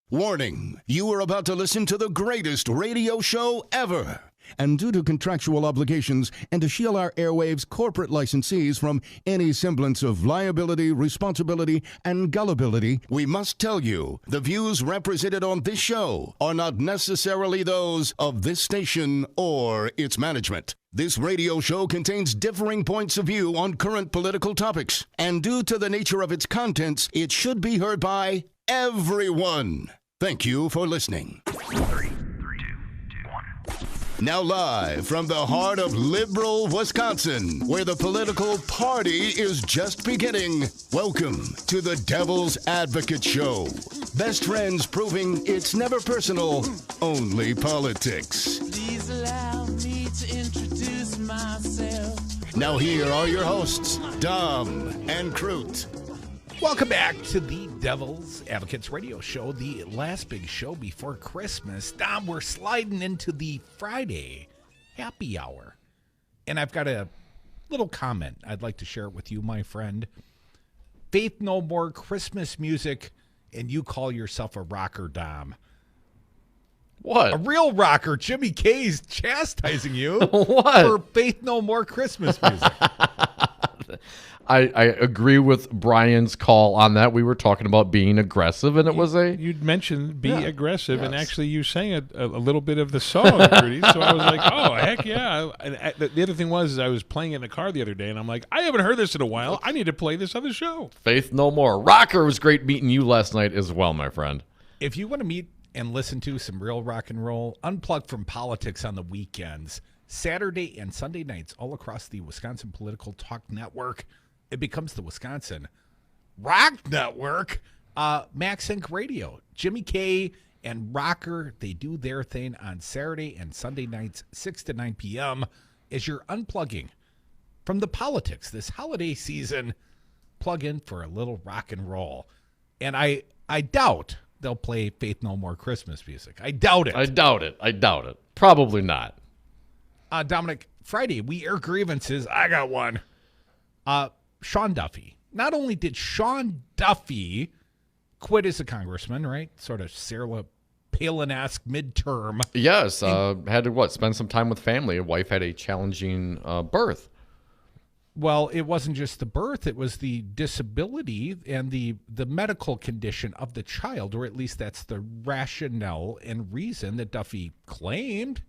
Warning, you are about to listen to the greatest radio show ever. And due to contractual obligations and to shield our airwaves corporate licensees from any semblance of liability, responsibility, and gullibility, we must tell you the views represented on this show are not necessarily those of this station or its management. This radio show contains differing points of view on current political topics, and due to the nature of its contents, it should be heard by everyone. Thank you for listening. 3, 2, 1. Now live from the heart of liberal Wisconsin, where the political party is just beginning, welcome to the Devil's Advocate Show. Best friends proving it's never personal, only politics. Please allow me to introduce myself. Now here are your hosts, Dom and Crute. Welcome back to the Devil's Advocates Radio Show, the last big show before Christmas. Dom, we're sliding into the Friday happy hour. And I've got a little comment I'd like to share with you, my friend. Faith No More Christmas music, and you call yourself a rocker, Dom. What? A real rocker. Jimmy K's chastising you What? for Faith No More Christmas music. I agree with Brian's call on that. We were talking about being aggressive, and it was a... You'd mentioned be aggressive, and Yes. actually you sang a little bit of the song, Rudy. So I was like, oh, heck yeah. And the other thing was, I was playing in the car the other day, and I'm like, I haven't heard this in a while. I need to play this on the show. Faith No More. Rocker, was great meeting you last night as well, my friend. If you want to meet and listen to some real rock and roll, unplugged from politics on the weekends, Saturday and Sunday nights all across the Wisconsin Political Talk Network, it becomes the Wisconsin Rock Network, Max Inc. Radio. Jimmy K and Rocker, they do their thing on Saturday and Sunday nights, 6 to 9 p.m. as you're unplugging from the politics this holiday season. Plug in for a little rock and roll. And I doubt they'll play Faith No More Christmas music. I doubt it. I doubt it. Probably not. Dominic, Friday, we air grievances. I got one. Sean Duffy. Not only did Sean Duffy quit as a congressman, right? Sort of Sarah Palin-esque midterm. Yes, had to, spend some time with family. A wife had a challenging birth. Well, it wasn't just the birth. It was the disability and the medical condition of the child, or at least that's the rationale and reason that Duffy claimed.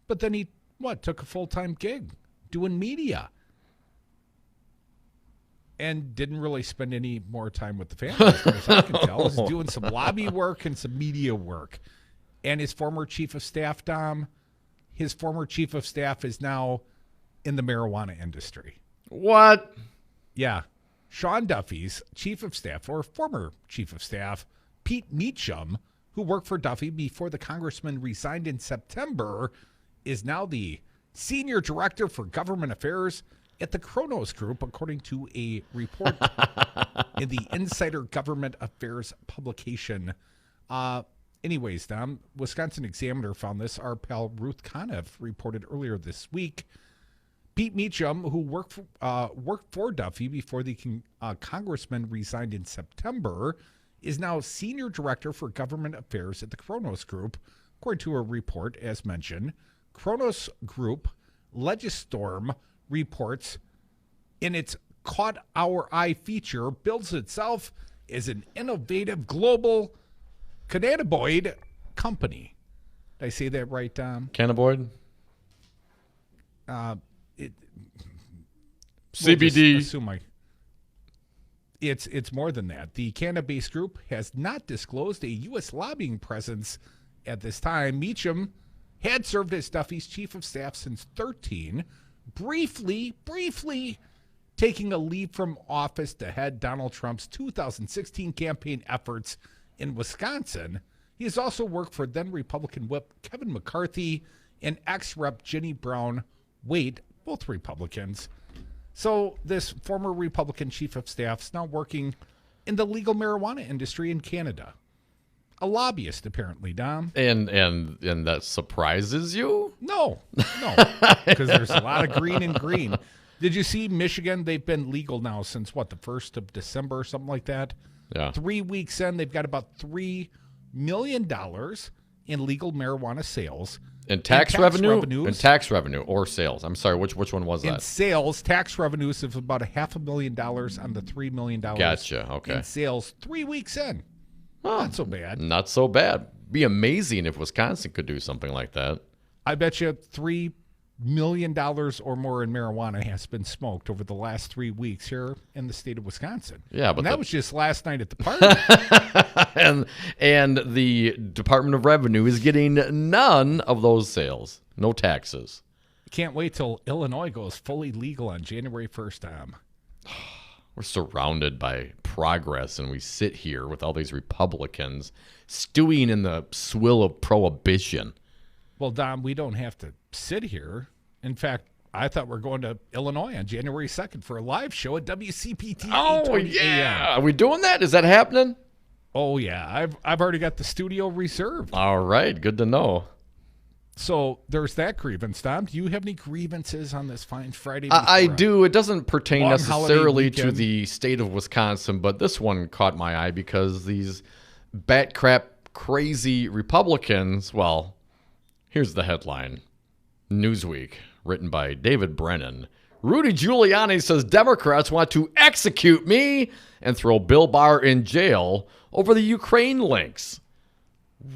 But then he, took a full-time gig doing media. And didn't really spend any more time with the family, as far as I can tell. Was doing some lobby work and some media work. And his former chief of staff, Dom, is now in the marijuana industry. What? Yeah. Sean Duffy's chief of staff, or former chief of staff, Pete Meacham, who worked for Duffy before the congressman resigned in September, is now the senior director for government affairs at the Kronos Group, according to a report in the Insider Government Affairs publication. Anyways, Dom, Wisconsin Examiner found this. Our pal Ruth Conniff reported earlier this week. Pete Meacham, who worked for Duffy before the congressman resigned in September, is now senior director for government affairs at the Kronos Group, according to a report, as mentioned. Kronos Group Legistorm reports in its Caught Our Eye feature bills itself as an innovative global cannabinoid company. Did I say that right, Dom? Cannabinoid? CBD. It's more than that. The Cannabis Group has not disclosed a U.S. lobbying presence at this time. Meacham had served as Duffy's chief of staff since 2013, briefly taking a leave from office to head Donald Trump's 2016 campaign efforts in Wisconsin. He has also worked for then Republican Whip Kevin McCarthy and ex-Rep Jenny Brown Waite, both Republicans. So this former Republican chief of staff is now working in the legal marijuana industry in Canada. A lobbyist, apparently, Dom. And that surprises you? No, because there's a lot of green and green. Did you see Michigan? They've been legal now since, the 1st of December or something like that? Yeah. 3 weeks in, they've got about $3 million in legal marijuana sales. In tax revenue? In tax revenue or sales. I'm sorry, which one was that? In sales, tax revenues of about $500,000 on the $3 million. Gotcha, okay. In sales 3 weeks in. Not so bad. Not so bad. Be amazing if Wisconsin could do something like that. I bet you $3 million or more in marijuana has been smoked over the last 3 weeks here in the state of Wisconsin. Yeah, but and that was just last night at the party. and the Department of Revenue is getting none of those sales. No taxes. Can't wait till Illinois goes fully legal on January 1st. We're surrounded by progress, and we sit here with all these Republicans stewing in the swill of prohibition. Well, Dom, we don't have to sit here. In fact, I thought we're going to Illinois on January 2nd for a live show at WCPT. Oh, yeah. Are we doing that? Is that happening? Oh, yeah. I've already got the studio reserved. All right. Good to know. So there's that grievance, Dom. Do you have any grievances on this fine Friday? I do. It doesn't pertain long necessarily holiday to the state of Wisconsin, but this one caught my eye because these bat crap crazy Republicans, well, here's the headline. Newsweek, written by David Brennan. Rudy Giuliani says Democrats want to execute me and throw Bill Barr in jail over the Ukraine links.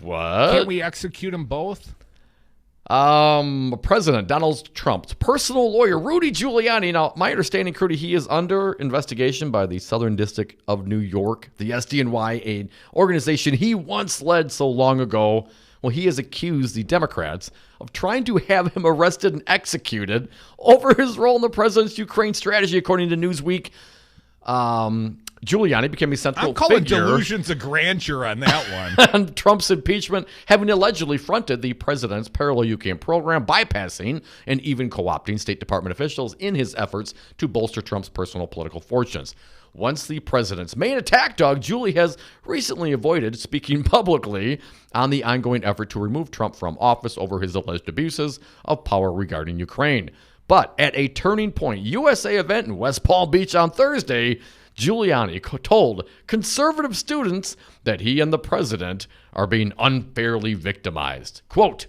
What? Can't we execute them both? President Donald Trump's personal lawyer, Rudy Giuliani. Now, my understanding, Crudy, he is under investigation by the Southern District of New York, the SDNY, an organization he once led so long ago. Well, he has accused the Democrats of trying to have him arrested and executed over his role in the president's Ukraine strategy, according to Newsweek. Giuliani became a central figure. I'm calling delusions of grandeur on that one. On Trump's impeachment, having allegedly fronted the president's parallel Ukraine program, bypassing and even co-opting State Department officials in his efforts to bolster Trump's personal political fortunes. Once the president's main attack dog, Julie has recently avoided speaking publicly on the ongoing effort to remove Trump from office over his alleged abuses of power regarding Ukraine. But at a Turning Point USA event in West Palm Beach on Thursday, Giuliani told conservative students that he and the president are being unfairly victimized. Quote,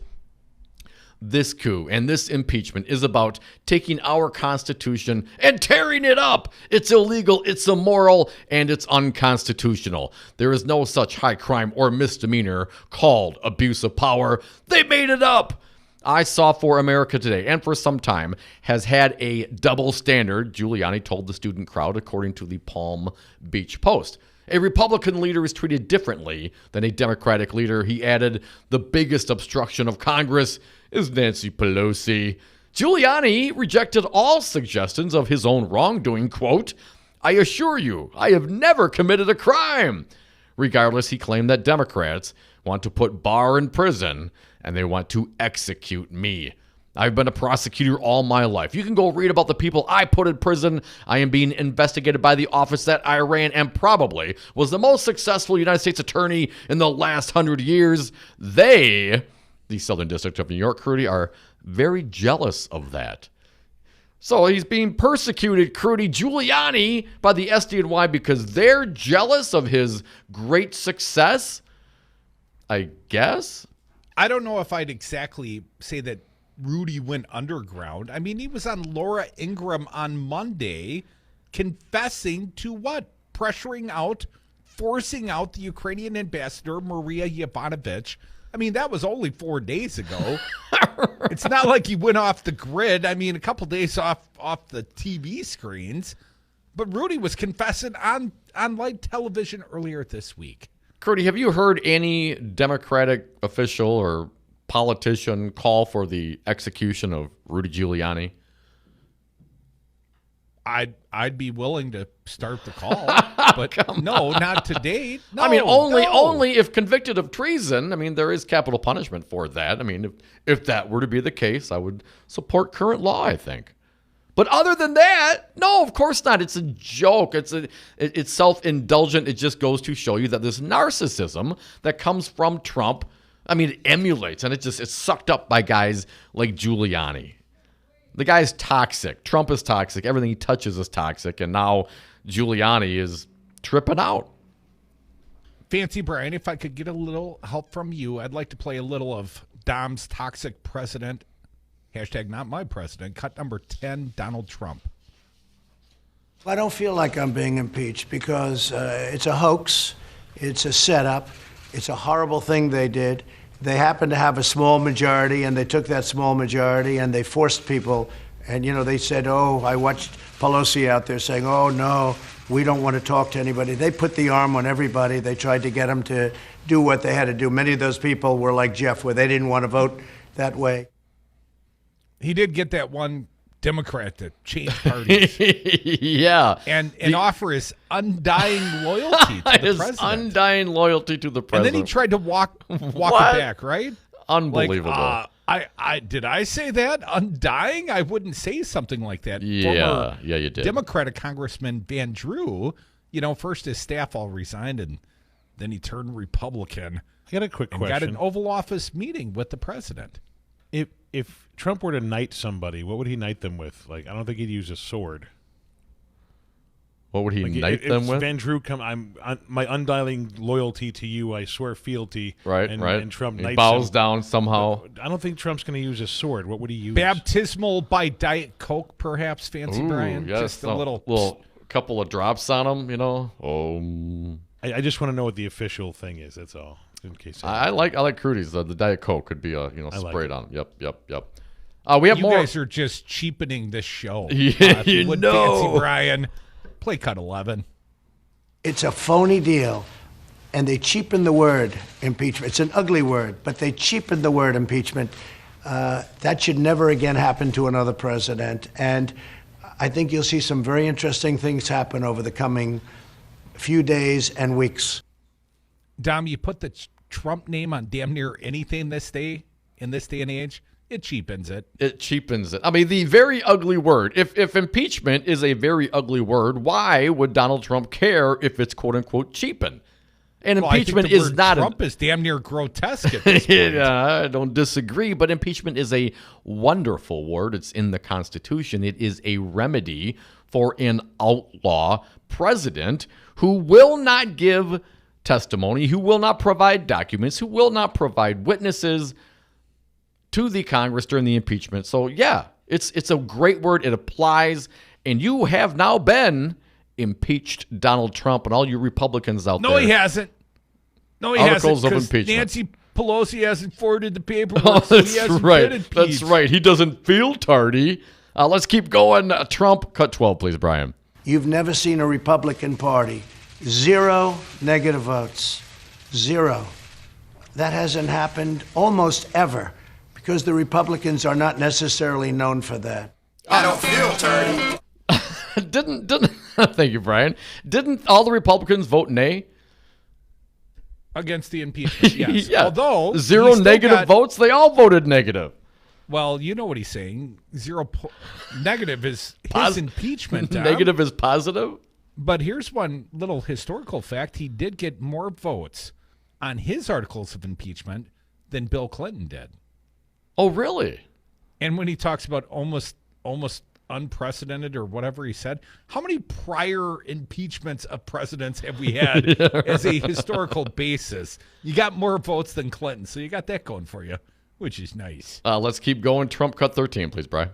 "This coup and this impeachment is about taking our Constitution and tearing it up. It's illegal, it's immoral, and it's unconstitutional. There is no such high crime or misdemeanor called abuse of power. They made it up. I saw for America Today, and for some time, has had a double standard," Giuliani told the student crowd, according to the Palm Beach Post. "A Republican leader is treated differently than a Democratic leader," he added. "The biggest obstruction of Congress is Nancy Pelosi." Giuliani rejected all suggestions of his own wrongdoing. Quote, "I assure you, I have never committed a crime." Regardless, he claimed that Democrats want to put Barr in prison and they want to execute me. "I've been a prosecutor all my life. You can go read about the people I put in prison. I am being investigated by the office that I ran and probably was the most successful United States attorney in the last 100 years. They, the Southern District of New York, Crudy, are very jealous of that." So he's being persecuted, Crudy Giuliani, by the SDNY because they're jealous of his great success, I guess. I don't know if I'd exactly say that Rudy went underground. I mean, he was on Laura Ingraham on Monday confessing to what? Pressuring out, forcing out the Ukrainian ambassador, Maria Yovanovitch. I mean, that was only 4 days ago. It's not like he went off the grid. I mean, a couple days off the TV screens. But Rudy was confessing on live television earlier this week. Crudy, have you heard any Democratic official or politician call for the execution of Rudy Giuliani? I'd be willing to start the call, but no, not to date. No, I mean, only if convicted of treason. I mean, there is capital punishment for that. I mean, if that were to be the case, I would support current law, I think. But other than that, no, of course not. It's a joke. It's self-indulgent. It just goes to show you that this narcissism that comes from Trump, I mean, it emulates, and it's sucked up by guys like Giuliani. The guy's toxic. Trump is toxic. Everything he touches is toxic. And now Giuliani is tripping out. Fancy Brian, if I could get a little help from you, I'd like to play a little of Dom's toxic president. Hashtag not my president. Cut number 10, Donald Trump. I don't feel like I'm being impeached because it's a hoax. It's a setup. It's a horrible thing they did. They happened to have a small majority, and they took that small majority, and they forced people. And, they said, I watched Pelosi out there saying, no, we don't want to talk to anybody. They put the arm on everybody. They tried to get them to do what they had to do. Many of those people were like Jeff, where they didn't want to vote that way. He did get that one Democrat to change parties. Yeah. And offer his undying loyalty to the his president. undying loyalty to the president. And then he tried to walk it back, right? Unbelievable. Did I say that? Undying? I wouldn't say something like that. Yeah, you did. Democratic Congressman Van Drew, first his staff all resigned, and then he turned Republican. I got a quick question. Got an Oval Office meeting with the president. If Trump were to knight somebody, what would he knight them with? I don't think he'd use a sword. What would he knight them with? Van Drew my undying loyalty to you, I swear fealty. Right. And Trump he bows down somehow. I don't think Trump's going to use a sword. What would he use? Baptismal by Diet Coke, perhaps, Fancy Brian? Yes, just a little couple of drops on him, I just want to know what the official thing is, that's all. In case I like Crudy's. The Diet Coke could be sprayed on. Yep. We have you more. You guys are just cheapening this show. Yeah, Fancy Brian. Play cut 11. It's a phony deal, and they cheapen the word impeachment. It's an ugly word, but they cheapen the word impeachment. That should never again happen to another president. And I think you'll see some very interesting things happen over the coming few days and weeks. Dom, you put the Trump name on damn near anything in this day and age, it cheapens it. It cheapens it. I mean, the very ugly word. If impeachment is a very ugly word, why would Donald Trump care if it's quote unquote cheapened? And impeachment is not. Trump is damn near grotesque at this point. Yeah, I don't disagree, but impeachment is a wonderful word. It's in the Constitution. It is a remedy for an outlaw president who will not give testimony, who will not provide documents, who will not provide witnesses to the Congress during the impeachment. So yeah, it's a great word. It applies, and you have now been impeached, Donald Trump, and all you Republicans out there. No, he hasn't. No, he Articles hasn't. of impeachment. Nancy Pelosi hasn't forwarded the paperwork. Oh, so that's he hasn't right. been impeached. That's right. He doesn't feel tardy. Let's keep going. Trump, cut 12, please, Brian. You've never seen a Republican Party. 0 negative votes. 0. That hasn't happened almost ever because the Republicans are not necessarily known for that. I don't feel tardy. Didn't thank you, Brian. Didn't all the Republicans vote nay? Against the impeachment, yes. Yeah. Although 0 negative votes, they all voted negative. Well, you know what he's saying. 0 negative is his impeachment. Negative is positive? But here's one little historical fact. He did get more votes on his articles of impeachment than Bill Clinton did. Oh, really? And when he talks about almost unprecedented or whatever he said, how many prior impeachments of presidents have we had as a historical basis? You got more votes than Clinton, so you got that going for you, which is nice. Let's keep going. Trump, cut 13, please, Brian.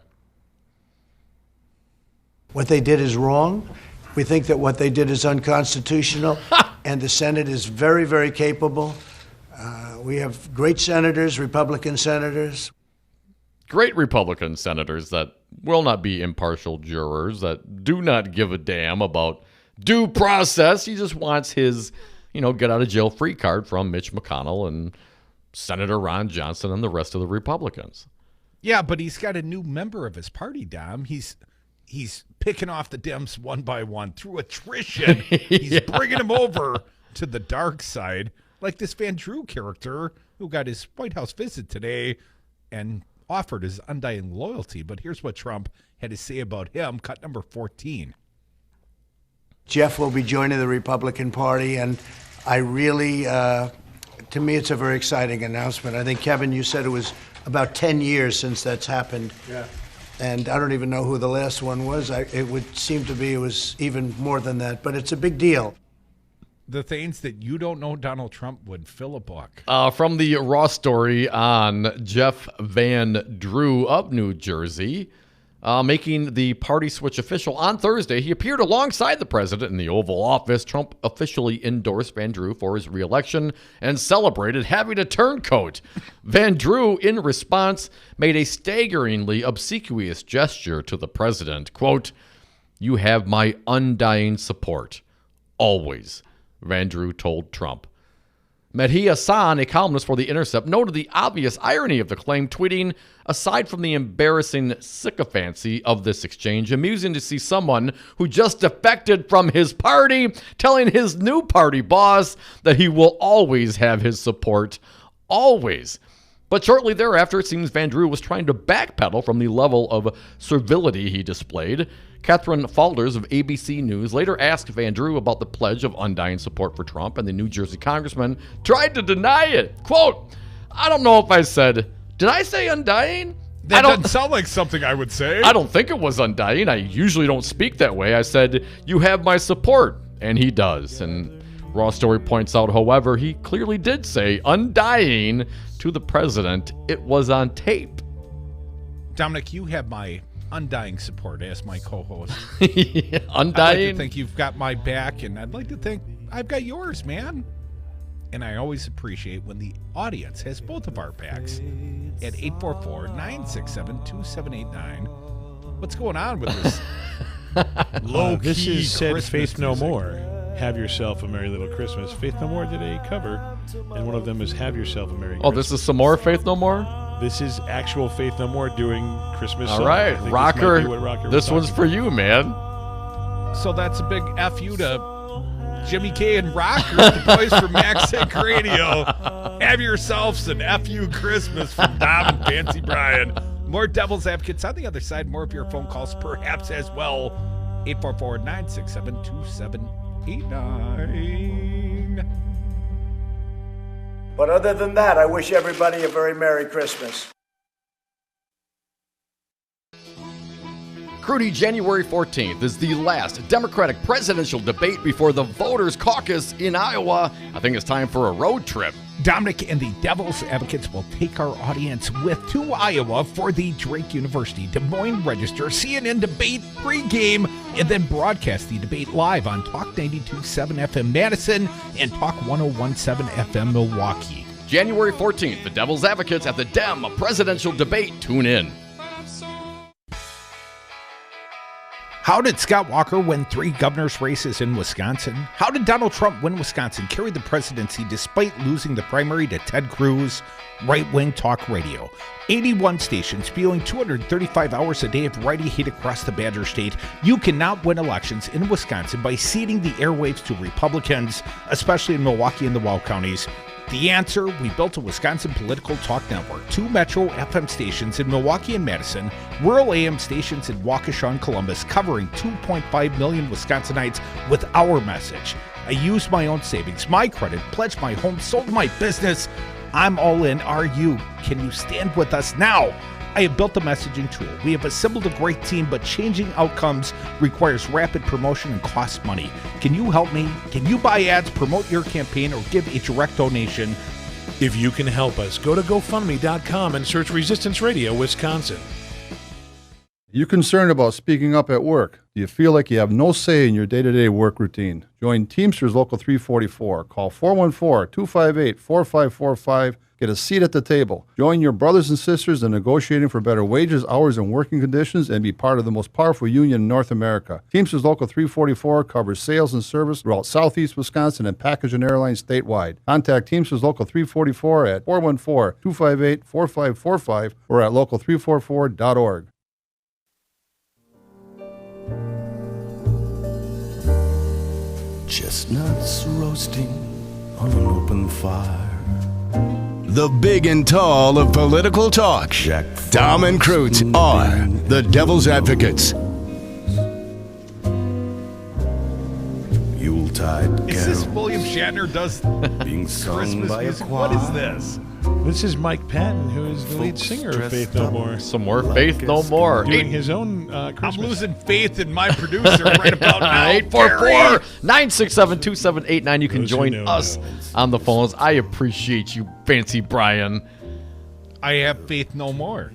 What they did is wrong. We think that what they did is unconstitutional, and the Senate is very, very capable. We have great senators, Republican senators. Great Republican senators that will not be impartial jurors, that do not give a damn about due process. He just wants his, get out of jail free card from Mitch McConnell and Senator Ron Johnson and the rest of the Republicans. Yeah, but he's got a new member of his party, Dom. He's picking off the Dems one by one through attrition. He's bringing them over to the dark side, like this Van Drew character who got his White House visit today and offered his undying loyalty. But here's what Trump had to say about him. Cut number 14. Jeff will be joining the Republican Party, and I really, to me, it's a very exciting announcement. I think, Kevin, you said it was about 10 years since that's happened. Yeah. And I don't even know who the last one was. It would seem to be it was even more than that, but it's a big deal. the things that you don't know Donald Trump would fill a book. From the Raw story on Jeff Van Drew of New Jersey, making the party switch official on Thursday. He appeared alongside the president in the Oval Office. Trump officially endorsed Van Drew for his reelection and celebrated having a turncoat. Van Drew, in response, made a staggeringly obsequious gesture to the president. Quote, "You have my undying support. Always," Van Drew told Trump. Mehdi Hassan, a columnist for The Intercept, noted the obvious irony of the claim, tweeting, "Aside from the embarrassing sycophancy of this exchange, amusing to see someone who just defected from his party telling his new party boss that he will always have his support. Always." But shortly thereafter, it seems Van Drew was trying to backpedal from the level of servility he displayed. Catherine Falders of ABC News later asked Van Drew about the pledge of undying support for Trump, and the New Jersey congressman tried to deny it. Quote, "I don't know if I said, did I say undying? That doesn't sound like something I would say. I don't think it was undying. I usually don't speak that way. I said, you have my support," and he does. And Raw Story points out, however, he clearly did say undying to the president. It was on tape. Dominic, you have my undying support as my co-host. Yeah, undying? I'd like to think you've got my back, and I'd like to think I've got yours, man. And I always appreciate when the audience has both of our backs at 844-967-2789. What's going on with this low-key This is said Christmas Faith No music? More. Have Yourself a Merry Little Christmas. Faith No More did a cover, and one of them is Have Yourself a Merry Christmas. Oh, this is some more Faith No More? This is actual Faith No More doing Christmas All songs. right, I think Rocker, This might be what Rocker this was one's talking for you, man. So that's a big F you to Jimmy K and Rocker, the boys from Maxic Radio. Have yourselves an F you Christmas from Dom and Fancy Brian. More Devil's Advocates on the other side. More of your phone calls perhaps as well. 844-967-2789. But other than that, I wish everybody a very Merry Christmas. Crudy, January 14th is the last Democratic presidential debate before the voters caucus in Iowa. I think it's time for a road trip. Dominic and the Devil's Advocates will take our audience to Iowa for the Drake University Des Moines Register CNN debate pregame, and then broadcast the debate live on Talk 92.7 FM Madison and Talk 101.7 FM Milwaukee. January 14th, the Devil's Advocates at the Dem presidential debate. Tune in. How did Scott Walker win 3 governor's races in Wisconsin? How did Donald Trump win Wisconsin, carry the presidency despite losing the primary to Ted Cruz? Right-wing talk radio. 81 stations spewing 235 hours a day of righty hate across the Badger State. You cannot win elections in Wisconsin by ceding the airwaves to Republicans, especially in Milwaukee and the Wow counties. The answer, we built a Wisconsin political talk network, 2 Metro FM stations in Milwaukee and Madison, rural AM stations in Waukesha and Columbus, covering 2.5 million Wisconsinites with our message. I used my own savings, my credit, pledged my home, sold my business. I'm all in. Are you? Can you stand with us now? I have built a messaging tool. We have assembled a great team, but changing outcomes requires rapid promotion and costs money. Can you help me? Can you buy ads, promote your campaign, or give a direct donation? If you can help us, go to GoFundMe.com and search Resistance Radio Wisconsin. You concerned about speaking up at work? Do you feel like you have no say in your day-to-day work routine? Join Teamsters Local 344. Call 414-258-4545. Get a seat at the table. Join your brothers and sisters in negotiating for better wages, hours, and working conditions, and be part of the most powerful union in North America. Teamsters Local 344 covers sales and service throughout Southeast Wisconsin and package and airlines statewide. Contact Teamsters Local 344 at 414-258-4545 or at local344.org. Chestnuts roasting on an open fire. The big and tall of political talk. Dom and Krutz are the Devil's Advocates. Yuletide Yuletide Is this William Shatner does being sung Christmas by music? a What is choir. this? This is Mike Patton, who is the lead singer of Faith No More. Some more Faith No More. Doing his own I'm Christmas. losing faith in my producer right about now. 844-967-2789. You can Those who join know us on the phones. I appreciate you, Fancy Brian. I have faith no more.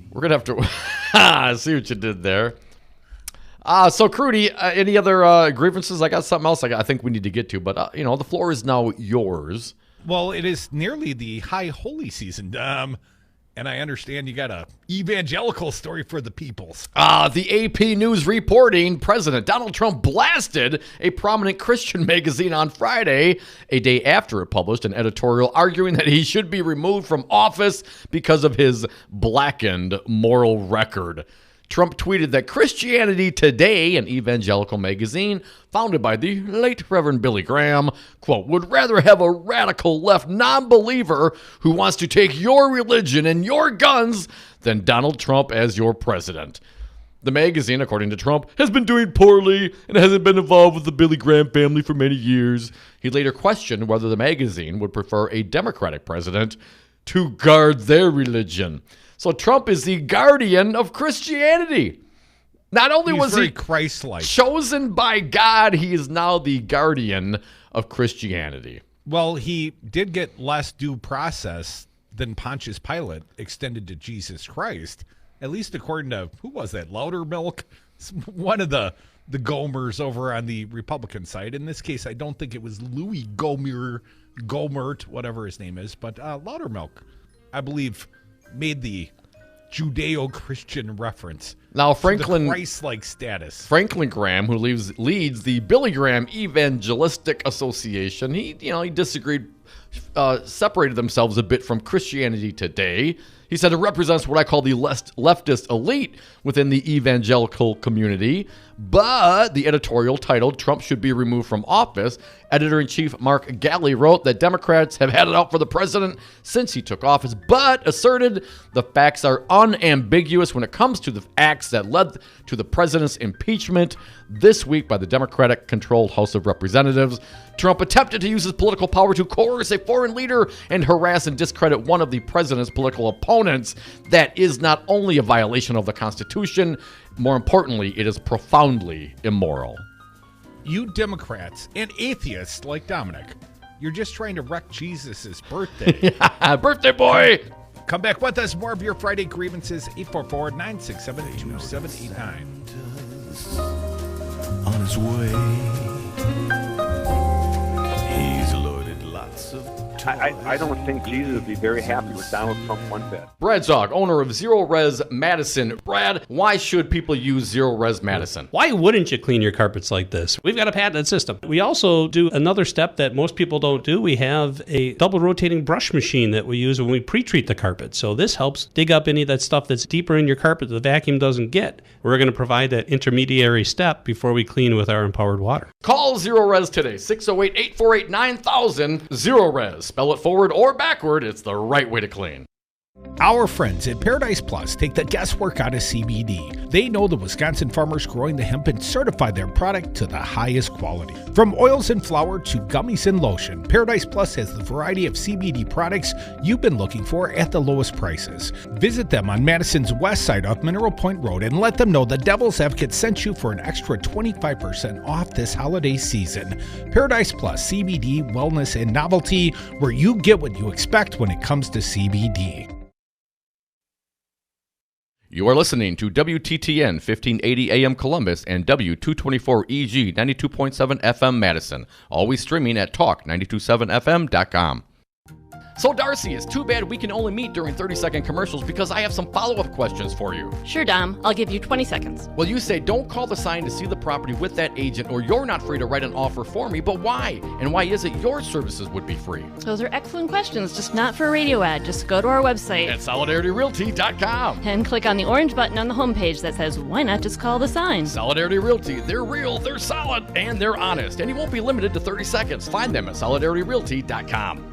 We're going to have to see what you did there. So, Crudy, any other grievances? I got something else I think we need to get to, but, the floor is now yours. Well, it is nearly the high holy season, and I understand you got a evangelical story for the peoples. The AP News reporting President Donald Trump blasted a prominent Christian magazine on Friday, a day after it published an editorial arguing that he should be removed from office because of his blackened moral record. Trump tweeted that Christianity Today, an evangelical magazine founded by the late Reverend Billy Graham, quote, would rather have a radical left non-believer who wants to take your religion and your guns than Donald Trump as your president. The magazine, according to Trump, has been doing poorly and hasn't been involved with the Billy Graham family for many years. He later questioned whether the magazine would prefer a Democratic president to guard their religion. So Trump is the guardian of Christianity. Not only was very he Christ-like, chosen by God, he is now the guardian of Christianity. Well, he did get less due process than Pontius Pilate extended to Jesus Christ, at least according to, who was that, Loudermilk? One of the Gomers over on the Republican side. In this case, I don't think it was Louis Gomert, whatever his name is, but Loudermilk, I believe, made the Judeo-Christian reference. Now, to Franklin, the Christ-like status. Franklin Graham, who leads the Billy Graham Evangelistic Association, he disagreed, separated themselves a bit from Christianity Today. He said it represents what I call the leftist elite within the evangelical community. But the editorial titled Trump Should Be Removed from Office, editor-in-chief Mark Galley wrote that Democrats have had it out for the president since he took office, but asserted the facts are unambiguous when it comes to the acts that led to the president's impeachment this week by the Democratic-controlled House of Representatives. Trump attempted to use his political power to coerce a foreign leader and harass and discredit one of the president's political opponents. That is not only a violation of the Constitution, more importantly, it is profoundly immoral. You Democrats and atheists like Dominic, you're just trying to wreck Jesus' birthday. Birthday boy! Come back with us. More of your Friday grievances, 844-967-2789. On his way, he's loaded lots of I don't think Jesus would be very happy with Donald Trump one bit. Brad Zog, owner of Zero Res Madison. Brad, why should people use Zero Res Madison? Why wouldn't you clean your carpets like this? We've got a patented system. We also do another step that most people don't do. We have a double rotating brush machine that we use when we pre-treat the carpet. So this helps dig up any of that stuff that's deeper in your carpet that the vacuum doesn't get. We're going to provide that intermediary step before we clean with our empowered water. Call Zero Res today, 608-848-9000. Zero Res. Spell it forward or backward. It's the right way to clean. Our friends at Paradise Plus take the guesswork out of CBD. They know the Wisconsin farmers growing the hemp and certify their product to the highest quality. From oils and flour to gummies and lotion, Paradise Plus has the variety of CBD products you've been looking for at the lowest prices. Visit them on Madison's west side off Mineral Point Road and let them know the Devil's Advocate sent you for an extra 25% off this holiday season. Paradise Plus, CBD, wellness, and novelty, where you get what you expect when it comes to CBD. You are listening to WTTN 1580 AM Columbus and W224EG 92.7 FM Madison. Always streaming at talk927fm.com. So, Darcy, it's too bad we can only meet during 30-second commercials because I have some follow-up questions for you. Sure, Dom. I'll give you 20 seconds. Well, you say don't call the sign to see the property with that agent or you're not free to write an offer for me, but why? And why is it your services would be free? Those are excellent questions, just not for a radio ad. Just go to our website at solidarityrealty.com and click on the orange button on the homepage that says, why not just call the sign? Solidarity Realty. They're real, they're solid, and they're honest. And you won't be limited to 30 seconds. Find them at solidarityrealty.com.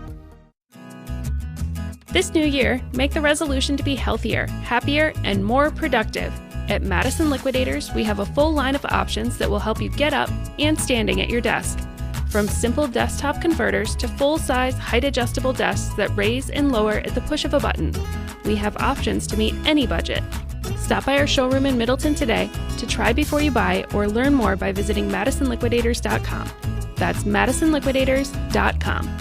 This new year, make the resolution to be healthier, happier, and more productive. At Madison Liquidators, we have a full line of options that will help you get up and standing at your desk. From simple desktop converters to full-size, height-adjustable desks that raise and lower at the push of a button, we have options to meet any budget. Stop by our showroom in Middleton today to try before you buy or learn more by visiting MadisonLiquidators.com. That's MadisonLiquidators.com.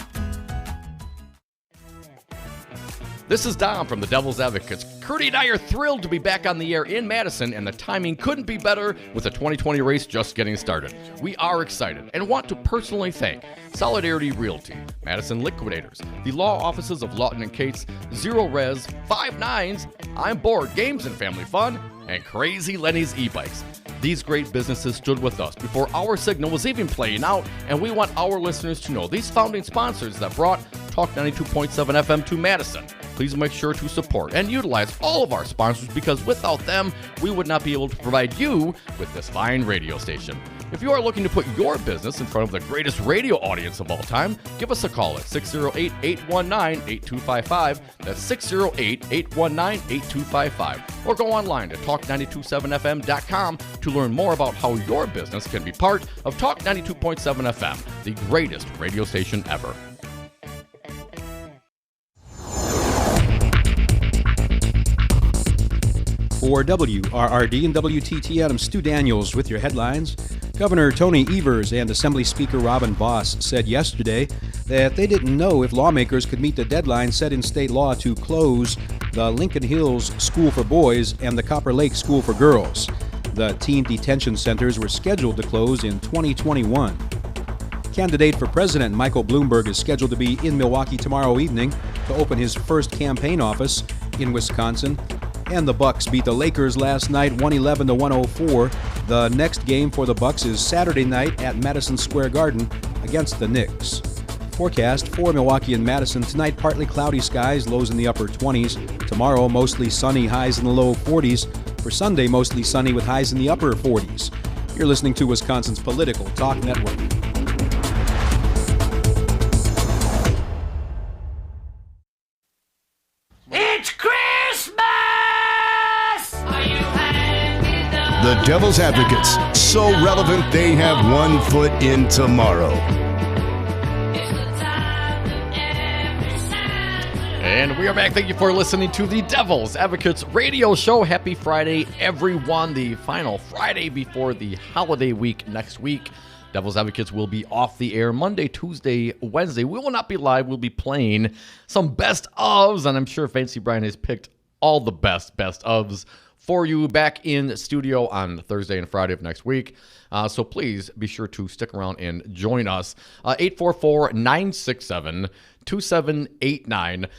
This is Dom from the Devil's Advocates. Curdy and I are thrilled to be back on the air in Madison, and the timing couldn't be better with the 2020 race just getting started. We are excited and want to personally thank Solidarity Realty, Madison Liquidators, the law offices of Lawton & Cates, Zero Res, 5 Nines, I'm Bored Games and Family Fun, and Crazy Lenny's e-bikes. These great businesses stood with us before our signal was even playing out, and we want our listeners to know these founding sponsors that brought Talk 92.7 FM to Madison. Please make sure to support and utilize all of our sponsors, because without them, we would not be able to provide you with this fine radio station. If you are looking to put your business in front of the greatest radio audience of all time, give us a call at 608-819-8255. That's 608-819-8255. Or go online to talk927fm.com to learn more about how your business can be part of Talk 92.7 FM, the greatest radio station ever. For WRRD and WTTN, I'm Stu Daniels with your headlines. Governor Tony Evers and Assembly Speaker Robin Vos said yesterday that they didn't know if lawmakers could meet the deadline set in state law to close the Lincoln Hills School for Boys and the Copper Lake School for Girls. The teen detention centers were scheduled to close in 2021. Candidate for president Michael Bloomberg is scheduled to be in Milwaukee tomorrow evening to open his first campaign office in Wisconsin. And the Bucks beat the Lakers last night 111-104. The next game for the Bucks is Saturday night at Madison Square Garden against the Knicks. Forecast for Milwaukee and Madison tonight: partly cloudy skies, lows in the upper 20s. Tomorrow mostly sunny, highs in the low 40s. For Sunday, mostly sunny with highs in the upper 40s. You're listening to Wisconsin's Political Talk Network. It's Christmas! The Devil's Advocates, so relevant they have one foot in tomorrow. And we are back. Thank you for listening to the Devil's Advocates radio show. Happy Friday, everyone. The final Friday before the holiday week next week. Devil's Advocates will be off the air Monday, Tuesday, Wednesday. We will not be live. We'll be playing some best ofs, and I'm sure Fancy Brian has picked all the best ofs for you back in studio on Thursday and Friday of next week. So please be sure to stick around and join us. 844-967-2789.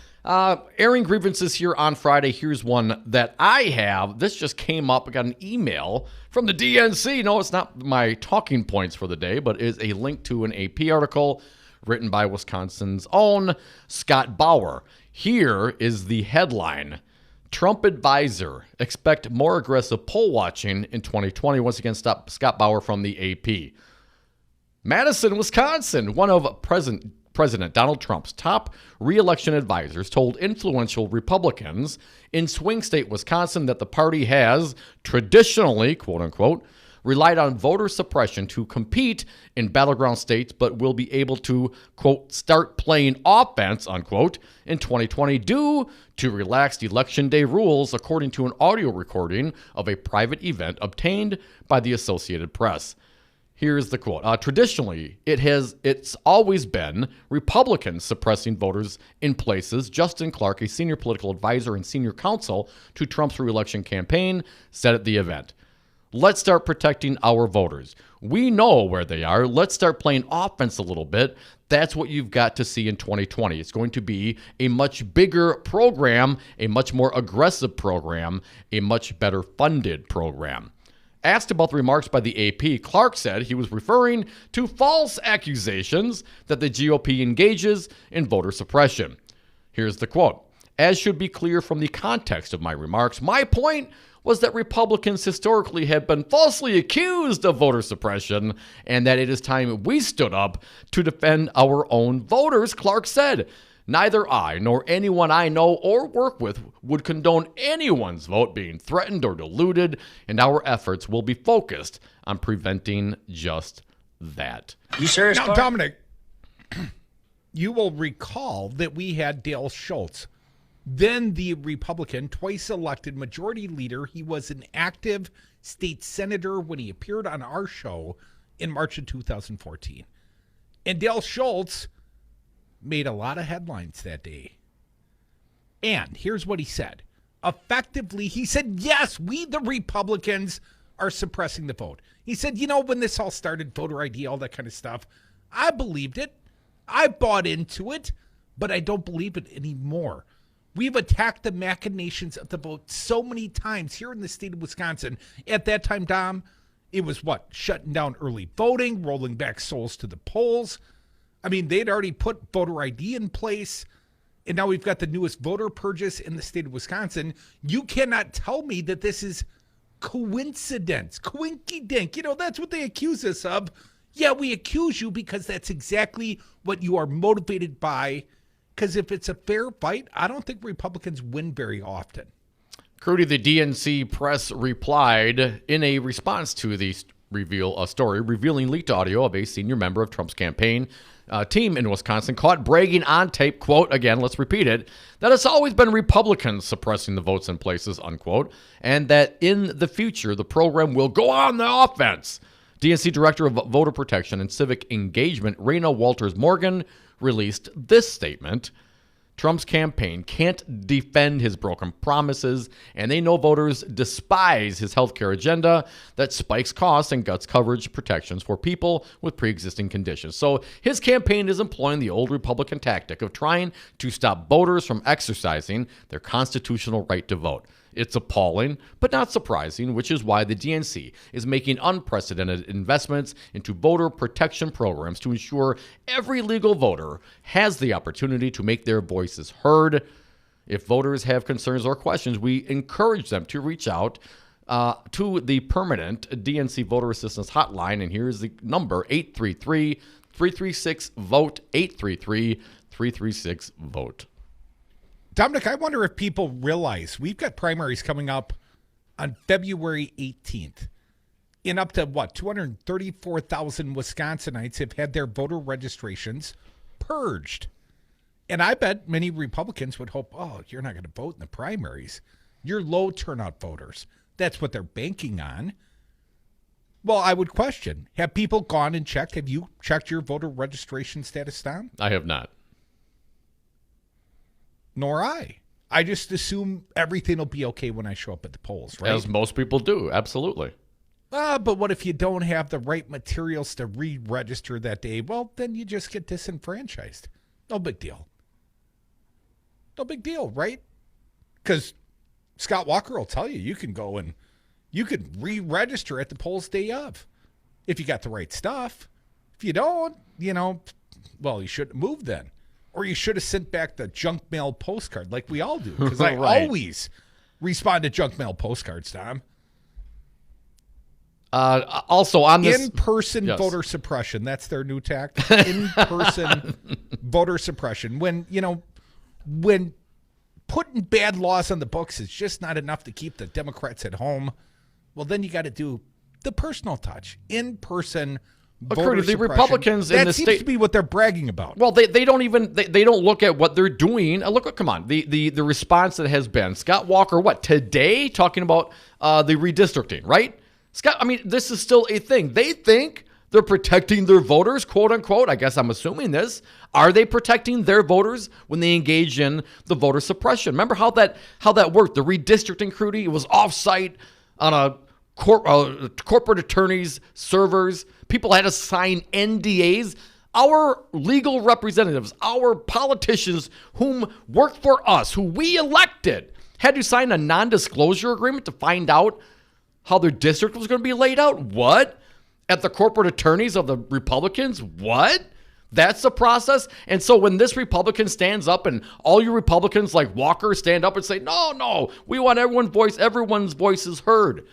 Airing grievances here on Friday. Here's one that I have. This just came up. I got an email from the DNC. No, it's not my talking points for the day, but is a link to an AP article written by Wisconsin's own Scott Bauer. Here is the headline. Trump advisor, expect more aggressive poll watching in 2020. Once again, Scott Bauer from the AP. Madison, Wisconsin, one of President Donald Trump's top re-election advisors told influential Republicans in swing state Wisconsin that the party has traditionally, quote unquote, relied on voter suppression to compete in battleground states, but will be able to, quote, start playing offense, unquote, in 2020 due to relaxed Election Day rules, according to an audio recording of a private event obtained by the Associated Press. Here's the quote. Traditionally, it's always been Republicans suppressing voters in places. Justin Clark, a senior political advisor and senior counsel to Trump's re-election campaign, said at the event, let's start protecting our voters. We know where they are. Let's start playing offense a little bit. That's what you've got to see in 2020. It's going to be a much bigger program, a much more aggressive program, a much better funded program. Asked about the remarks by the AP, Clark said he was referring to false accusations that the GOP engages in voter suppression. Here's the quote. As should be clear from the context of my remarks, my point was that Republicans historically have been falsely accused of voter suppression and that it is time we stood up to defend our own voters, Clark said. Neither I nor anyone I know or work with would condone anyone's vote being threatened or diluted, and our efforts will be focused on preventing just that. You serious, Now, Clark? Dominic, you will recall that we had Dale Schultz, then the Republican, twice elected majority leader. He was an active state senator when he appeared on our show in March of 2014. And Dale Schultz made a lot of headlines that day. And here's what he said. Effectively, he said, yes, we, the Republicans, are suppressing the vote. He said, when this all started, voter ID, all that kind of stuff, I believed it. I bought into it, but I don't believe it anymore. We've attacked the machinations of the vote so many times here in the state of Wisconsin. At that time, Dom, it was what? Shutting down early voting, rolling back souls to the polls. I mean, they'd already put voter ID in place, and now we've got the newest voter purges in the state of Wisconsin. You cannot tell me that this is coincidence, coinky-dink. That's what they accuse us of. Yeah, we accuse you because that's exactly what you are motivated by. Because if it's a fair fight, I don't think Republicans win very often. Crudy, the DNC press replied in a response to the story revealing leaked audio of a senior member of Trump's campaign team in Wisconsin caught bragging on tape, quote, again, let's repeat it, that it's always been Republicans suppressing the votes in places, unquote, and that in the future the program will go on the offense. DNC Director of Voter Protection and Civic Engagement, Raina Walters-Morgan, released this statement. Trump's campaign can't defend his broken promises, and they know voters despise his healthcare agenda that spikes costs and guts coverage protections for people with pre-existing conditions. So his campaign is employing the old Republican tactic of trying to stop voters from exercising their constitutional right to vote. It's appalling, but not surprising, which is why the DNC is making unprecedented investments into voter protection programs to ensure every legal voter has the opportunity to make their voices heard. If voters have concerns or questions, we encourage them to reach out to the permanent DNC Voter Assistance Hotline, and here's the number, 833-336-VOTE, 833-336-VOTE. Dominic, I wonder if people realize we've got primaries coming up on February 18th. In up to, 234,000 Wisconsinites have had their voter registrations purged. And I bet many Republicans would hope, you're not going to vote in the primaries. You're low turnout voters. That's what they're banking on. Well, I would question, have people gone and checked? Have you checked your voter registration status, Tom? I have not. Nor I. I just assume everything will be okay when I show up at the polls, right? As most people do, absolutely. But what if you don't have the right materials to re-register that day? Well, then you just get disenfranchised. No big deal. No big deal, right? Because Scott Walker will tell you, you can go and you can re-register at the polls day of if you got the right stuff. If you don't, you shouldn't move then. Or you should have sent back the junk mail postcard like we all do. Because I Right. always respond to junk mail postcards, Tom. Also on this... In-person voter suppression. That's their new tactic. In-person voter suppression. When putting bad laws on the books is just not enough to keep the Democrats at home, well, then you got to do the personal touch. In-person voter the suppression. Republicans in the that seems state to be what they're bragging about. Well, they don't even they don't look at what they're doing. Come on, the response that has been Scott Walker today talking about the redistricting, right? Scott, I mean, this is still a thing. They think they're protecting their voters, quote unquote. I guess I'm assuming this. Are they protecting their voters when they engage in the voter suppression? Remember how that worked? The redistricting, Crudy, it was off-site on a corporate attorney's servers. People had to sign NDAs. Our legal representatives, our politicians whom work for us, who we elected, had to sign a non-disclosure agreement to find out how their district was going to be laid out. What? At the corporate attorneys of the Republicans? What? That's the process? And so when this Republican stands up and all you Republicans like Walker stand up and say, no, we want everyone's voice is heard.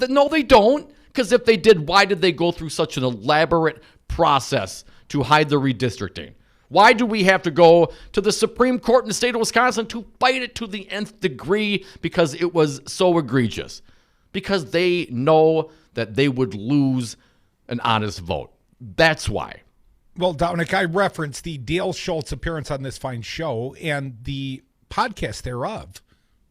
No, they don't. Because if they did, why did they go through such an elaborate process to hide the redistricting? Why do we have to go to the Supreme Court in the state of Wisconsin to fight it to the nth degree because it was so egregious? Because they know that they would lose an honest vote. That's why. Well, Dominic, I referenced the Dale Schultz appearance on this fine show, and the podcast thereof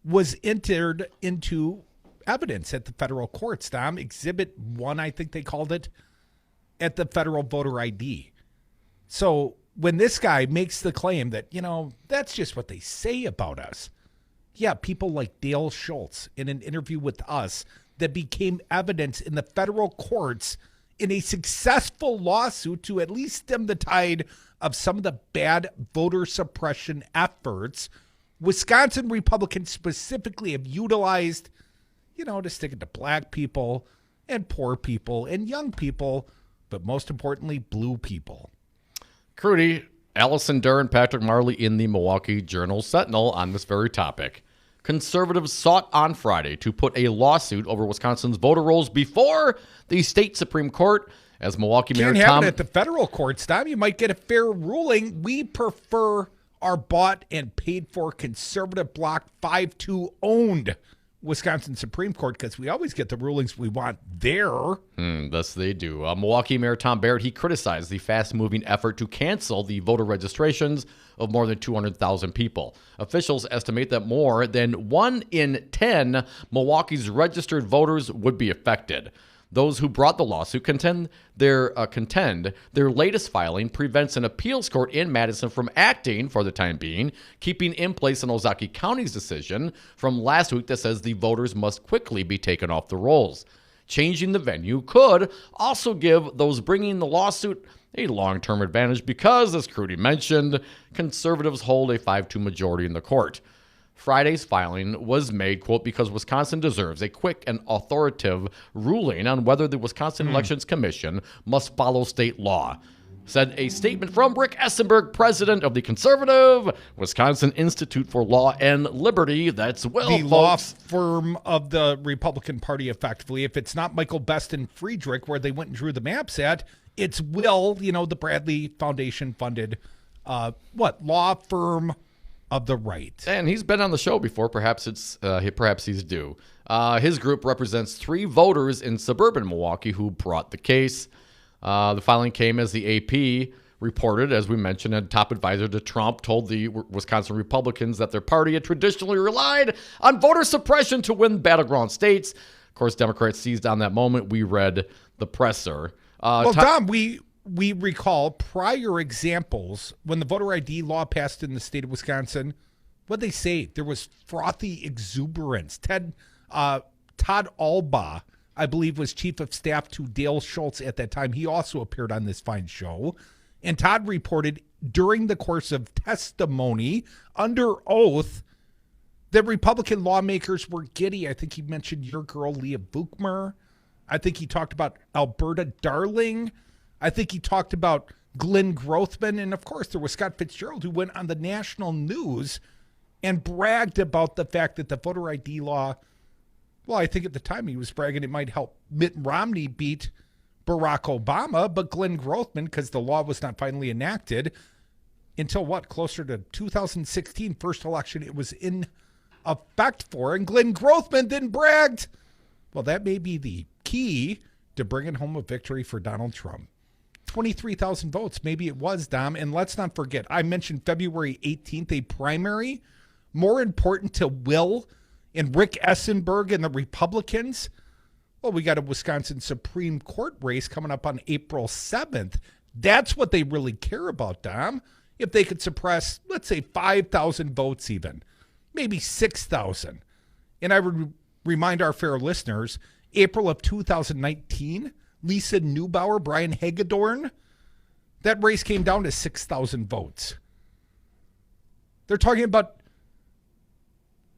was entered into evidence at the federal courts, Dom. Exhibit 1, I think they called it, at the federal voter ID. So when this guy makes the claim that, that's just what they say about us. Yeah, people like Dale Schultz in an interview with us that became evidence in the federal courts in a successful lawsuit to at least stem the tide of some of the bad voter suppression efforts Wisconsin Republicans specifically have utilized, to stick it to black people and poor people and young people, but most importantly, blue people. Crudy, Allison Durr and Patrick Marley in the Milwaukee Journal-Sentinel on this very topic. Conservatives sought on Friday to put a lawsuit over Wisconsin's voter rolls before the state Supreme Court as Milwaukee Mayor Tom... Can't have it at the federal courts, Tom. You might get a fair ruling. We prefer our bought and paid for conservative bloc 5-2 owned Wisconsin Supreme Court because we always get the rulings we want there. Thus they do. Milwaukee Mayor Tom Barrett, he criticized the fast-moving effort to cancel the voter registrations of more than 200,000 people. Officials estimate that more than 1 in 10 Milwaukee's registered voters would be affected. Those who brought the lawsuit contend their latest filing prevents an appeals court in Madison from acting for the time being, keeping in place an Ozaukee County's decision from last week that says the voters must quickly be taken off the rolls. Changing the venue could also give those bringing the lawsuit a long-term advantage because, as Crudy mentioned, conservatives hold a 5-2 majority in the court. Friday's filing was made, quote, because Wisconsin deserves a quick and authoritative ruling on whether the Wisconsin Elections Commission must follow state law, said a statement from Rick Essenberg, president of the conservative Wisconsin Institute for Law and Liberty. That's the law firm of the Republican Party, effectively. If it's not Michael Best and Friedrich, where they went and drew the maps at, it's Will, the Bradley Foundation funded, law firm of the right. And he's been on the show before. Perhaps he's due. His group represents 3 voters in suburban Milwaukee who brought the case. The filing came as the AP reported, as we mentioned, a top advisor to Trump told the Wisconsin Republicans that their party had traditionally relied on voter suppression to win battleground states. Of course, Democrats seized on that moment. We read the presser. Tom, we recall prior examples when the voter ID law passed in the state of Wisconsin. What'd they say? There was frothy exuberance. Todd Albaugh, I believe, was chief of staff to Dale Schultz at that time. He also appeared on this fine show. And Todd reported during the course of testimony under oath that Republican lawmakers were giddy. I think he mentioned your girl, Leah Buchmer. I think he talked about Alberta Darling. I think he talked about Glenn Grothman. And, of course, there was Scott Fitzgerald, who went on the national news and bragged about the fact that the voter ID law, well, I think at the time he was bragging it might help Mitt Romney beat Barack Obama, but Glenn Grothman, because the law was not finally enacted until closer to 2016, first election it was in effect for, and Glenn Grothman then bragged. Well, that may be the key to bringing home a victory for Donald Trump. 23,000 votes, maybe it was, Dom. And let's not forget, I mentioned February 18th, a primary, more important to Will and Rick Essenberg and the Republicans. Well, we got a Wisconsin Supreme Court race coming up on April 7th. That's what they really care about, Dom. If they could suppress, let's say, 5,000 votes even, maybe 6,000. And I would remind our fair listeners, April of 2019, Lisa Neubauer, Brian Hagedorn, that race came down to 6,000 votes. They're talking about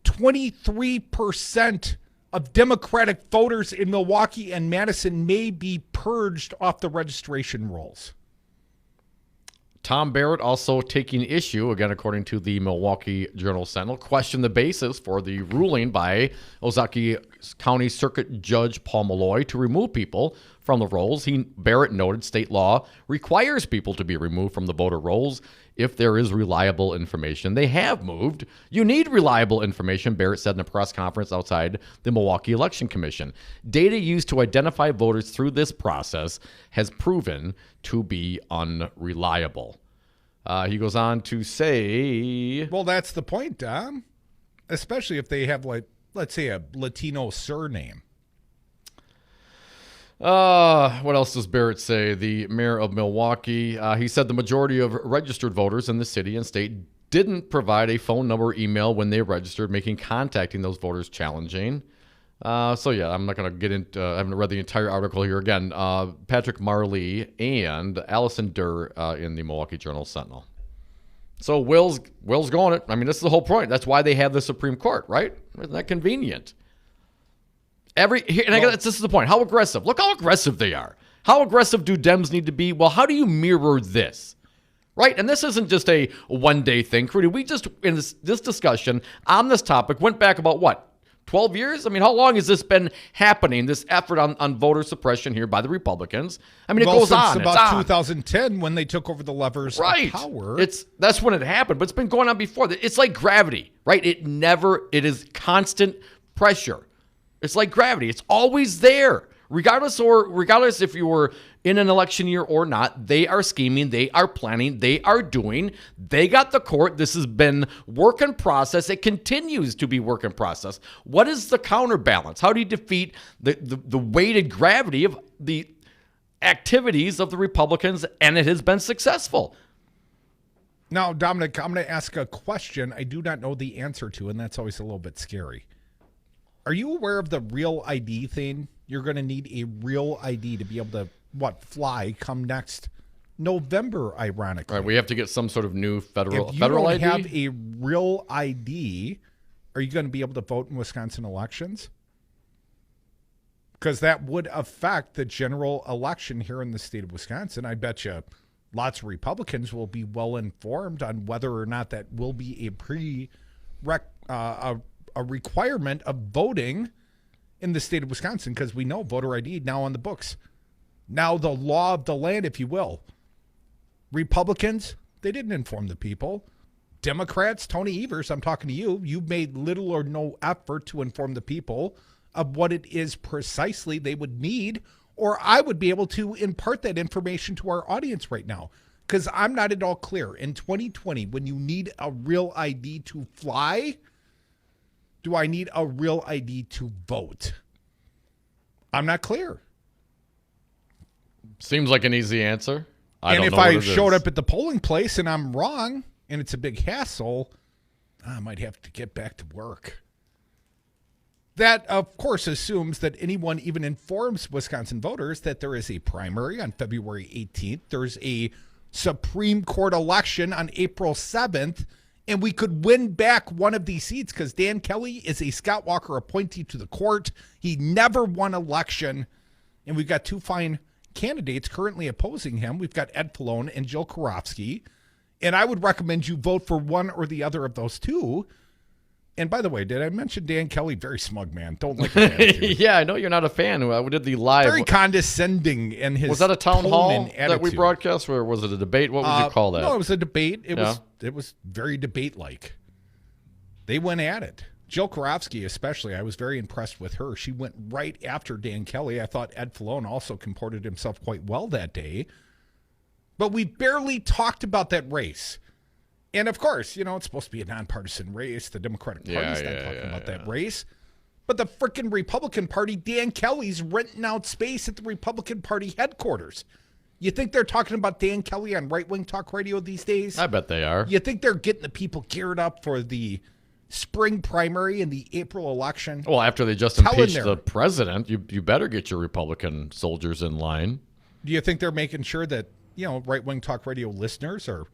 23% of Democratic voters in Milwaukee and Madison may be purged off the registration rolls. Tom Barrett also taking issue, again, according to the Milwaukee Journal-Sentinel, questioned the basis for the ruling by Ozaukee County Circuit Judge Paul Malloy to remove people from the rolls. Barrett noted state law requires people to be removed from the voter rolls if there is reliable information. They have moved. You need reliable information, Barrett said in a press conference outside the Milwaukee Election Commission. Data used to identify voters through this process has proven to be unreliable. He goes on to say... Well, that's the point, Dom. Especially if they have, like, let's say a Latino surname. What else does Barrett say? The mayor of Milwaukee, he said the majority of registered voters in the city and state didn't provide a phone number or email when they registered, making contacting those voters challenging. So, yeah, I'm not going to get into I haven't read the entire article here. Again, Patrick Marley and Allison Durr in the Milwaukee Journal-Sentinel. So Will's going it. I mean, this is the whole point. That's why they have the Supreme Court, right? Isn't that convenient? This is the point. How aggressive? Look how aggressive they are. How aggressive do Dems need to be? Well, how do you mirror this? Right? And this isn't just a one-day thing. Crudy, we just, in this discussion on this topic, went back about what? 12 years? I mean, how long has this been happening, this effort on voter suppression here by the Republicans? I mean, it goes on. Since about 2010 when they took over the levers of power. That's when it happened, but it's been going on before. It's like gravity, right? It is constant pressure. It's like gravity. It's always there. Regardless if you were in an election year or not, they are scheming, they are planning, they are doing. They got the court. This has been work in process. It continues to be work in process. What is the counterbalance? How do you defeat the weighted gravity of the activities of the Republicans? And it has been successful. Now, Dominic, I'm going to ask a question I do not know the answer to, and that's always a little bit scary. Are you aware of the real ID thing? You're going to need a real ID to be able to, fly come next November, ironically. Right, we have to get some sort of new federal ID? If you don't have a real ID, are you going to be able to vote in Wisconsin elections? Because that would affect the general election here in the state of Wisconsin. I bet you lots of Republicans will be well informed on whether or not that will be a requirement of voting in the state of Wisconsin, because we know voter ID now on the books. Now the law of the land, if you will. Republicans, they didn't inform the people. Democrats, Tony Evers, I'm talking to you. You've made little or no effort to inform the people of what it is precisely they would need, or I would be able to impart that information to our audience right now, because I'm not at all clear. In 2020, when you need a real ID to fly, do I need a real ID to vote? I'm not clear. Seems like an easy answer. And if I showed up at the polling place and I'm wrong and it's a big hassle, I might have to get back to work. That, of course, assumes that anyone even informs Wisconsin voters that there is a primary on February 18th. There's a Supreme Court election on April 7th. And we could win back one of these seats because Dan Kelly is a Scott Walker appointee to the court. He never won election. And we've got two fine candidates currently opposing him. We've got Ed Falone and Jill Karofsky. And I would recommend you vote for one or the other of those two. And by the way, did I mention Dan Kelly? Very smug man. Don't like his Yeah, I know you're not a fan. We did the live. Very condescending in his. Was that a town hall attitude that we broadcast, or was it a debate? What would you call that? No, it was a debate. It was very debate-like. They went at it. Jill Karofsky especially, I was very impressed with her. She went right after Dan Kelly. I thought Ed Falone also comported himself quite well that day. But we barely talked about that race. And, of course, it's supposed to be a nonpartisan race. The Democratic Party's not talking about that race. But the frickin' Republican Party, Dan Kelly's renting out space at the Republican Party headquarters. You think they're talking about Dan Kelly on right-wing talk radio these days? I bet they are. You think they're getting the people geared up for the spring primary and the April election? Well, after they just impeached the president, you better get your Republican soldiers in line. Do you think they're making sure that, right-wing talk radio listeners are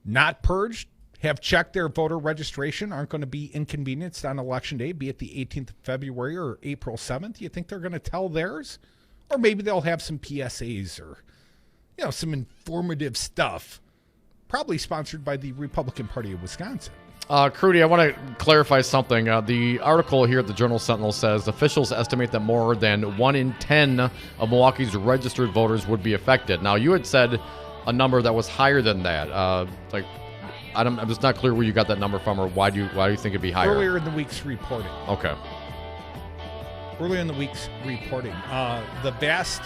not purged, have checked their voter registration, aren't going to be inconvenienced on Election Day, be it the 18th of February or April 7th? You think they're going to tell theirs? Or maybe they'll have some PSAs or, some informative stuff, probably sponsored by the Republican Party of Wisconsin. Crudy, I want to clarify something. The article here at the Journal Sentinel says officials estimate that more than 1 in 10 of Milwaukee's registered voters would be affected. Now, you had said a number that was higher than that. I'm just not clear where you got that number from, or why do you think it'd be higher? Earlier in the week's reporting. Okay. Earlier in the week's reporting, the vast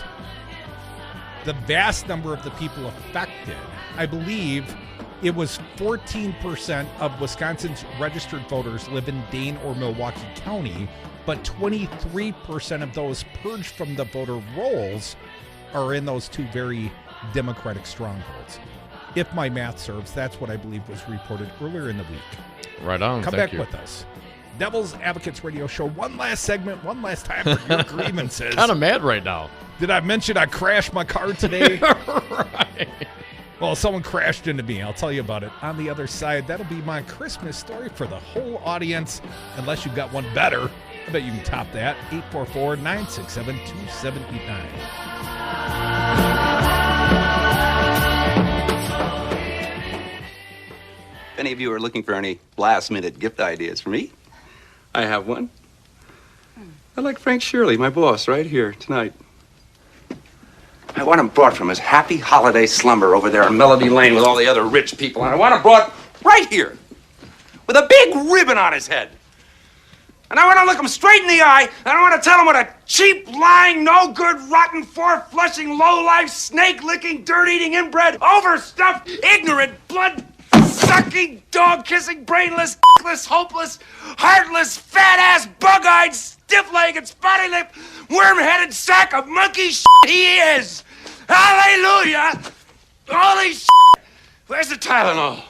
number of the people affected, I believe. It was 14% of Wisconsin's registered voters live in Dane or Milwaukee County, but 23% of those purged from the voter rolls are in those two very Democratic strongholds. If my math serves, that's what I believe was reported earlier in the week. Right on. Come Thank back you. with us. Devil's Advocates Radio Show. One last segment, one last time for your grievances. Kind of mad right now. Did I mention I crashed my car today? Right. Well, someone crashed into me. I'll tell you about it on the other side. That'll be my Christmas story for the whole audience, unless you've got one better. I bet you can top that. 844-967-2789. If any of you are looking for any last-minute gift ideas for me, I have one. I like Frank Shirley, my boss, right here tonight. I want him brought from his happy holiday slumber over there on Melody Lane with all the other rich people, and I want him brought right here with a big ribbon on his head. And I want to look him straight in the eye, and I want to tell him what a cheap, lying, no-good, rotten, four-flushing, low-life, snake-licking, dirt-eating, inbred, overstuffed, ignorant, blood-sucking, dog-kissing, brainless, dickless, hopeless, heartless, fat-ass, bug-eyed, stiff-legged, spotty-lipped, worm-headed sack of monkey shit he is. Hallelujah! Holy shit! Where's the Tylenol?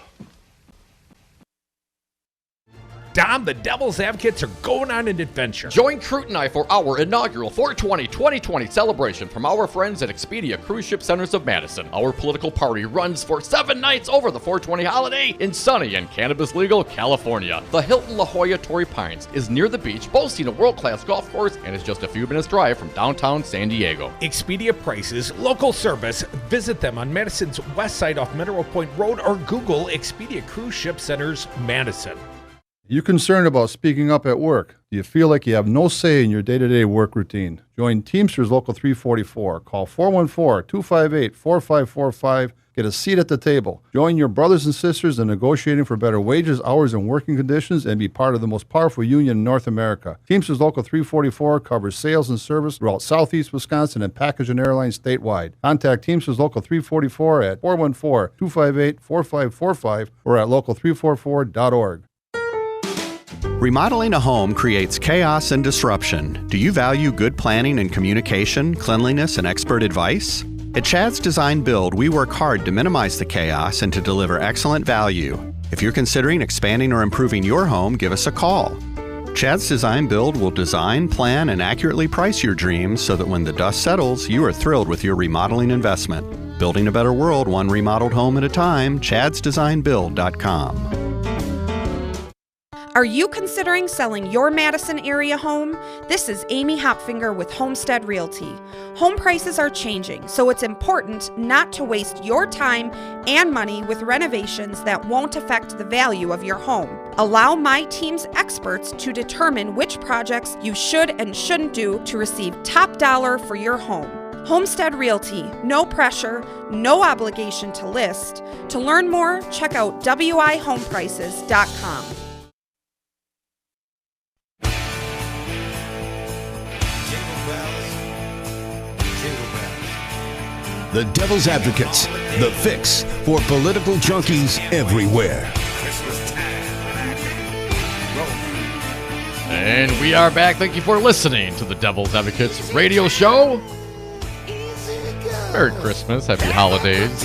Dom, the Devil's Advocates are going on an adventure. Join Crute and I for our inaugural 420 celebration from our friends at Expedia Cruise Ship Centers of Madison. Our political party runs for 7 nights over the 420 holiday in sunny and cannabis-legal California. The Hilton La Jolla Torrey Pines is near the beach, boasting a world-class golf course, and is just a few minutes' drive from downtown San Diego. Expedia prices, local service. Visit them on Madison's west side off Mineral Point Road or Google Expedia Cruise Ship Centers Madison. You concerned about speaking up at work? Do you feel like you have no say in your day-to-day work routine? Join Teamsters Local 344. Call 414-258-4545. Get a seat at the table. Join your brothers and sisters in negotiating for better wages, hours, and working conditions, and be part of the most powerful union in North America. Teamsters Local 344 covers sales and service throughout Southeast Wisconsin and package and airlines statewide. Contact Teamsters Local 344 at 414-258-4545 or at local344.org. Remodeling a home creates chaos and disruption. Do you value good planning and communication, cleanliness, and expert advice? At Chad's Design Build, we work hard to minimize the chaos and to deliver excellent value. If you're considering expanding or improving your home, give us a call. Chad's Design Build will design, plan, and accurately price your dreams so that when the dust settles, you are thrilled with your remodeling investment. Building a better world, one remodeled home at a time, chadsdesignbuild.com. Are you considering selling your Madison area home? This is Amy Hopfinger with Homestead Realty. Home prices are changing, so it's important not to waste your time and money with renovations that won't affect the value of your home. Allow my team's experts to determine which projects you should and shouldn't do to receive top dollar for your home. Homestead Realty, no pressure, no obligation to list. To learn more, check out wihomeprices.com. The Devil's Advocates, the fix for political junkies everywhere. And we are back. Thank you for listening to the Devil's Advocates radio show. Merry Christmas. Happy holidays.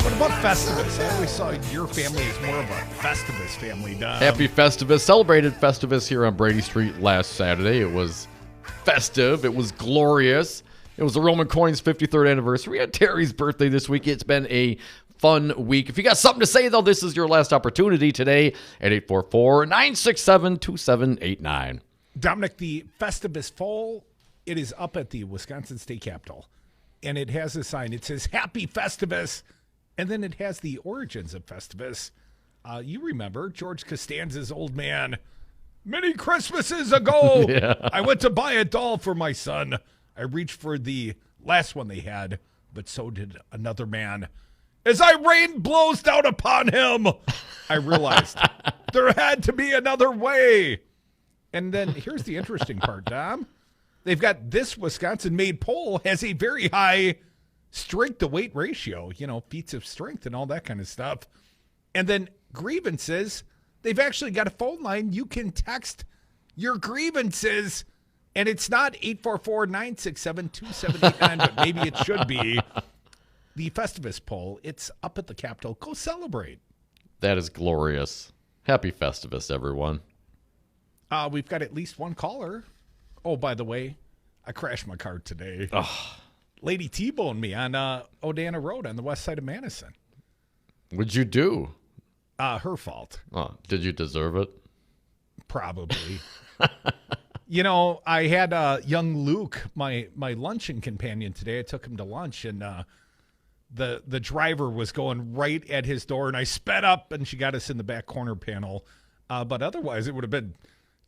What about Festivus? I always saw your family as more of a Festivus family. Happy Festivus. Celebrated Festivus here on Brady Street last Saturday. It was festive. It was glorious. It was the Roman Coin's 53rd anniversary. We had Terry's birthday this week. It's been a fun week. If you got something to say, though, this is your last opportunity today at 844-967-2789. Dominic, the Festivus Fall, it is up at the Wisconsin State Capitol, and it has a sign. It says, Happy Festivus, and then it has the origins of Festivus You remember George Costanza's old man. Many Christmases ago, I went to buy a doll for my son. I reached for the last one they had, but so did another man. As rain blows down upon him, I realized there had to be another way. And then here's the interesting part, Dom. They've got this Wisconsin-made poll has a very high strength-to-weight ratio, feats of strength and all that kind of stuff. And then grievances, they've actually got a phone line. You can text your grievances, and it's not 844-967-2789, but maybe it should be. The Festivus poll, it's up at the Capitol. Go celebrate. That is glorious. Happy Festivus, everyone. We've got at least one caller. Oh, by the way, I crashed my car today. Oh. Lady T-boned me on Odana Road on the west side of Madison. What'd you do? Her fault. Oh, did you deserve it? Probably. I had young Luke, my luncheon companion today. I took him to lunch, and the driver was going right at his door, and I sped up, and she got us in the back corner panel. But otherwise, it would have been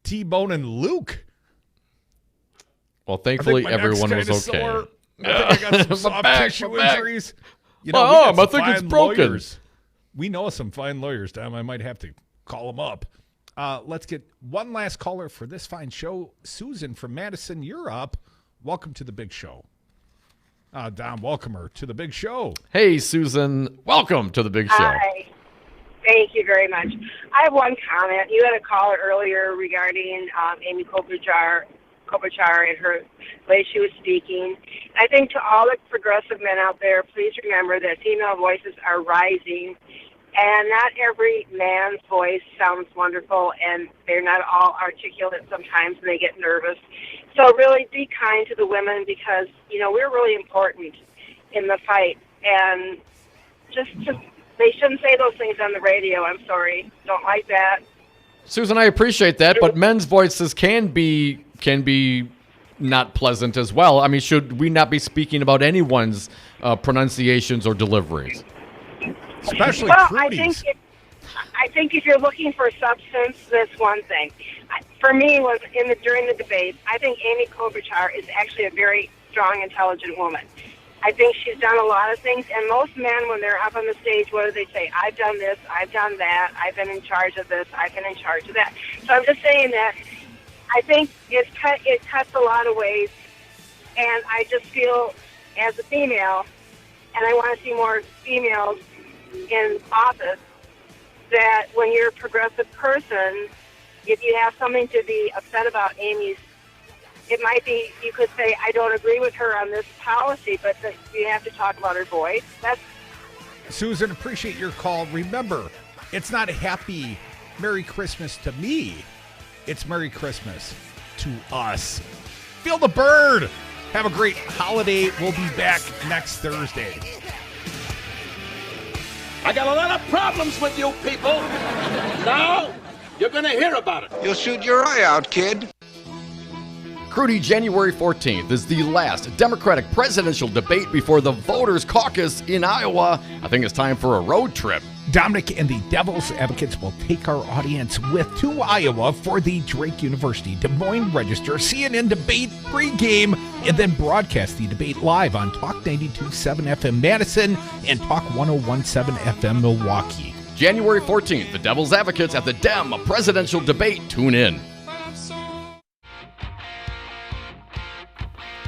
T-Bone and Luke. Well, thankfully, everyone was okay. Sore. I think I got some soft tissue injuries. I think it's broken. Lawyers. We know some fine lawyers, Tom. I might have to call them up. Let's get one last caller for this fine show. Susan from Madison, you're up. Welcome to the big show. Dom, welcome her to the big show. Hey, Susan. Welcome to the big show. Hi. Thank you very much. I have one comment. You had a caller earlier regarding Amy Klobuchar and her way she was speaking. I think to all the progressive men out there, please remember that female voices are rising, and not every man's voice sounds wonderful, and they're not all articulate sometimes, and they get nervous. So really be kind to the women, because, we're really important in the fight, and they shouldn't say those things on the radio. I'm sorry. Don't like that. Susan, I appreciate that, but men's voices can be not pleasant as well. I mean, should we not be speaking about anyone's pronunciations or deliveries? Especially crudies. I think if you're looking for substance, that's one thing. For me, during the debate, I think Amy Klobuchar is actually a very strong, intelligent woman. I think she's done a lot of things, and most men, when they're up on the stage, what do they say? I've done this, I've done that, I've been in charge of this, I've been in charge of that. So I'm just saying that I think it cuts a lot of ways, and I just feel, as a female, and I want to see more females in office, that when you're a progressive person, if you have something to be upset about Amy's, it might be, you could say, I don't agree with her on this policy, but you have to talk about her voice. Susan, appreciate your call. Remember, it's not a happy Merry Christmas to me. It's Merry Christmas to us. Feel the bird. Have a great holiday. We'll be back next Thursday. I got a lot of problems with you people. Now, you're going to hear about it. You'll shoot your eye out, kid. Crudy, January 14th is the last Democratic presidential debate before the voters' caucus in Iowa. I think it's time for a road trip. Dominic and the Devil's Advocates will take our audience to Iowa for the Drake University Des Moines Register CNN debate pregame, and then broadcast the debate live on Talk 92.7 FM Madison and Talk 101.7 FM Milwaukee. January 14th, the Devil's Advocates at the Dem presidential debate. Tune in.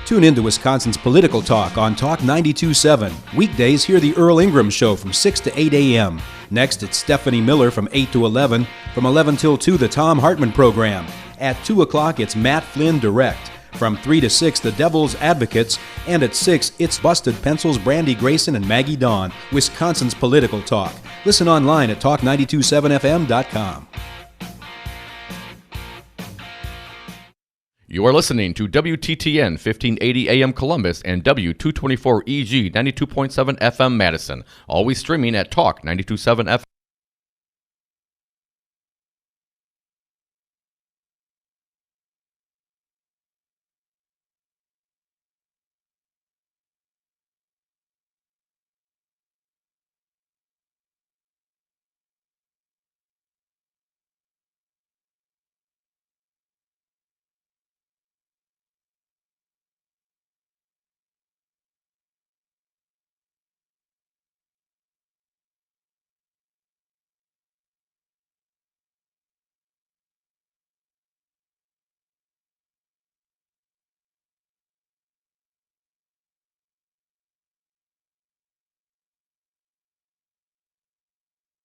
Tune in to Wisconsin's Political Talk on Talk 92.7. Weekdays, hear the Earl Ingram Show from 6 to 8 a.m. Next, it's Stephanie Miller from 8 to 11. From 11 till 2, the Tom Hartman Program. At 2 o'clock, it's Matt Flynn Direct. From 3 to 6, the Devil's Advocates. And at 6, it's Busted Pencils, Brandy Grayson, and Maggie Dawn. Wisconsin's Political Talk. Listen online at talk927fm.com. You are listening to WTTN 1580 AM Columbus and W224EG 92.7 FM Madison. Always streaming at Talk 92.7 FM.